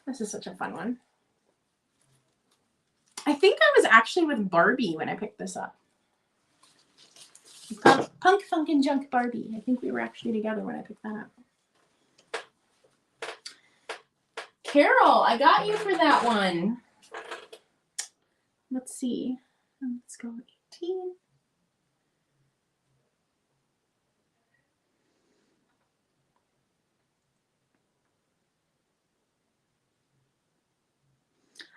This is such a fun one. I think I was actually with Barbie when I picked this up. Punk, Funk, and Junk Barbie. I think we were actually together when I picked that up. Carol, I got you for that one. Let's see. Let's go 18.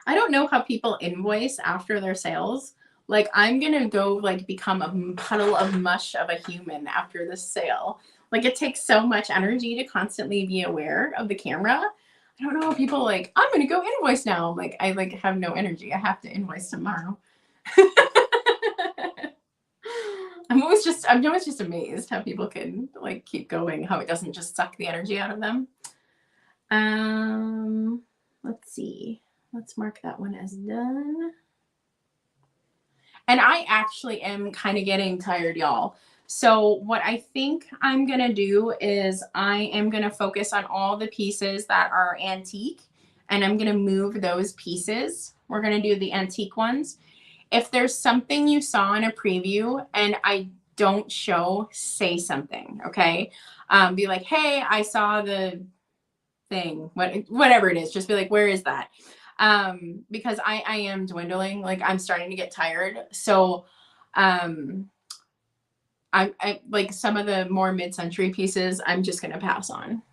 I don't know how people invoice after their sales. Like, I'm going to go like become a puddle of mush of a human after this sale. Like, it takes so much energy to constantly be aware of the camera. I don't know how people like, I'm going to go invoice now. Like, I like have no energy. I have to invoice tomorrow. I'm always just amazed how people can like keep going, how it doesn't just suck the energy out of them. Let's see. Let's mark that one as done. And I actually am kind of getting tired, y'all. So what I think I'm going to do is I am going to focus on all the pieces that are antique, and I'm going to move those pieces. We're going to do the antique ones. If there's something you saw in a preview and I don't show, say something, okay? Be like, hey, I saw the thing, whatever it is. Just be like, where is that? Because I am dwindling. Like, I'm starting to get tired. So I like some of the more mid-century pieces, I'm just going to pass on.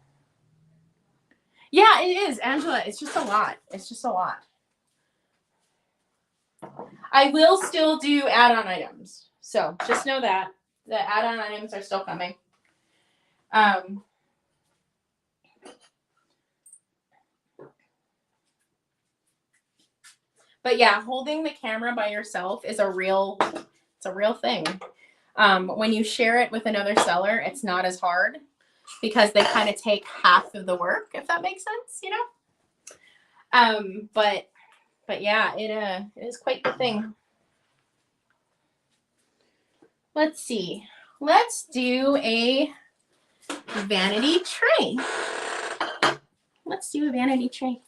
Yeah, it is, Angela. It's just a lot. It's just a lot. I will still do add-on items. So just know that the add-on items are still coming. But yeah, holding the camera by yourself is a real thing. When you share it with another seller, it's not as hard because they kind of take half of the work, if that makes sense, you know? But yeah, it is quite the thing. Let's see. Let's do a vanity tray. Let's do a vanity tray.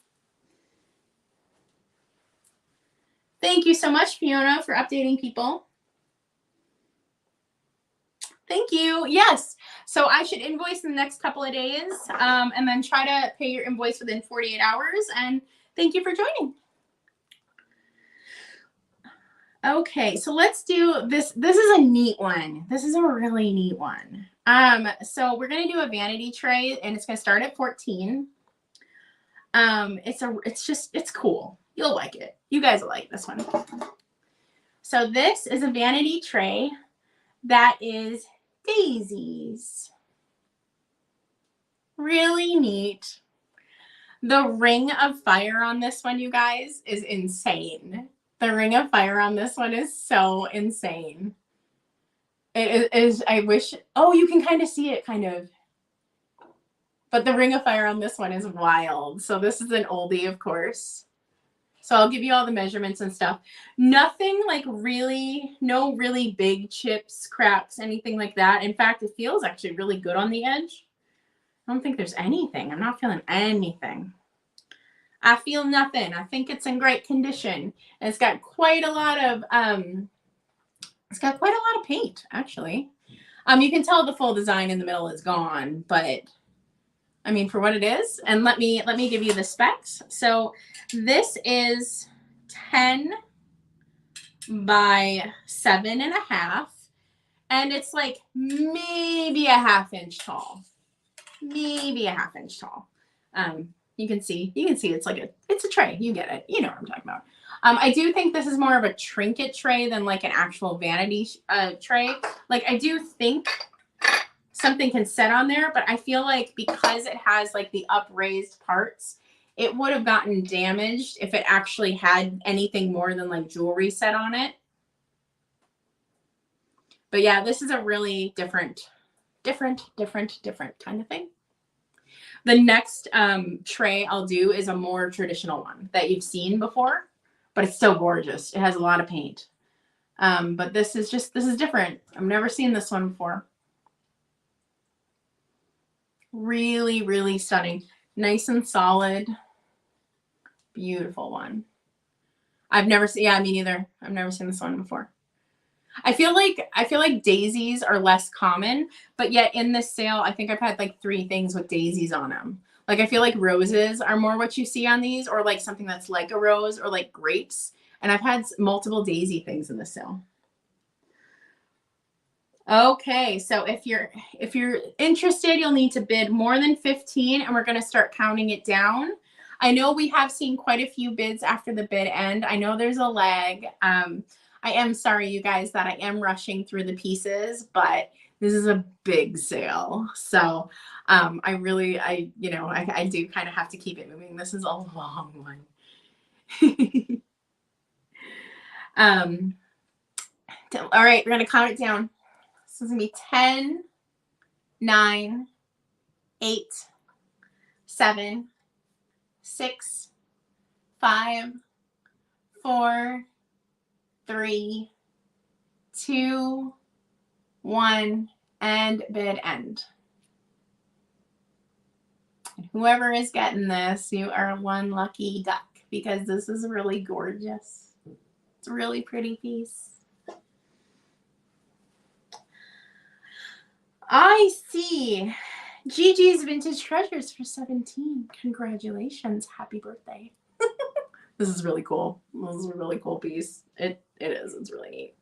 Thank you so much, Fiona, for updating people. Thank you. Yes. So I should invoice in the next couple of days, and then try to pay your invoice within 48 hours. And thank you for joining. Okay, so let's do this. This is a neat one. This is a really neat one. So we're gonna do a vanity tray, and it's gonna start at 14. It's cool. You'll like it. You guys will like this one. So this is a vanity tray that is daisies. Really neat. The ring of fire on this one, you guys, is insane. The ring of fire on this one is so insane. It is, I wish, oh, you can kind of see it, kind of. But the ring of fire on this one is wild. So this is an oldie, of course. So I'll give you all the measurements and stuff. Nothing like really, no really big chips, cracks, anything like that. In fact, it feels actually really good on the edge. I don't think there's anything. I'm not feeling anything. I feel nothing. I think it's in great condition. And it's got quite a lot of paint, actually. You can tell the full design in the middle is gone, but I mean, for what it is, and let me give you the specs. So this is 10 by 7.5, and it's like maybe a ½ inch tall, maybe a ½ inch tall. You can see it's like it's a tray. You get it. You know what I'm talking about. I do think this is more of a trinket tray than like an actual vanity tray. Like I do think something can set on there, but I feel like because it has like the upraised parts, it would have gotten damaged if it actually had anything more than like jewelry set on it. But yeah, this is a really different kind of thing. The next tray I'll do is a more traditional one that you've seen before, but it's still gorgeous. It has a lot of paint. But this is different. I've never seen this one before. Really, really stunning. Nice and solid. Beautiful one. I've never seen, yeah, me neither. I've never seen this one before. I feel like daisies are less common, but yet in this sale, I think I've had like 3 things with daisies on them. Like I feel like roses are more what you see on these, or like something that's like a rose, or like grapes. And I've had multiple daisy things in the sale. Okay, so if you're interested, you'll need to bid more than 15, and we're going to start counting it down. I know we have seen quite a few bids after the bid end. I know there's a lag. I am sorry, you guys, that I am rushing through the pieces, but this is a big sale. So I do kind of have to keep it moving. This is a long one. All right, we're going to count it down. So it's going to be 10, 9, 8, 7, 6, 5, 4, 3, 2, 1, and bid end. And whoever is getting this, you are one lucky duck, because this is really gorgeous. It's a really pretty piece. I see. Gigi's Vintage Treasures for 17. Congratulations. Happy birthday. This is really cool. This is a really cool piece. It is. It's really neat.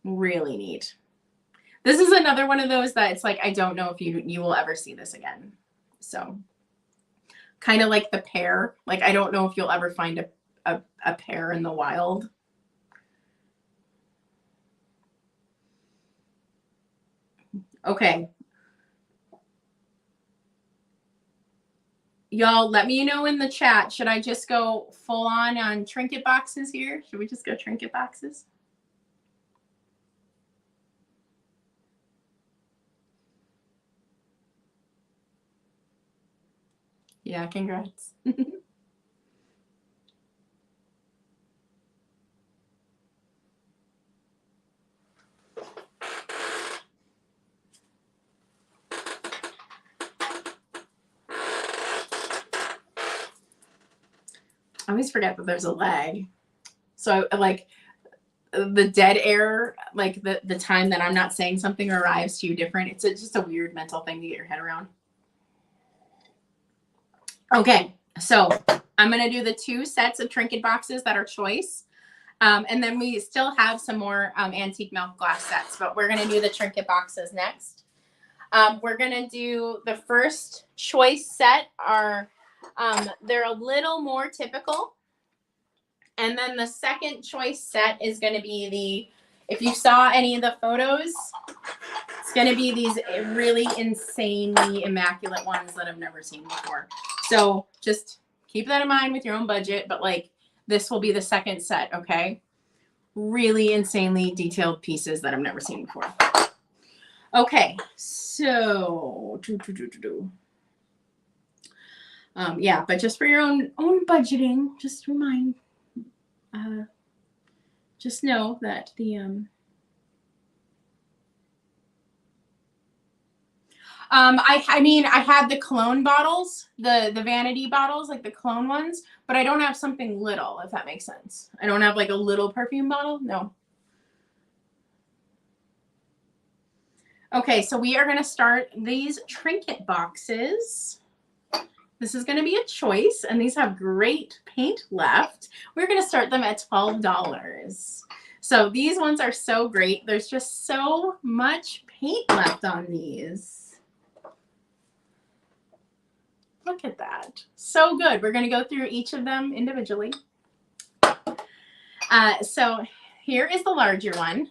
Really neat. This is another one of those that it's like, I don't know if you will ever see this again. So kind of like the pear. Like, I don't know if you'll ever find a pear in the wild. Okay. Y'all, let me know in the chat. Should I just go full on trinket boxes here? Should we just go trinket boxes? Yeah, congrats. I always forget that there's a lag. So like the dead air, like the time that I'm not saying something arrives to you different. It's just a weird mental thing to get your head around. Okay, so I'm going to do the 2 sets of trinket boxes that are choice. And then we still have some more antique milk glass sets, but we're going to do the trinket boxes next. We're going to do the first choice set are, they're a little more typical. And then the second choice set is going to be if you saw any of the photos, it's going to be these really insanely immaculate ones that I've never seen before. So just keep that in mind with your own budget. But like This will be the second set, okay? Really insanely detailed pieces that I've never seen before. Okay, so yeah, but just for your own budgeting, just just know that the I mean, I had the cologne bottles, the vanity bottles, like the cologne ones, but I don't have something little, if that makes sense. I don't have like a little perfume bottle. No. Okay, so we are going to start these trinket boxes. This is going to be a choice, and these have great paint left. We're going to start them at $12. So these ones are so great. There's just so much paint left on these. Look at that. So good. We're going to go through each of them individually. So here is the larger one,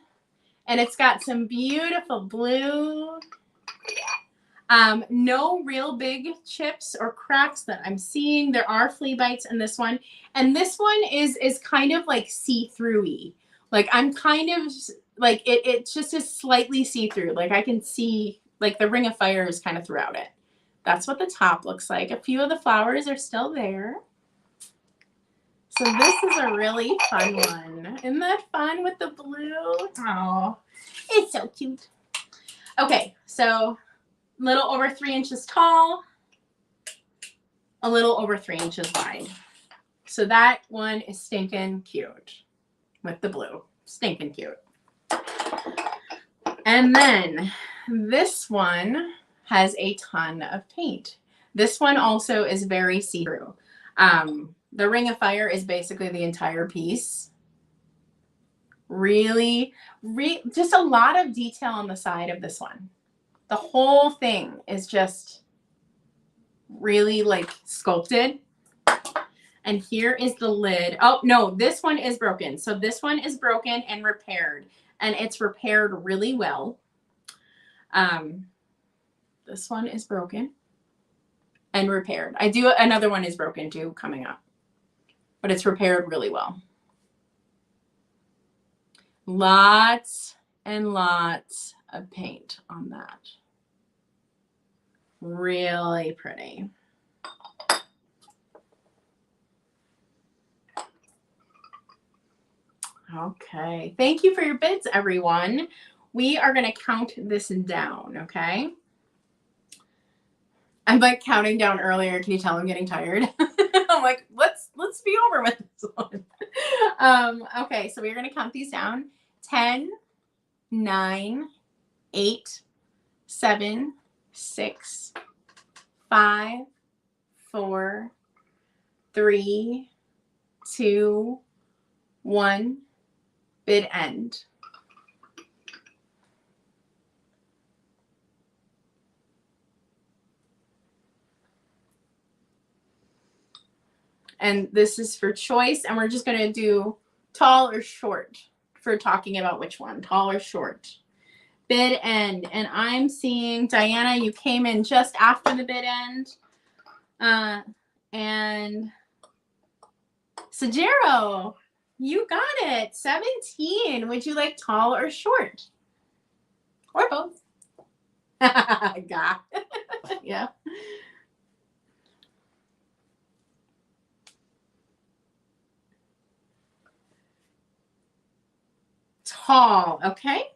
and it's got some beautiful blue. No real big chips or cracks that I'm seeing. There are flea bites in this one. And this one is kind of like see-through-y. Like I'm kind of like it just is slightly see-through. Like I can see like the ring of fire is kind of throughout it. That's what the top looks like. A few of the flowers are still there. So this is a really fun one. Isn't that fun with the blue? Oh, it's so cute. Okay, so a little over 3 inches tall, a little over 3 inches wide. So that one is stinking cute with the blue. Stinking cute. And then this one has a ton of paint. This one also is very see-through. The ring of fire is basically the entire piece. Really, just a lot of detail on the side of this one. The whole thing is just really like sculpted. And here is the lid. Oh, no, this one is broken. So this one is broken and repaired. And it's repaired really well. This one is broken and repaired. Another one is broken too coming up. But it's repaired really well. Lots and lots of paint on that. Really pretty. Okay. Thank you for your bids, everyone. We are going to count this down, okay? I'm like counting down earlier. Can you tell I'm getting tired? I'm like, let's be over with this one. Okay, so we're going to count these down. 10, 9, 8, 7, 6, 5, 4, 3, 2, 1. Bid end. And this is for choice, and we're just going to do tall or short for talking about which one, tall or short. Bid end. And I'm seeing, Diana, you came in just after the bid end. And Sajero, you got it. 17. Would you like tall or short? Or both? Got it. Yeah. Tall, okay.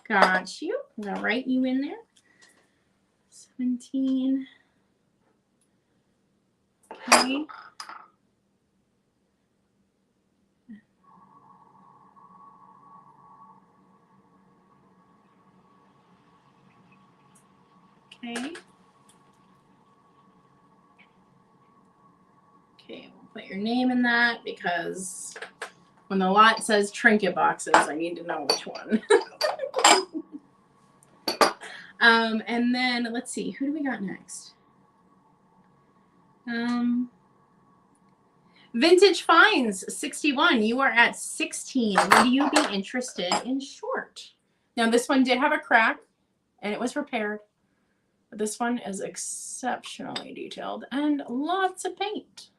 Got you. I'm going to write you in there. 17. Okay. Okay. Okay, we'll put your name in that because when the lot says trinket boxes, I need to know which one. And then let's see, who do we got next? Vintage Finds 61. You are at 16. Would you be interested in short? Now this one did have a crack and it was repaired. But this one is exceptionally detailed and lots of paint.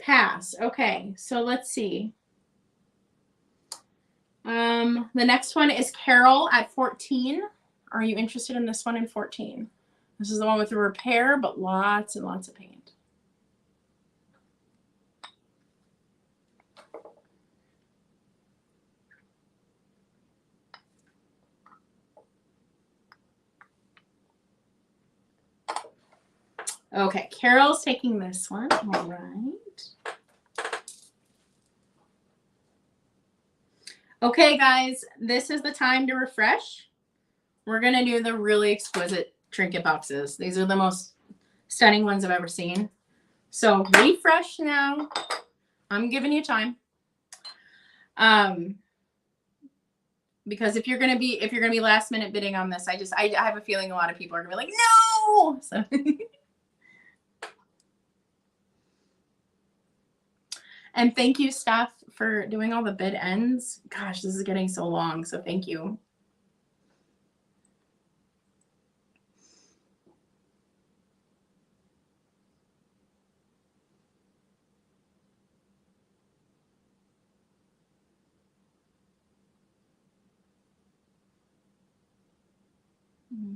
Pass. Okay, so let's see. The next one is Carol at 14. Are you interested in this one in 14? This is the one with the repair, but lots and lots of paint. Okay, Carol's taking this one. All right. Okay, guys, this is the time to refresh. We're going to do the really exquisite trinket boxes. These are the most stunning ones I've ever seen. So refresh now. I'm giving you time. Because if you're gonna be last minute bidding on this, I have a feeling a lot of people are gonna be like, no. So and thank you, Steph, for doing all the bid ends. Gosh, this is getting so long, so thank you.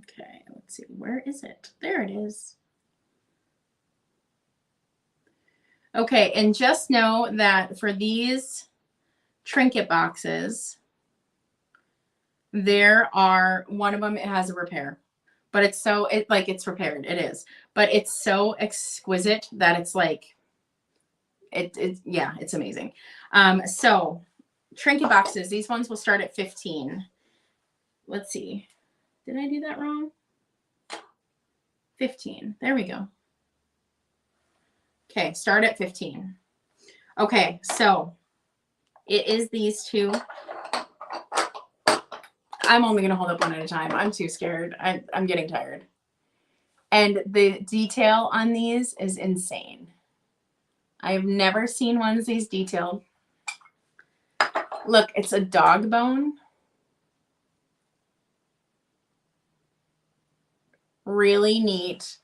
Okay, let's see. Where is it? There it is. Okay, and just know that for these trinket boxes, there are, one of them, it has a repair. But it's so, it's repaired. It is. But it's so exquisite that it's like, yeah, it's amazing. So trinket boxes, these ones will start at 15. Let's see. Did I do that wrong? 15. There we go. Okay, start at 15. Okay, so it is these two. I'm only going to hold up one at a time. I'm too scared. I'm getting tired. And the detail on these is insane. I've never seen ones these detailed. Look, it's a dog bone. Really neat.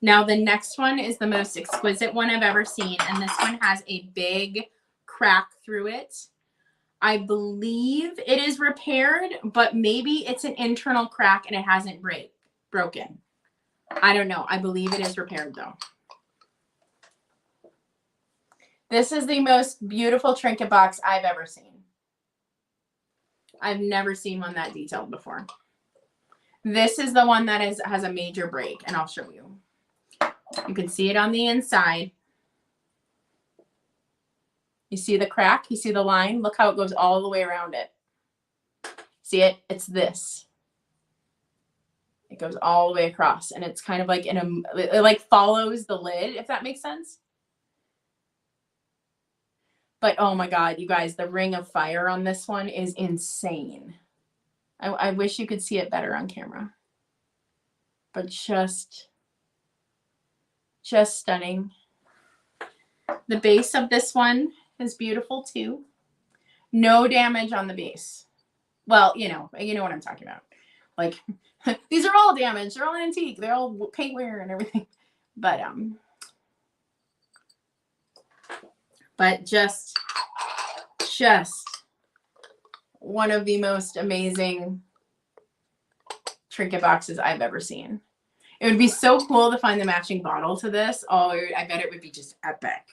Now the next one is the most exquisite one I've ever seen, and this one has a big crack through it. I believe it is repaired, but maybe it's an internal crack and it hasn't broken. I don't know. I believe it is repaired though. This is the most beautiful trinket box I've ever seen. I've never seen one that detailed before. This is the one that has a major break, and I'll show you. You can see it on the inside. You see the crack? You see the line? Look how it goes all the way around it. See it? It's this. It goes all the way across, and it's kind of like it like follows the lid, if that makes sense. But oh my God, you guys, the ring of fire on this one is insane. I wish you could see it better on camera. But just stunning. The base of this one is beautiful too. No damage on the base. Well, you know what I'm talking about. Like these are all damaged. They're all antique. They're all paint wear and everything. But just one of the most amazing trinket boxes I've ever seen. It would be so cool to find the matching bottle to this. Oh, I bet it would be just epic.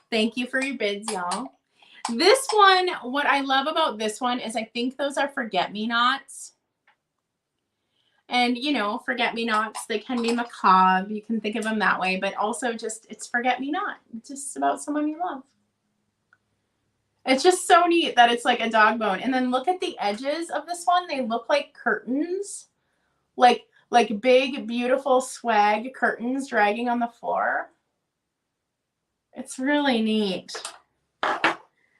Thank you for your bids, y'all. This one, what I love about this one is I think those are forget-me-nots. And, you know, forget-me-nots, they can be macabre. You can think of them that way. But also just, it's forget-me-not. It's just about someone you love. It's just so neat that it's like a dog bone. And then look at the edges of this one. They look like curtains. Like big, beautiful swag curtains dragging on the floor. It's really neat.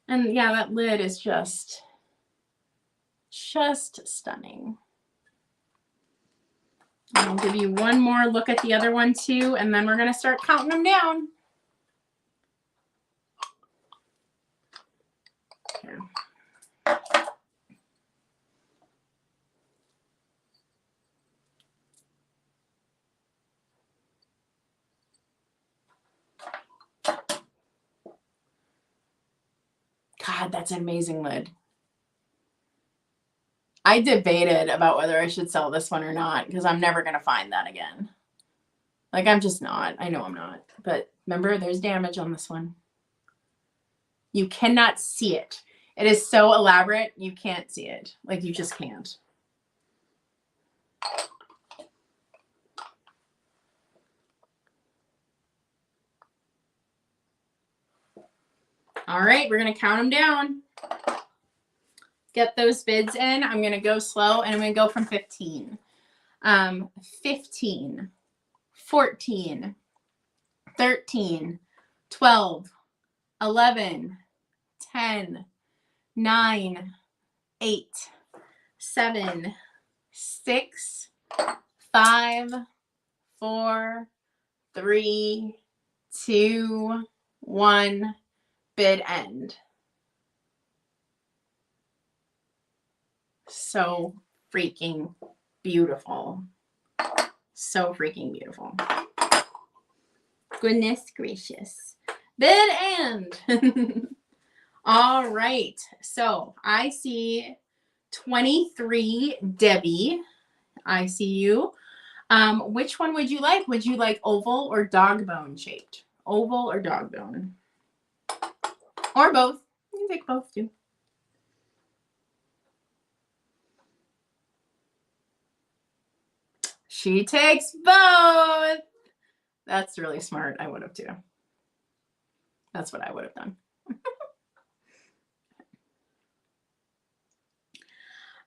And yeah, that lid is just stunning. I'll give you one more look at the other one too, and then we're going to start counting them down. Okay. God, that's an amazing lid. I debated about whether I should sell this one or not because I'm never going to find that again. Like, I'm just not. I know I'm not. But remember, there's damage on this one. You cannot see it. It is so elaborate, you can't see it. Like, you just can't. All right, we're going to count them down. Get those bids in. I'm going to go slow, and I'm going to go from 15. 15, 14, 13, 12, 11, 10, 9, 8, 7, 6, 5, 4, 3, 2, 1. Bid end. So freaking beautiful. So freaking beautiful. Goodness gracious. Bid end. All right. So I see 23 Debbie. I see you. Which one would you like? Would you like oval or dog bone shaped? Oval or dog bone? Or both. You can take both too. She takes both. That's really smart. I would have too. That's what I would have done.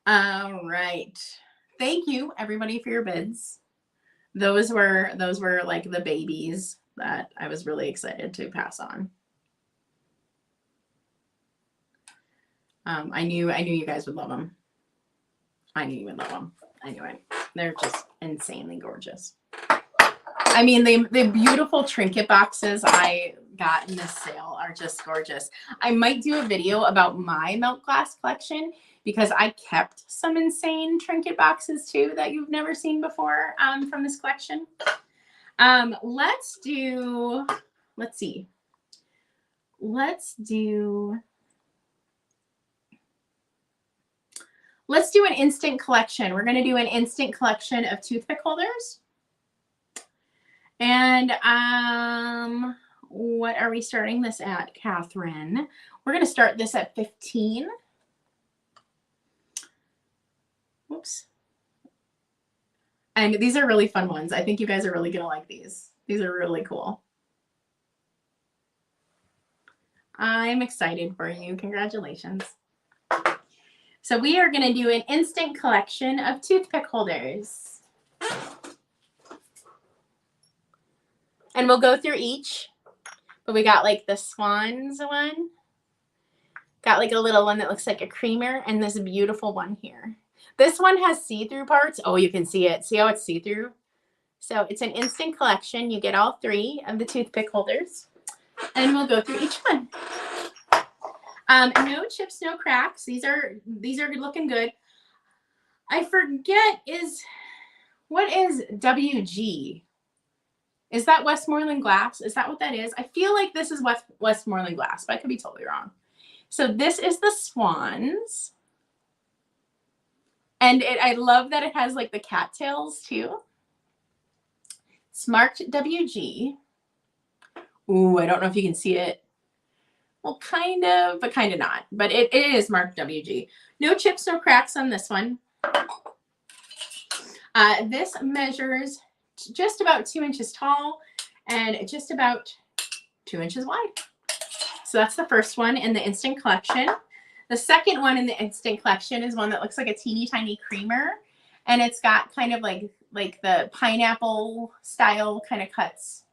All right. Thank you everybody for your bids. Those were like the babies that I was really excited to pass on. I knew you guys would love them. I knew you would love them. Anyway, they're just insanely gorgeous. I mean, the beautiful trinket boxes I got in this sale are just gorgeous. I might do a video about my melt glass collection because I kept some insane trinket boxes too that you've never seen before from this collection. Let's do an instant collection. We're going to do an instant collection of toothpick holders. And what are we starting this at, Catherine? We're going to start this at 15. Whoops. And these are really fun ones. I think you guys are really going to like these. These are really cool. I'm excited for you. Congratulations. So we are going to do an instant collection of toothpick holders. And we'll go through each. But we got like the swans one. Got like a little one that looks like a creamer. And this beautiful one here. This one has see-through parts. Oh, you can see it. See how it's see-through? So it's an instant collection. You get all 3 of the toothpick holders. And we'll go through each one. No chips, no cracks. These are looking good. I forget what is WG? Is that Westmoreland glass? Is that what that is? I feel like this is Westmoreland glass, but I could be totally wrong. So this is the swans. And I love that it has like the cattails too. It's marked WG. Ooh, I don't know if you can see it. Well, kind of, but kind of not. But it is marked WG. No chips, no cracks on this one. This measures just about 2 inches tall and just about 2 inches wide. So that's the first one in the instant collection. The second one in the instant collection is one that looks like a teeny tiny creamer. And it's got kind of like the pineapple style kind of cuts.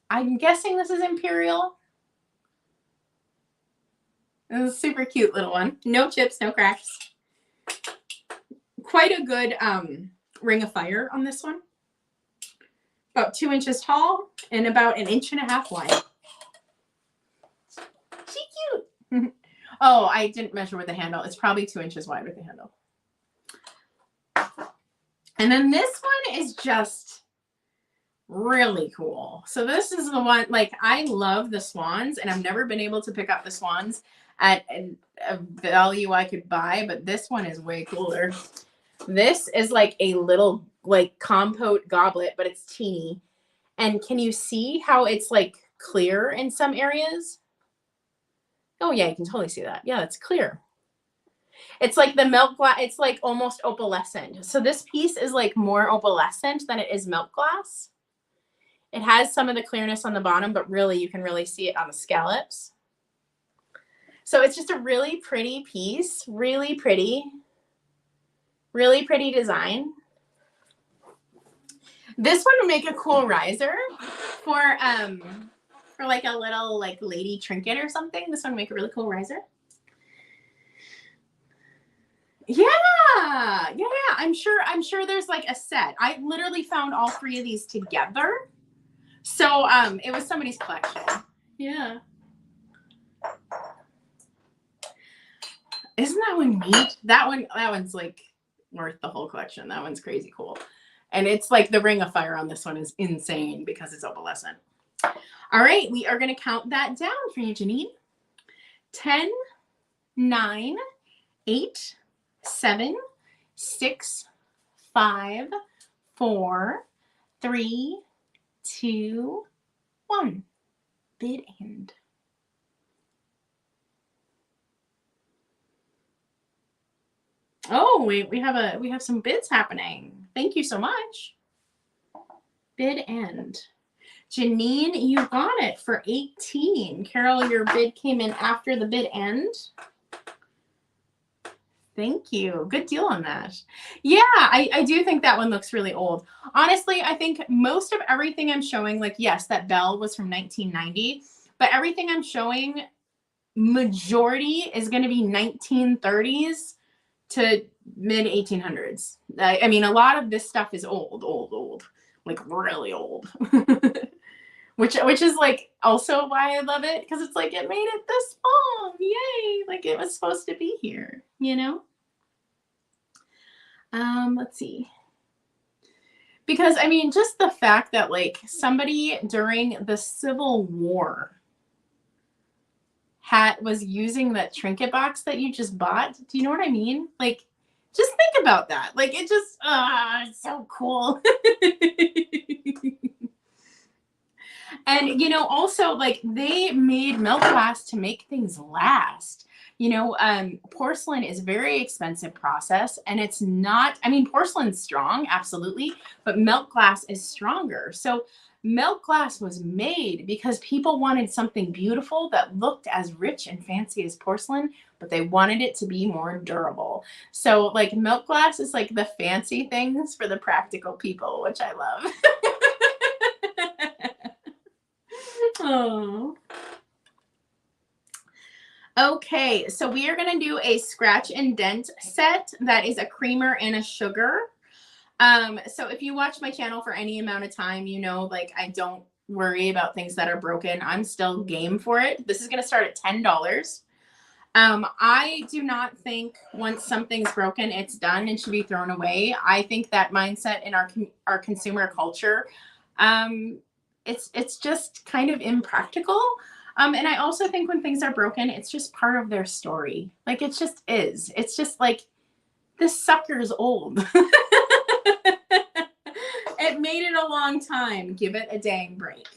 I'm guessing this is Imperial. This is a super cute little one. No chips, no cracks. Quite a good ring of fire on this one. About 2 inches tall and about 1.5 inches wide. She's cute. Oh, I didn't measure with the handle. It's probably 2 inches wide with the handle. And then this one is just Really cool. So this is the one, like, I love the swans, and I've never been able to pick up the swans at a value I could buy, but this one is way cooler. This is like a little like Compote goblet, but it's teeny. And can you see how it's like clear in some areas? Oh yeah, you can totally see that. Yeah, it's clear. It's like the milk glass, it's like almost opalescent. So this piece is like more opalescent than it is milk glass. It has some of the clearness on the bottom, but really you can really see it on the scallops. So it's just a really pretty piece, really pretty design. This one would make a cool riser for like a little like lady trinket or something. This one would make a really cool riser. Yeah, I'm sure there's like a set. I literally found all three of these together. So it was somebody's collection. Yeah. Isn't that one neat? That one's like worth the whole collection. That one's crazy cool. And it's like the ring of fire on this one is insane because it's opalescent. All right, we are going to count that down for you, Janine. 10, 9, 8, 7, 6, 5, 4, 3, 2, 1. Bid end. Oh, we have some bids happening. Thank you so much. Bid end. Janine, you got it for 18. Carol, your bid came in after the bid end. Thank you. Good deal on that. Yeah, I do think that one looks really old. Honestly, I think most of everything I'm showing, like, yes, that bell was from 1990, but everything I'm showing, majority is going to be 1930s to mid 1800s. I mean, a lot of this stuff is old, like really old. which is like also why I love it, because it's like it made it this long. Yay, like it was supposed to be here, you know. Let's see, because I mean, just the fact that like somebody during the Civil War was using that trinket box that you just bought. Do you know what I mean? Like, just think about that. Like, it just it's so cool. And, you know, also, like, they made milk glass to make things last. You know, porcelain is a very expensive process, and it's not, I mean, porcelain's strong, absolutely, but milk glass is stronger. So milk glass was made because people wanted something beautiful that looked as rich and fancy as porcelain, but they wanted it to be more durable. So, like, milk glass is like the fancy things for the practical people, which I love. Oh. Okay, so we are going to do a scratch and dent set that is a creamer and a sugar. So if you watch my channel for any amount of time, you know, like, I don't worry about things that are broken. I'm still game for it. This is going to start at $10. I do not think once something's broken, it's done and should be thrown away. I think that mindset in our consumer culture, it's just kind of impractical. And I also think when things are broken, it's just part of their story. Like, it just is. It's just like, this sucker's old. It made it a long time. Give it a dang break.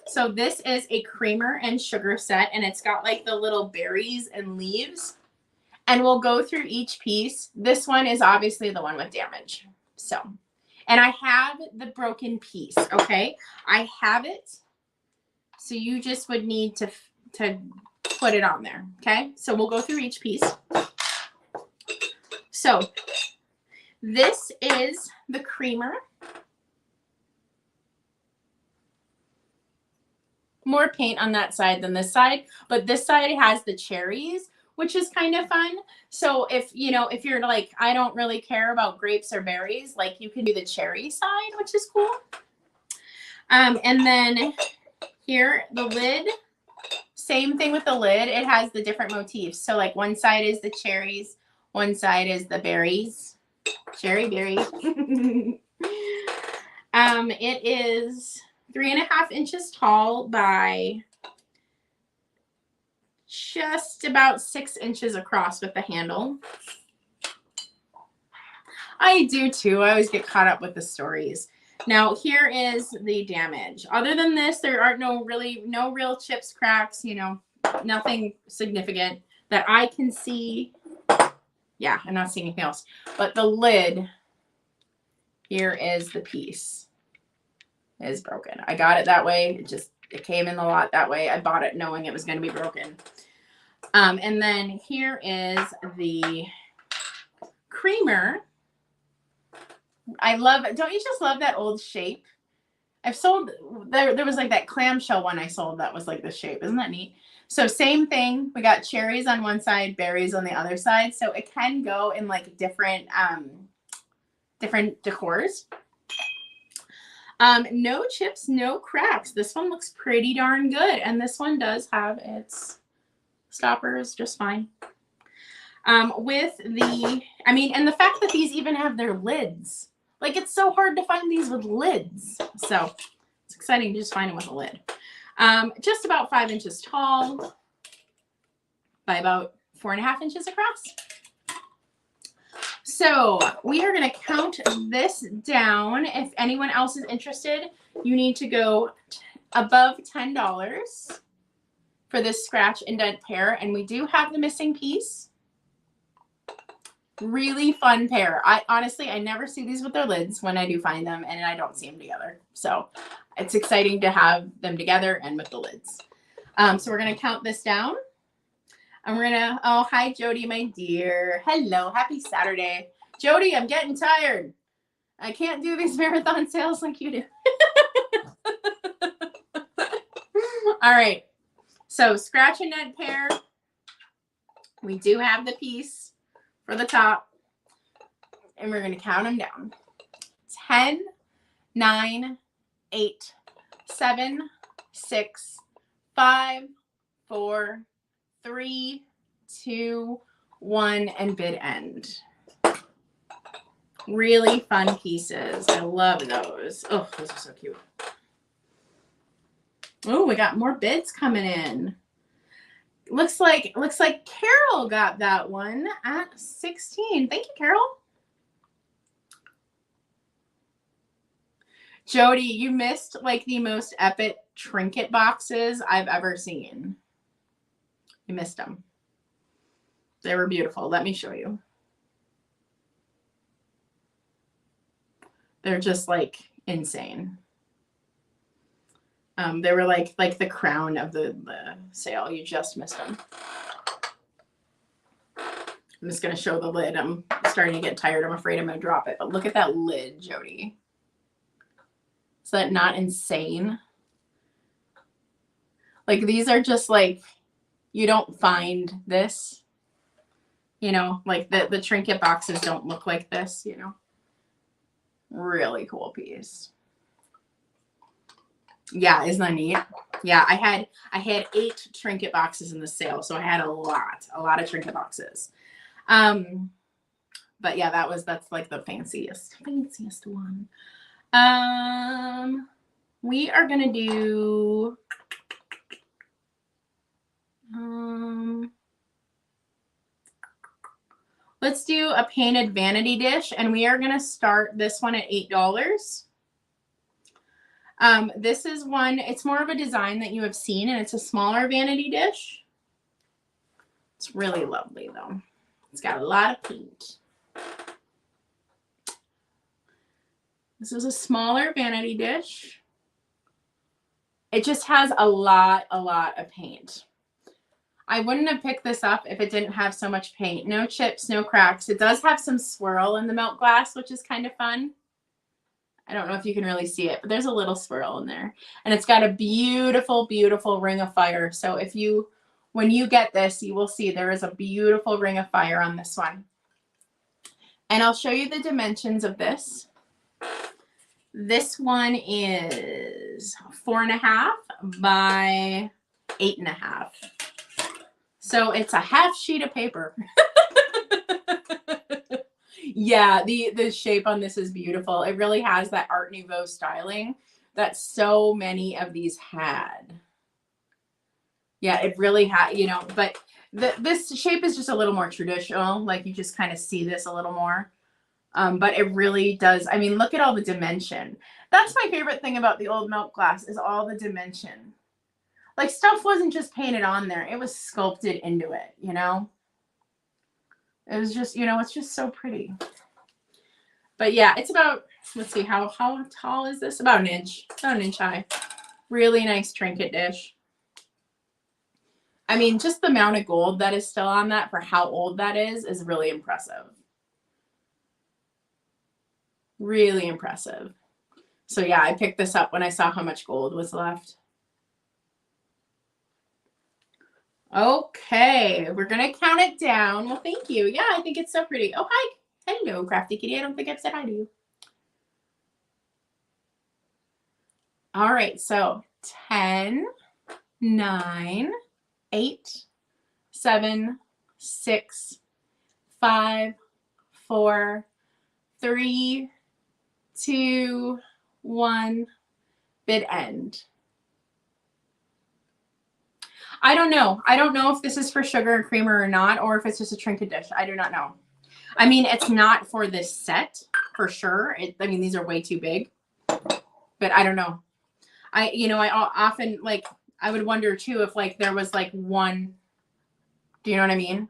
So this is a creamer and sugar set, and it's got like the little berries and leaves. And we'll go through each piece. This one is obviously the one with damage. So, and I have the broken piece, okay? I have it. So you just would need to put it on there, okay? So we'll go through each piece. So this is the creamer. More paint on that side than this side, but this side has the cherries, which is kind of fun. So if, you know, if you're like, I don't really care about grapes or berries, like, you can do the cherry side, which is cool. And then here, the lid, same thing with the lid. It has the different motifs. So like, one side is the cherries, one side is the berries, cherry berries. It is 3.5 inches tall by just about 6 inches across with the handle. I do too. I always get caught up with the stories. Now here is the damage. Other than this, there are no real chips, cracks, you know, nothing significant that I can see. Yeah, I'm not seeing anything else. But the lid, here is the piece. It is broken. I got it that way. It came in the lot that way. I bought it knowing it was going to be broken. And then here is the creamer. I love it. Don't you just love that old shape? I've sold, there was like that clamshell one I sold that was like this shape. Isn't that neat? So same thing. We got cherries on one side, berries on the other side. So it can go in like different decors. No chips, no cracks. This one looks pretty darn good. And this one does have its stoppers just fine. With the, and the fact that these even have their lids. Like, it's so hard to find these with lids. So it's exciting to just find them with a lid. Just about 5 inches tall by about 4.5 inches across. So we are going to count this down. If anyone else is interested, you need to go above $10 for this scratch indent pair. And we do have the missing piece. Really fun pair. I never see these with their lids when I do find them, and I don't see them together. So it's exciting to have them together and with the lids. So we're going to count this down. And we're going to, oh, hi, Jody, my dear. Hello. Happy Saturday. Jody, I'm getting tired. I can't do these marathon sales like you do. All right. So scratch indent pair. We do have the piece for the top, and we're going to count them down. 10, 9, 8, 7, 6, 5, 4, 3, 2, 1, and bid end. Really fun pieces. I love those. Oh, those are so cute. Oh, we got more bids coming in. Looks like Carol got that one at 16. Thank you, Carol. Jody, you missed like the most epic trinket boxes I've ever seen. You missed them. They were beautiful. Let me show you. They're just like insane. They were like the crown of the sale. You just missed them. I'm just going to show the lid. I'm starting to get tired. I'm afraid I'm going to drop it. But look at that lid, Jody. Is that not insane? Like, these are just like, you don't find this. You know, like the trinket boxes don't look like this, you know. Really cool piece. Yeah, isn't that neat? Yeah, I had 8 trinket boxes in the sale, so I had a lot of trinket boxes. But yeah, that's like the fanciest one. We are gonna do let's do a painted vanity dish, and we are gonna start this one at $8. This is one, it's more of a design that you have seen, and it's a smaller vanity dish. It's really lovely though. It's got a lot of paint. This is a smaller vanity dish. It just has a lot of paint. I wouldn't have picked this up if it didn't have so much paint. No chips, no cracks. It does have some swirl in the milk glass, which is kind of fun. I don't know if you can really see it, but there's a little swirl in there. And it's got a beautiful, beautiful ring of fire. So when you get this, you will see there is a beautiful ring of fire on this one. And I'll show you the dimensions of this. This one is 4.5 by 8.5. So it's a half sheet of paper. Yeah, the shape on this is beautiful. It really has that Art Nouveau styling that so many of these had. Yeah, it really had, you know, but this shape is just a little more traditional. Like you just kind of see this a little more. But it really does. I mean, look at all the dimension. That's my favorite thing about the old milk glass is all the dimension. Like stuff wasn't just painted on there. It was sculpted into it, you know? It was just, you know, it's just so pretty. But yeah, it's about, let's see, how tall is this? About an inch high. Really nice trinket dish. I mean, just the amount of gold that is still on that for how old that is really impressive. Really impressive. So yeah, I picked this up when I saw how much gold was left. Okay, we're gonna count it down. Well, thank you. Yeah, I think it's so pretty. Oh, hi. Hello, Crafty Kitty. I don't think I've said hi to you. All right, so 10, 9, 8, 7, 6, 5, 4, 3, 2, 1, bid end. I don't know. I don't know if this is for sugar and creamer or not, or if it's just a trinket dish. I do not know. I mean, it's not for this set for sure. I mean, these are way too big, but I don't know. I often like, I would wonder too if like there was like one, do you know what I mean?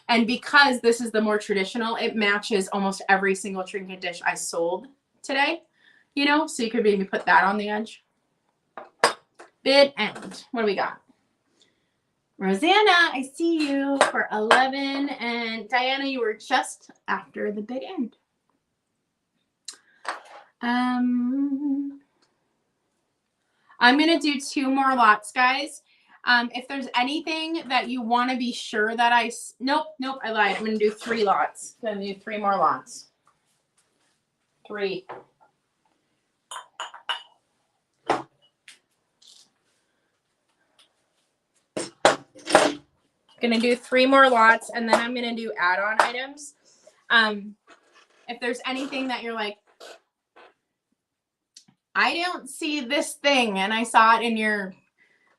And because this is the more traditional, it matches almost every single trinket dish I sold today, you know, so you could maybe put that on the edge. Bid end. What do we got? Rosanna, I see you for 11. And Diana, you were just after the bid end. I'm going to do 2 more lots, guys. If there's anything that you want to be sure that nope, I lied. I'm going to do 3 lots. I'm going to do 3 more lots. 3. Gonna do 3 more lots, and then I'm gonna do add-on items. If there's anything that you're like, I don't see this thing and I saw it in your,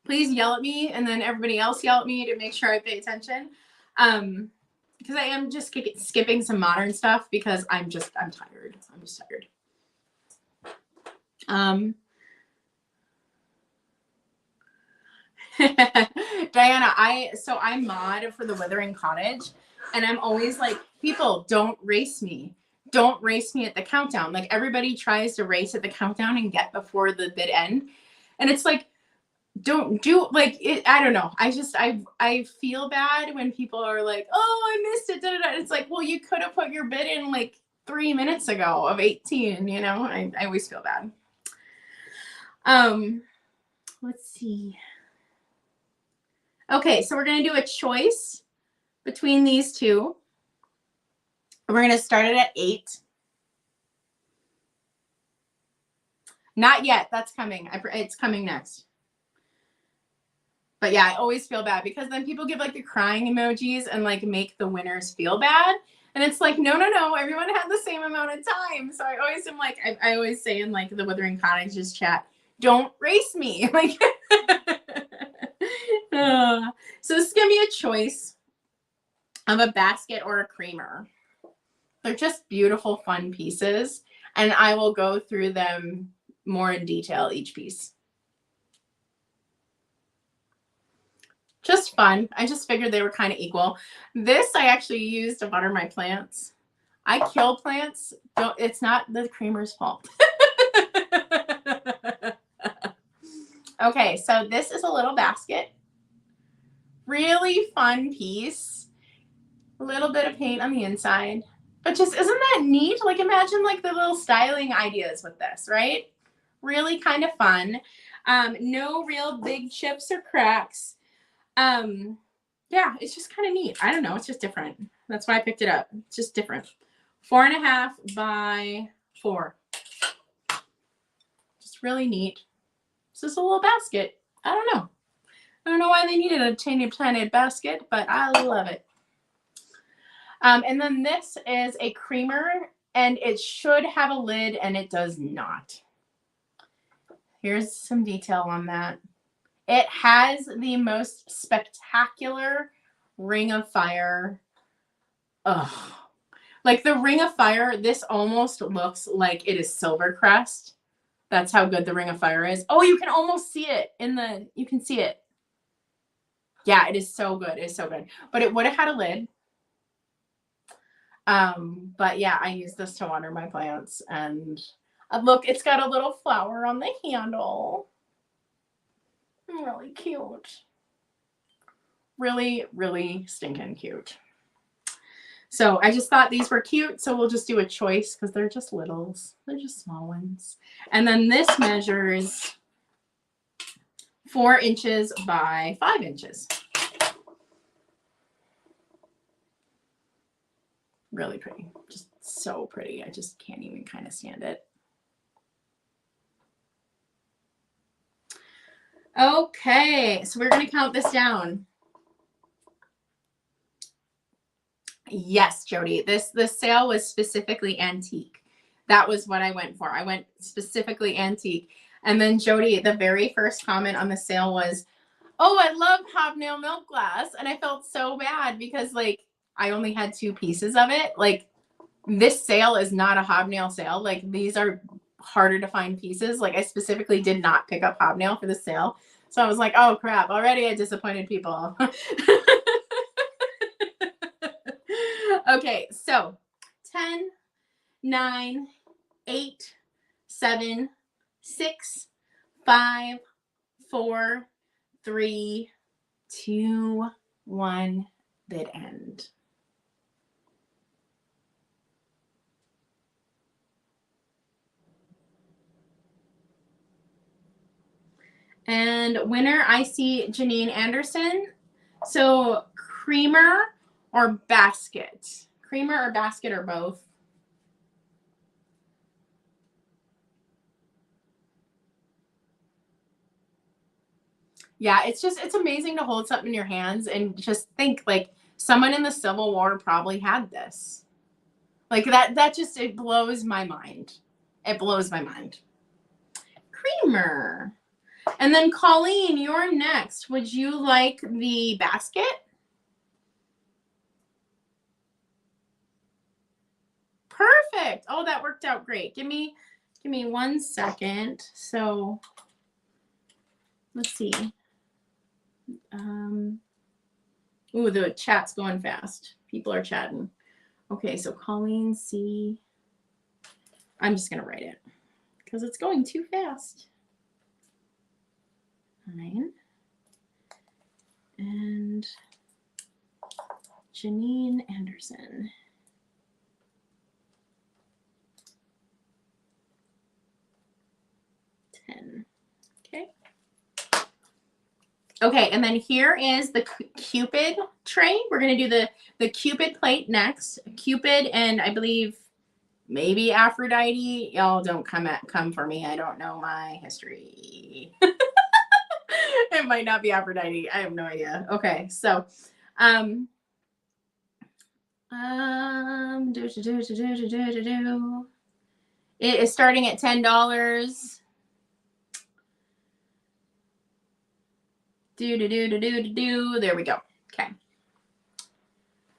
please yell at me, and then everybody else yell at me to make sure I pay attention. Because I am just skipping some modern stuff because I'm tired. I'm just tired. Diana, I mod for the Withering Cottage, and I'm always like, people, don't race me. Don't race me at the countdown. Like everybody tries to race at the countdown and get before the bid end. And it's like, don't do like it. I don't know. I feel bad when people are like, oh, I missed it. Da, da, da. It's like, well, you could have put your bid in like 3 minutes ago of 18, you know, I always feel bad. Let's see. Okay, so we're going to do a choice between these 2. We're going to start it at 8. Not yet. That's coming. It's coming next. But yeah, I always feel bad because then people give like the crying emojis and like make the winners feel bad. And it's like, no, everyone had the same amount of time. So I always am like, I always say in like the Withering Cottages chat, don't race me. Like, so this is going to be a choice of a basket or a creamer. They're just beautiful, fun pieces. And I will go through them more in detail, each piece. Just fun. I just figured they were kind of equal. This I actually used to water my plants. I kill plants. It's not the creamer's fault. Okay, so this is a little basket. Really fun piece. A little bit of paint on the inside. But just, isn't that neat? Like imagine like the little styling ideas with this, right? Really kind of fun. No real big chips or cracks. Yeah, it's just kind of neat. I don't know. It's just different. That's why I picked it up. It's just different. 4.5 by 4. Just really neat. It's just a little basket. I don't know. I don't know why they needed a tiny basket, but I love it. And then this is a creamer, and it should have a lid, and it does not. Here's some detail on that. It has the most spectacular ring of fire. Ugh. Like the ring of fire, this almost looks like it is Silvercrest. That's how good the ring of fire is. Oh, you can almost see it you can see it. Yeah, it is so good. It's so good. But it would have had a lid. But yeah, I use this to water my plants, and look, it's got a little flower on the handle. Really cute. Really, really stinking cute. So I just thought these were cute, so we'll just do a choice because they're just littles. They're just small ones. And then this measures 4 inches by 5 inches. Really pretty. Just so pretty. I just can't even kind of stand it. Okay, so we're going to count this down. Yes, Jody, this sale was specifically antique. That was what I went for. I went specifically antique. And then Jody, the very first comment on the sale was, oh, I love Hobnail milk glass. And I felt so bad because like I only had 2 pieces of it. Like this sale is not a Hobnail sale. Like these are harder to find pieces. Like I specifically did not pick up Hobnail for the sale. So I was like, oh crap, already I disappointed people. Okay, so 10, 9, 8, 7, 6, 5, 4, 3, 2, 1, bid end. And winner, I see Janine Anderson. So creamer or basket? Creamer or basket or both? Yeah, it's amazing to hold something in your hands and just think like someone in the Civil War probably had this. Like that just, it blows my mind. It blows my mind. Creamer. And then Colleen, you're next. Would you like the basket? Perfect. Oh, that worked out great. Give me 1 second. So let's see. Ooh, the chat's going fast. People are chatting. Okay, so Colleen C. I'm just gonna write it because it's going too fast. 9. And Janine Anderson. 10. Okay. Okay, and then here is the Cupid tray. We're going to do the Cupid plate next. Cupid and I believe maybe Aphrodite. Y'all don't come for me. I don't know my history. It might not be Aphrodite. I have no idea. Okay, so it is starting at $10. There we go. Okay.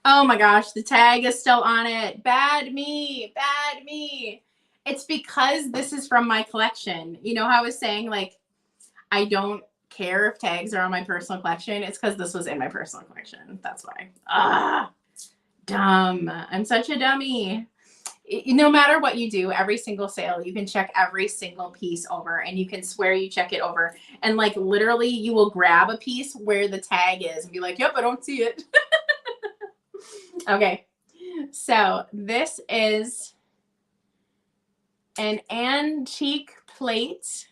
Oh my gosh, the tag is still on it. Bad me, bad me. It's because this is from my collection. You know how I was saying, like, I don't care if tags are on my personal collection. It's because this was in my personal collection. That's why. Ah, dumb. I'm such a dummy. No matter what you do, every single sale, you can check every single piece over and you can swear you check it over. And like literally you will grab a piece where the tag is and be like, yep, I don't see it. Okay. So this is an antique plate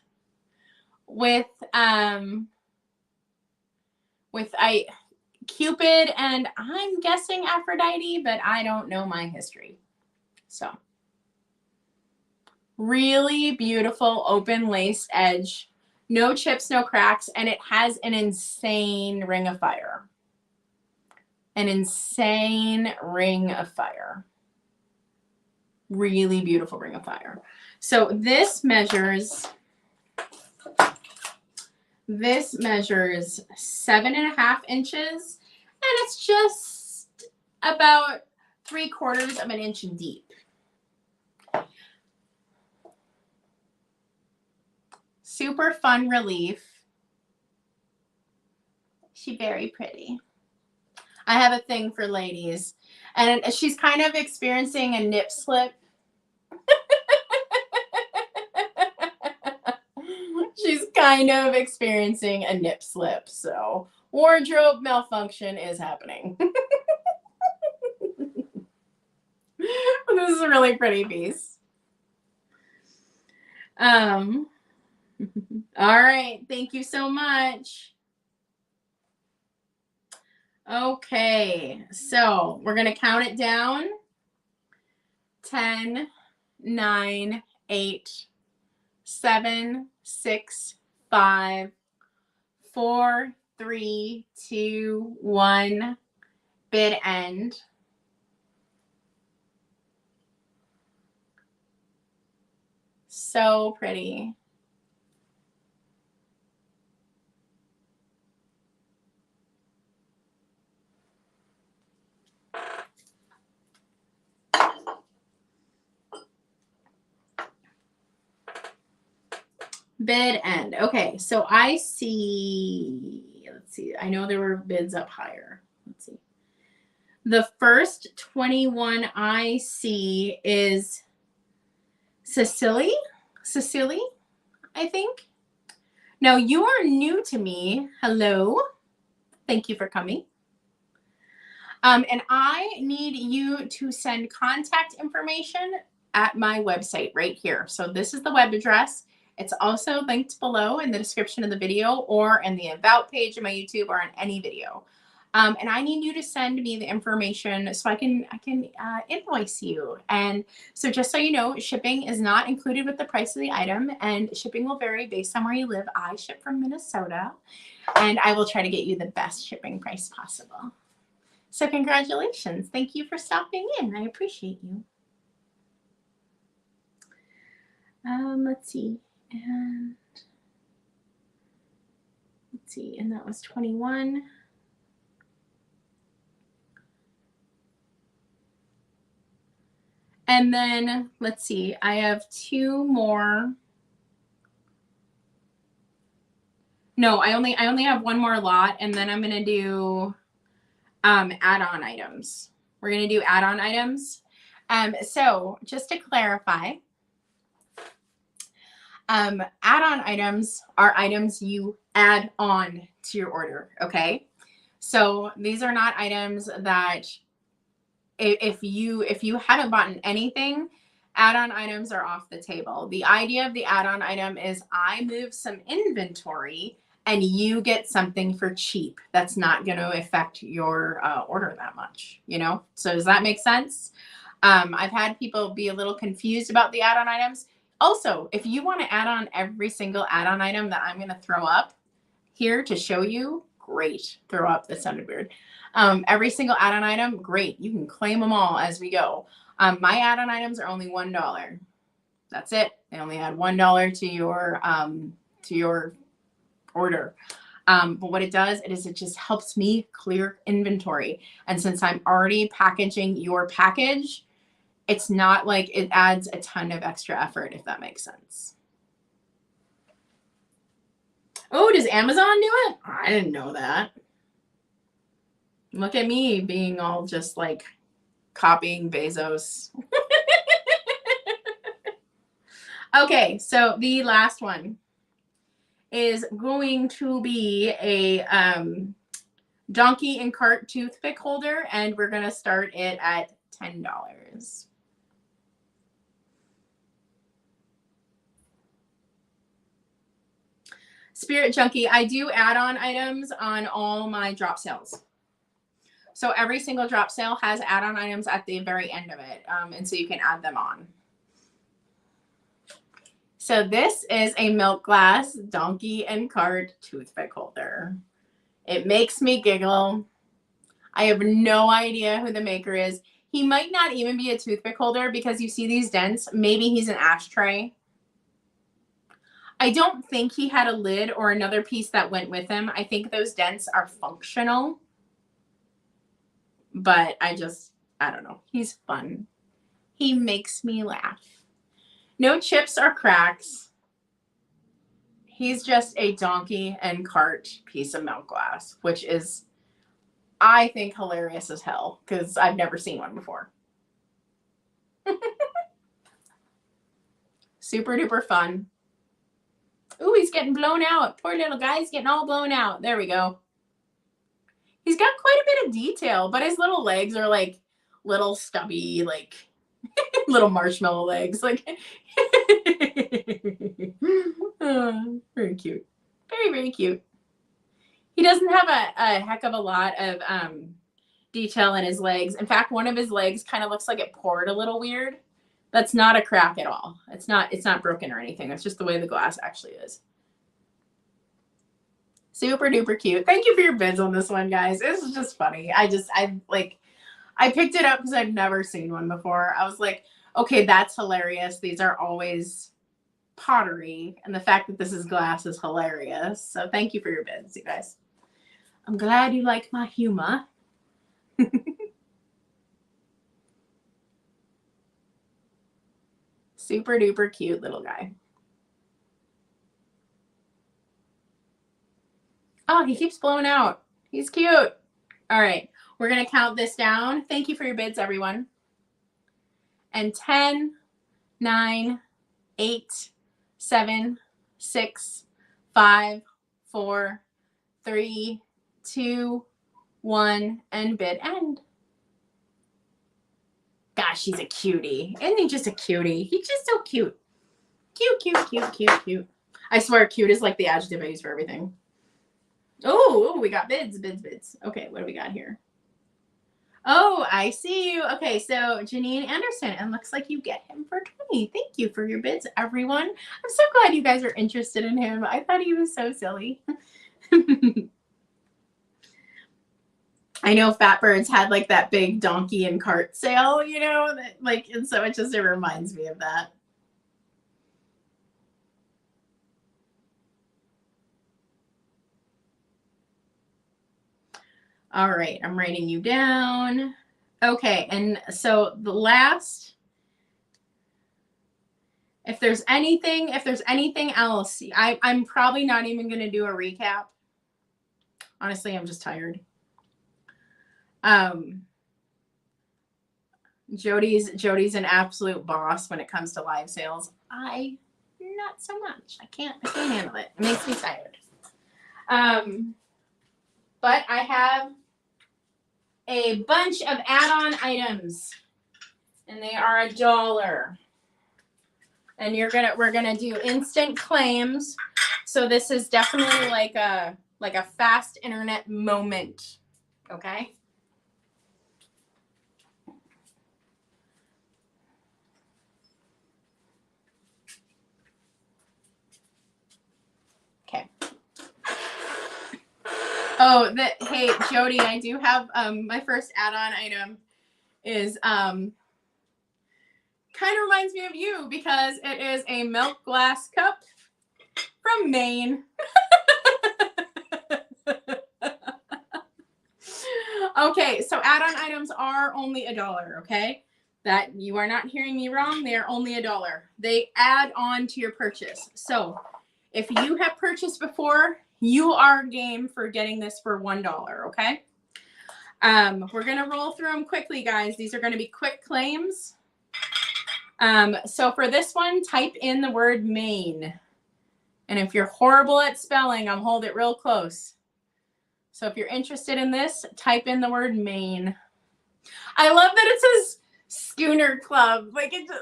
with Cupid and I'm guessing Aphrodite, but I don't know my history. So really beautiful open lace edge, no chips, no cracks, and it has an insane ring of fire. an insane ring of fire. Really beautiful ring of fire. So this measures 7.5 inches, and it's just about 3/4 of an inch deep. Super fun relief. She's very pretty. I have a thing for ladies, and she's kind of experiencing a nip slip. She's kind of experiencing a nip slip, so wardrobe malfunction is happening. This is a really pretty piece. All right, thank you so much. Okay, so we're gonna count it down. 10, 9, 8, 7, 6, 5, 4, 3, 2, 1. Bid end. So pretty. Bid end. Okay, so I see, let's see, I know there were bids up higher. Let's see. The first 21 I see is Cecily, I think. Now you are new to me. Hello. Thank you for coming. And I need you to send contact information at my website right here. So this is the web address. It's also linked below in the description of the video or in the about page of my YouTube or on any video. And I need you to send me the information so I can invoice you. And so just so you know, shipping is not included with the price of the item, and shipping will vary based on where you live. I ship from Minnesota, and I will try to get you the best shipping price possible. So congratulations. Thank you for stopping in. I appreciate you. Let's see. And let's see. And that was 21. And then let's see. I have 2 more. No, I only have 1 more lot, and then I'm going to do add-on items. We're going to do add-on items. So just to clarify, add-on items are items you add on to your order, okay? So these are not items that if you haven't bought anything, add-on items are off the table. The idea of the add-on item is I move some inventory and you get something for cheap. That's not going to affect your order that much, you know? So does that make sense? I've had people be a little confused about the add-on items. Also, if you want to add on every single add-on item that I'm going to throw up here to show you, great. Throw up, that sounded weird. Every single add-on item, great. You can claim them all as we go. My add-on items are only $1. That's it. They only add $1 to your order. But what it does is it just helps me clear inventory. And since I'm already packaging your package, it's not like it adds a ton of extra effort, if that makes sense. Oh, does Amazon do it? I didn't know that. Look at me being all just like copying Bezos. Okay, so the last one is going to be a donkey and cart toothpick holder, and we're going to start it at $10. Spirit Junkie, I do add-on items on all my drop sales. So every single drop sale has add-on items at the very end of it, and so you can add them on. So this is a milk glass donkey and cart toothpick holder. It makes me giggle. I have no idea who the maker is. He might not even be a toothpick holder because you see these dents. Maybe he's an ashtray. I don't think he had a lid or another piece that went with him. I think those dents are functional. But I don't know. He's fun. He makes me laugh. No chips or cracks. He's just a donkey and cart piece of milk glass, which is, I think, hilarious as hell because I've never seen one before. Super duper fun. Ooh, he's getting blown out. Poor little guy's getting all blown out. There we go. He's got quite a bit of detail, but his little legs are like little stubby, like little marshmallow legs. Like, oh, very cute. Very, very cute. He doesn't have a heck of a lot of detail in his legs. In fact, one of his legs kind of looks like it poured a little weird. That's not a crack at all. It's not broken or anything. It's just the way the glass actually is. Super duper cute. Thank you for your bids on this one, guys. This is just funny. I picked it up because I've never seen one before. I was like, okay, that's hilarious. These are always pottery. And the fact that this is glass is hilarious. So thank you for your bids, you guys. I'm glad you like my humor. Super duper cute little guy. Oh, he keeps blowing out. He's cute. All right. We're going to count this down. Thank you for your bids, everyone. And 10, 9, 8, 7, 6, 5, 4, 3, 2, 1, and bid end. Gosh, he's a cutie. Isn't he just a cutie? He's just so cute. Cute, cute, cute, cute, cute. I swear cute is like the adjective I use for everything. Oh, we got bids, bids, bids. Okay, what do we got here? Oh, I see you. Okay, so Janine Anderson, and looks like you get him for 20. Thank you for your bids, everyone. I'm so glad you guys are interested in him. I thought he was so silly. I know Fatbirds had like that big donkey and cart sale, you know, that, like, and so it reminds me of that. All right, I'm writing you down. Okay, and so the last, if there's anything else, I'm probably not even going to do a recap. Honestly, I'm just tired. Jody's an absolute boss when it comes to live sales. I not so much. I can't handle it. It makes me tired. But I have a bunch of add-on items, and they are $1. And we're gonna do instant claims. So this is definitely like a fast internet moment. Okay. Okay. Oh, hey, Jody, I do have my first add-on item is kind of reminds me of you because it is a milk glass cup from Maine. Okay, so add-on items are only $1, okay? That you are not hearing me wrong. They are only $1. They add on to your purchase. So if you have purchased before, you are game for getting this for $1, okay? We're gonna roll through them quickly, guys. These are gonna be quick claims. So for this one, type in the word Maine. And if you're horrible at spelling, I'll hold it real close. So if you're interested in this, type in the word Maine. I love that it says Schooner Club. Like it's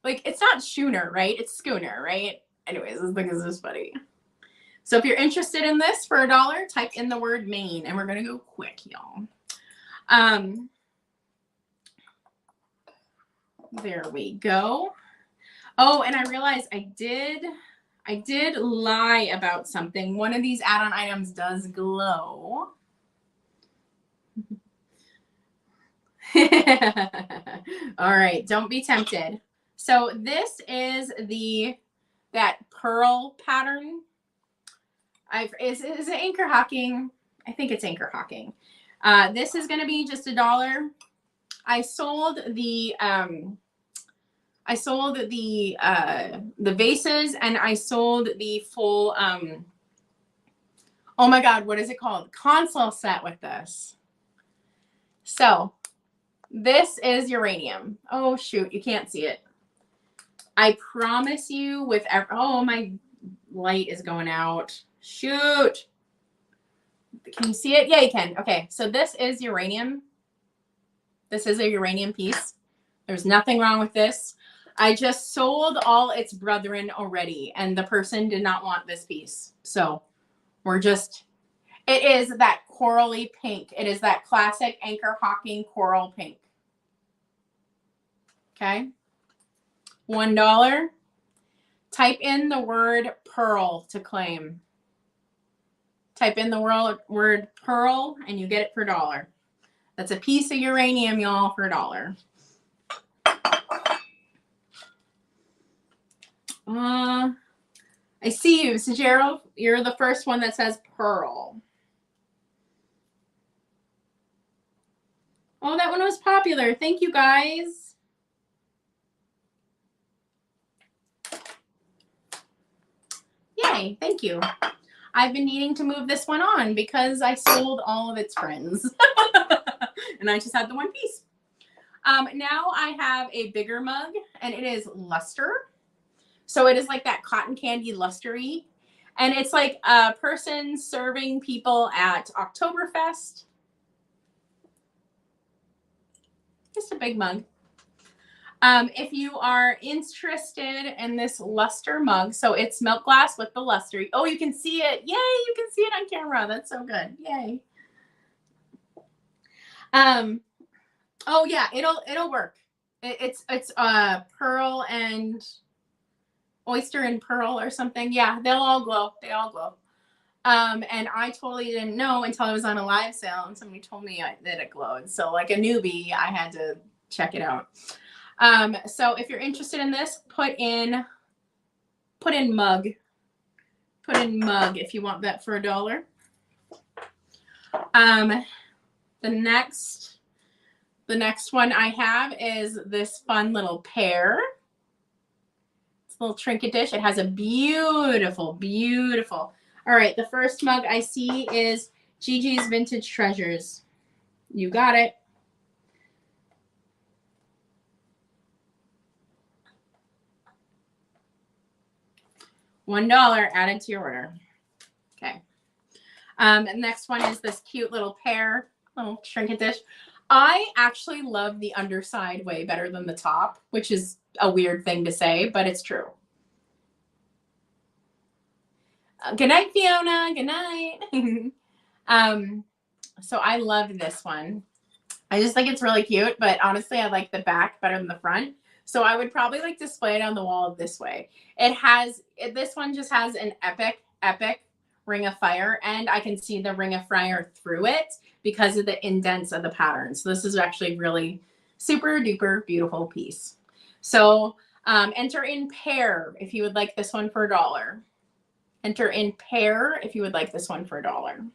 like it's not schooner, right? It's schooner, right? Anyways, this thing is just funny. So if you're interested in this for $1, type in the word Maine, and we're gonna go quick, y'all. There we go. Oh, and I realized I did lie about something. One of these add-on items does glow. All right, don't be tempted. So this is that pearl pattern. Is it anchor hocking? I think it's anchor hocking. This is going to be just $1. I sold the vases, and I sold the full oh my god, what is it called? Console set with this. So this is uranium. Oh shoot, you can't see it. I promise you with oh, my light is going out. Shoot. Can you see it? Yeah, you can. Okay, so this is uranium. This is a uranium piece. There's nothing wrong with this. I just sold all its brethren already, and the person did not want this piece. So we're just, it is that corally pink. It is that classic anchor hocking coral pink. Okay. $1. Type in the word pearl to claim. Type in the word pearl and you get it for $1. That's a piece of uranium, y'all, for $1. I see you, Gerald. You're the first one that says pearl. Oh, that one was popular. Thank you, guys. Yay, thank you. I've been needing to move this one on because I sold all of its friends. And I just had the one piece. Now I have a bigger mug, and it is luster. So it is like that cotton candy lustery. And it's like a person serving people at Oktoberfest. Just a big mug. If you are interested in this luster mug, so it's milk glass with the luster. Oh, you can see it. Yay, you can see it on camera. That's so good. Yay. Oh yeah, it'll work. It's pearl and oyster and pearl or something. Yeah, they'll all glow. They all glow. And I totally didn't know until I was on a live sale and somebody told me that it glowed. So like a newbie, I had to check it out. So if you're interested in this, put in mug. Put in mug if you want that for $1. The next one I have is this fun little pear. It's a little trinket dish. It has a beautiful, beautiful. All right, the first mug I see is Gigi's Vintage Treasures. You got it. $1 added to your order. Okay. And next one is this cute little pear, little trinket dish. I actually love the underside way better than the top, which is a weird thing to say, but it's true. Good night, Fiona. Good night. So I love this one. I just think it's really cute, but honestly, I like the back better than the front. So I would probably like display it on the wall this way. This one just has an epic ring of fire, and I can see the ring of fire through it because of the indents of the pattern. So this is actually really super duper beautiful piece. So enter in pair if you would like this one for $1. Enter in pair if you would like this one for $1.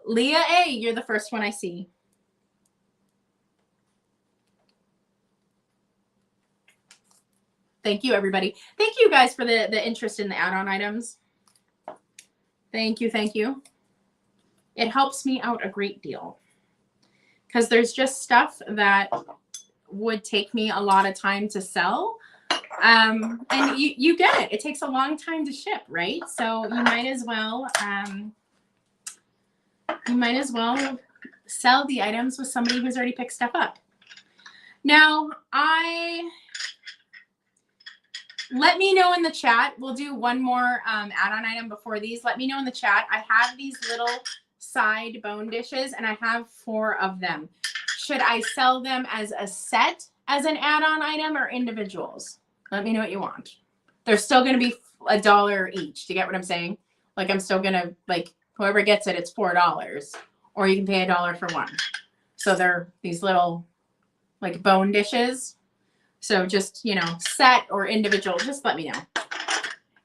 Leah A, you're the first one I see. Thank you, everybody. Thank you guys for the interest in the add-on items. Thank you, thank you. It helps me out a great deal because there's just stuff that would take me a lot of time to sell. And you get it. It takes a long time to ship, right? So you might as well sell the items with somebody who's already picked stuff up. Now, let me know in the chat. We'll do one more add-on item before these. Let me know in the chat. I have these little side bone dishes, and I have 4 of them. Should I sell them as a set as an add-on item or individuals? Let me know what you want. They're still going to be $1 each. Do you get what I'm saying? Like, I'm still going to, like, whoever gets it, it's $4. Or you can pay $1 for one. So they're these little, like, bone dishes. So just, you know, set or individual, just let me know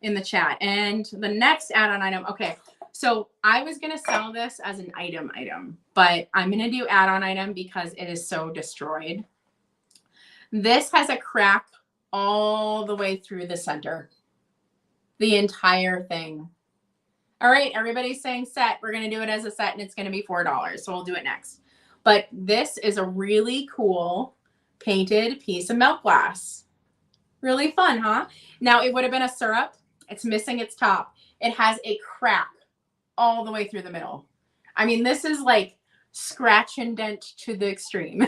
in the chat. And the next add-on item, okay. So I was going to sell this as an item, but I'm going to do add-on item because it is so destroyed. This has a crack all the way through the center. The entire thing. All right, everybody's saying set. We're going to do it as a set, and it's going to be $4. So we'll do it next. But this is a really cool painted piece of milk glass. Really fun, huh? Now, it would have been a syrup. It's missing its top. It has a crack all the way through the middle. I mean, this is like scratch and dent to the extreme.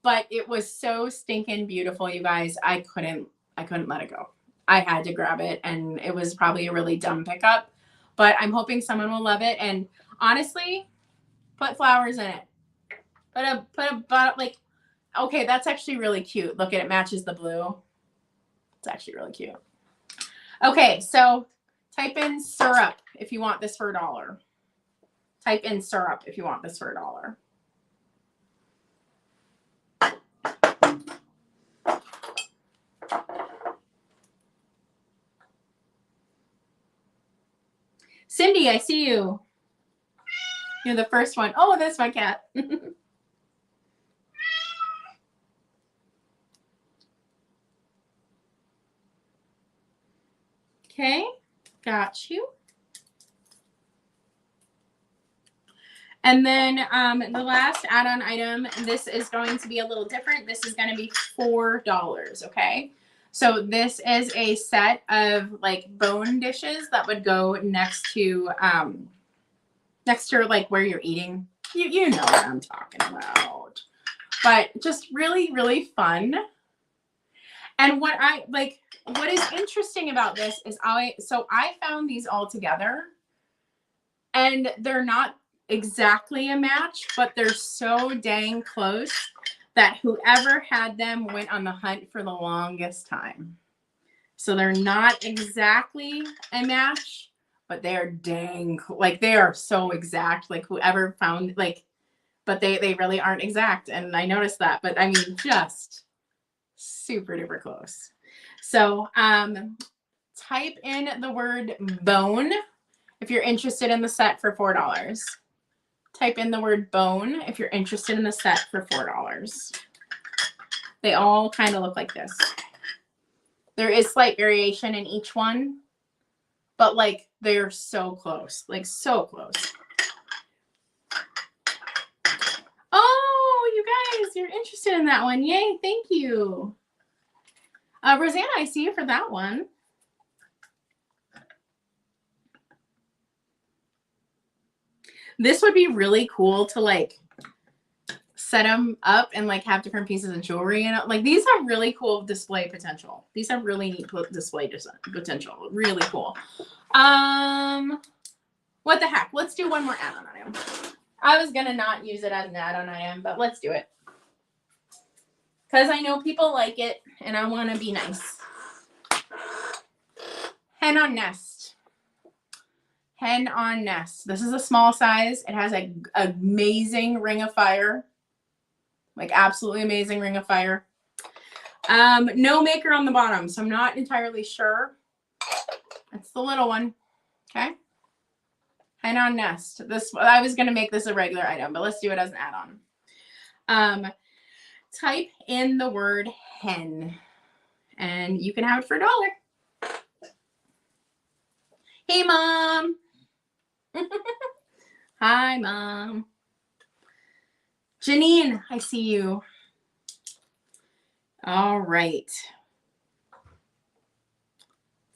But it was so stinking beautiful, you guys. I couldn't let it go. I had to grab it, and it was probably a really dumb pickup. But I'm hoping someone will love it. And honestly, put flowers in it. Put a like, okay, that's actually really cute. Look at it, matches the blue. It's actually really cute. Okay, so type in syrup if you want this for $1. Type in syrup if you want this for $1. Cindy, I see you. You're the first one. Oh, that's my cat. Okay, got you. And then the last add-on item, this is going to be a little different. This is going to be $4, okay? So this is a set of like bone dishes that would go next to like where you're eating. You know what I'm talking about. But just really, really fun. And what is interesting about this is I found these all together, and they're not exactly a match, but they're so dang close that whoever had them went on the hunt for the longest time. So they're not exactly a match, but they are dang, like they are so exact, like whoever found, like, but they really aren't exact. And I noticed that, but I mean, just super duper close. So type in the word bone if you're interested in the set for $4. Type in the word bone if you're interested in the set for $4. They all kind of look like this. There is slight variation in each one, but like they're so close, like so close. Oh, you guys, you're interested in that one. Yay, thank you. Rosanna, I see you for that one. This would be really cool to like set them up and like have different pieces of jewelry in it. Like these have really cool display potential. These have really neat display potential. Really cool. What the heck? Let's do one more add-on item. I was gonna not use it as an add-on item, but let's do it. Because I know people like it and I want to be nice. Hen on nest. Hen on nest. This is a small size. It has an amazing ring of fire. Like absolutely amazing ring of fire. No maker on the bottom, so I'm not entirely sure. It's the little one. Okay. Hen on nest. This, I was going to make this a regular item, but let's do it as an add-on. Type in the word hen, and you can have it for $1. Hey, Mom. Hi, Mom. Janine, I see you. All right.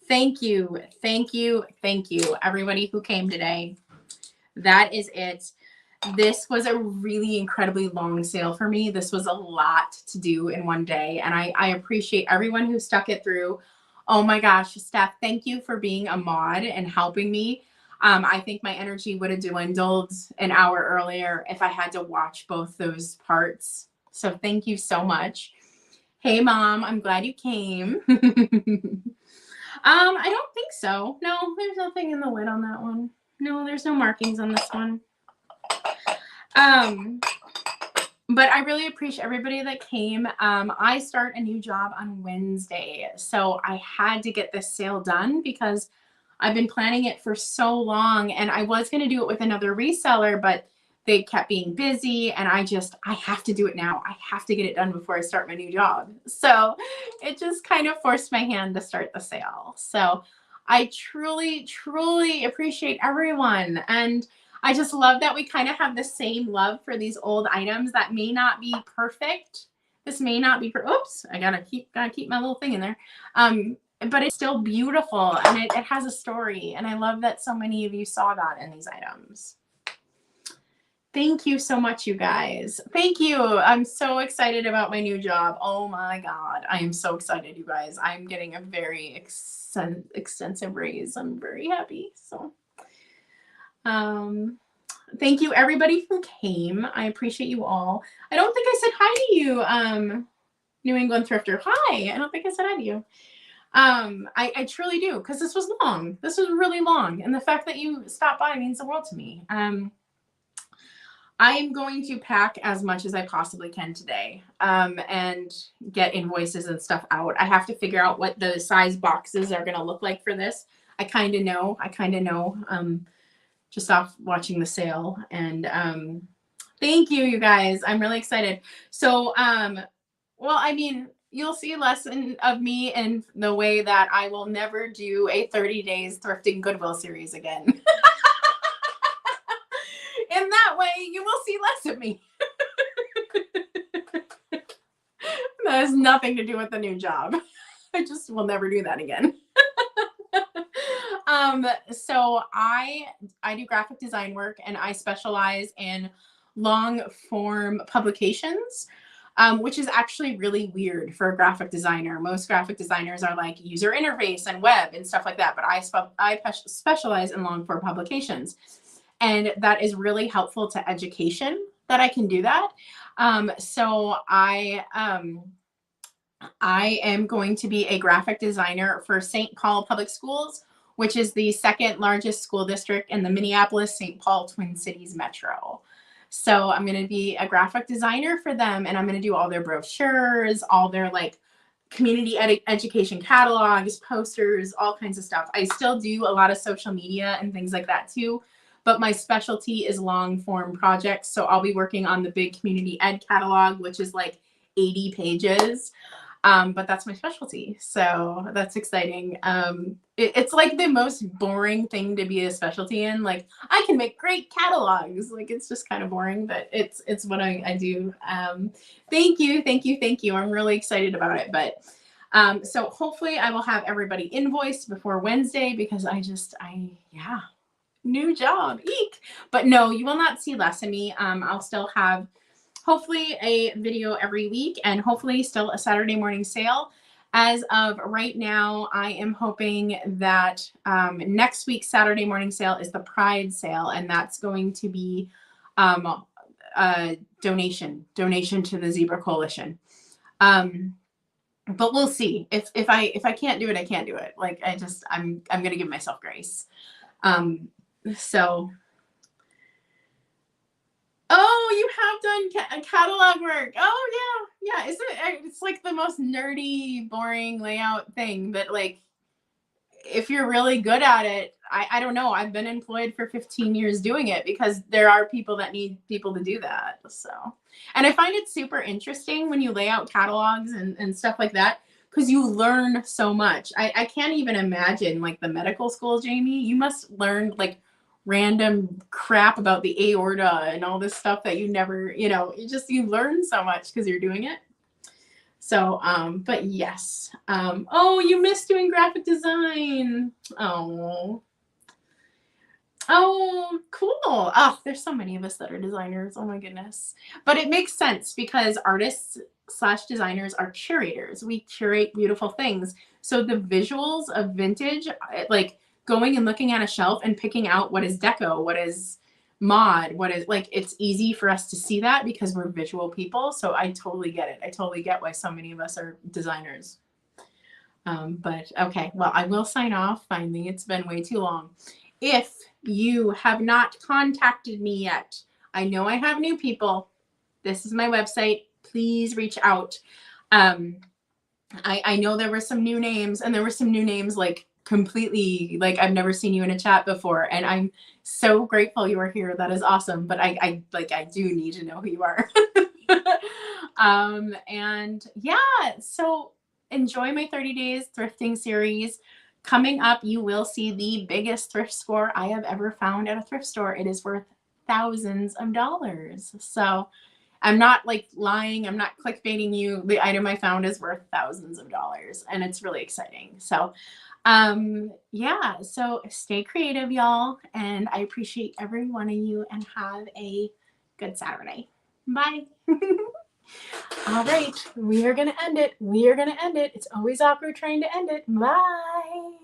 Thank you, thank you, thank you, everybody who came today. That is it. This was a really incredibly long sale for me. This was a lot to do in one day, and I appreciate everyone who stuck it through. Oh my gosh, Steph, thank you for being a mod and helping me. I think my energy would have dwindled an hour earlier if I had to watch both those parts. So thank you so much. Hey, Mom, I'm glad you came. I don't think so. No, there's nothing in the lid on that one. No, there's no markings on this one. But I really appreciate everybody that came. I start a new job on Wednesday, so I had to get this sale done because I've been planning it for so long, and I was going to do it with another reseller, but they kept being busy, and I have to do it now. I have to get it done before I start my new job. So it just kind of forced my hand to start the sale. So I truly, truly appreciate everyone. And I just love that we kind of have the same love for these old items that may not be perfect. This may not be, oops, I gotta keep my little thing in there. But it's still beautiful, and it has a story. And I love that so many of you saw that in these items. Thank you so much, you guys. Thank you. I'm so excited about my new job. Oh my God. I am so excited, you guys. I'm getting a very extensive raise. I'm very happy. So, thank you everybody who came. I appreciate you all. I don't think I said hi to you, New England Thrifter. Hi. I don't think I said hi to you. I truly do, because this was long. This was really long. And the fact that you stopped by means the world to me. I am going to pack as much as I possibly can today, and get invoices and stuff out. I have to figure out what the size boxes are going to look like for this. I kind of know, just off watching the sale. And thank you, you guys. I'm really excited. So, well, I mean, you'll see less of me in the way that I will never do a 30 days thrifting Goodwill series again. In that way, you will see less of me. That has nothing to do with the new job. I just will never do that again. So I do graphic design work, and I specialize in long form publications, which is actually really weird for a graphic designer. Most graphic designers are like user interface and web and stuff like that, but I specialize in long form publications. And that is really helpful to education that I can do that. So I am going to be a graphic designer for St. Paul Public Schools, which is the second largest school district in the Minneapolis-St. Paul Twin Cities Metro. So I'm going to be a graphic designer for them, and I'm going to do all their brochures, all their like community education catalogs, posters, all kinds of stuff. I still do a lot of social media and things like that too. But my specialty is long form projects. So I'll be working on the big community ed catalog, which is like 80 pages. But that's my specialty. So that's exciting. It's like the most boring thing to be a specialty in. Like, I can make great catalogs. Like, it's just kind of boring, but it's what I do. Thank you. Thank you. Thank you. I'm really excited about it. But so hopefully I will have everybody invoiced before Wednesday, because yeah. New job, eek. But no, you will not see less of me. I'll still have hopefully a video every week, and hopefully still a Saturday morning sale. As of right now, I am hoping that next week's Saturday morning sale is the Pride sale, and that's going to be a donation to the Zebra Coalition. But we'll see. If I can't do it, I can't do it. Like, I'm gonna give myself grace. So, oh, you have done catalog work. Oh yeah. It's like the most nerdy, boring layout thing, but like, if you're really good at it, I don't know. I've been employed for 15 years doing it, because there are people that need people to do that. So, and I find it super interesting when you lay out catalogs and stuff like that, because you learn so much. I can't even imagine like the medical school, Jamie. You must learn like random crap about the aorta and all this stuff that you never, you learn so much because you're doing it. So, but yes. Oh, you missed doing graphic design. Oh, cool. Oh, there's so many of us that are designers. Oh my goodness. But it makes sense, because artists / designers are curators. We curate beautiful things. So the visuals of vintage, like going and looking at a shelf and picking out what is deco, what is mod, what is like, it's easy for us to see that because we're visual people. So I totally get it. I totally get why so many of us are designers. But okay, well, I will sign off finally. It's been way too long. If you have not contacted me yet, I know I have new people. This is my website. Please reach out. I know there were some new names, and there were some new names like completely like I've never seen you in a chat before, and I'm so grateful you are here. That is awesome. But I do need to know who you are. And yeah, so enjoy my 30 days thrifting series. Coming up, you will see the biggest thrift score I have ever found at a thrift store. It is worth thousands of dollars. So I'm not like lying. I'm not clickbaiting you. The item I found is worth thousands of dollars, and it's really exciting. So yeah, so stay creative, y'all. And I appreciate every one of you, and have a good Saturday. Bye. All right, we are going to end it. It's always awkward trying to end it. Bye.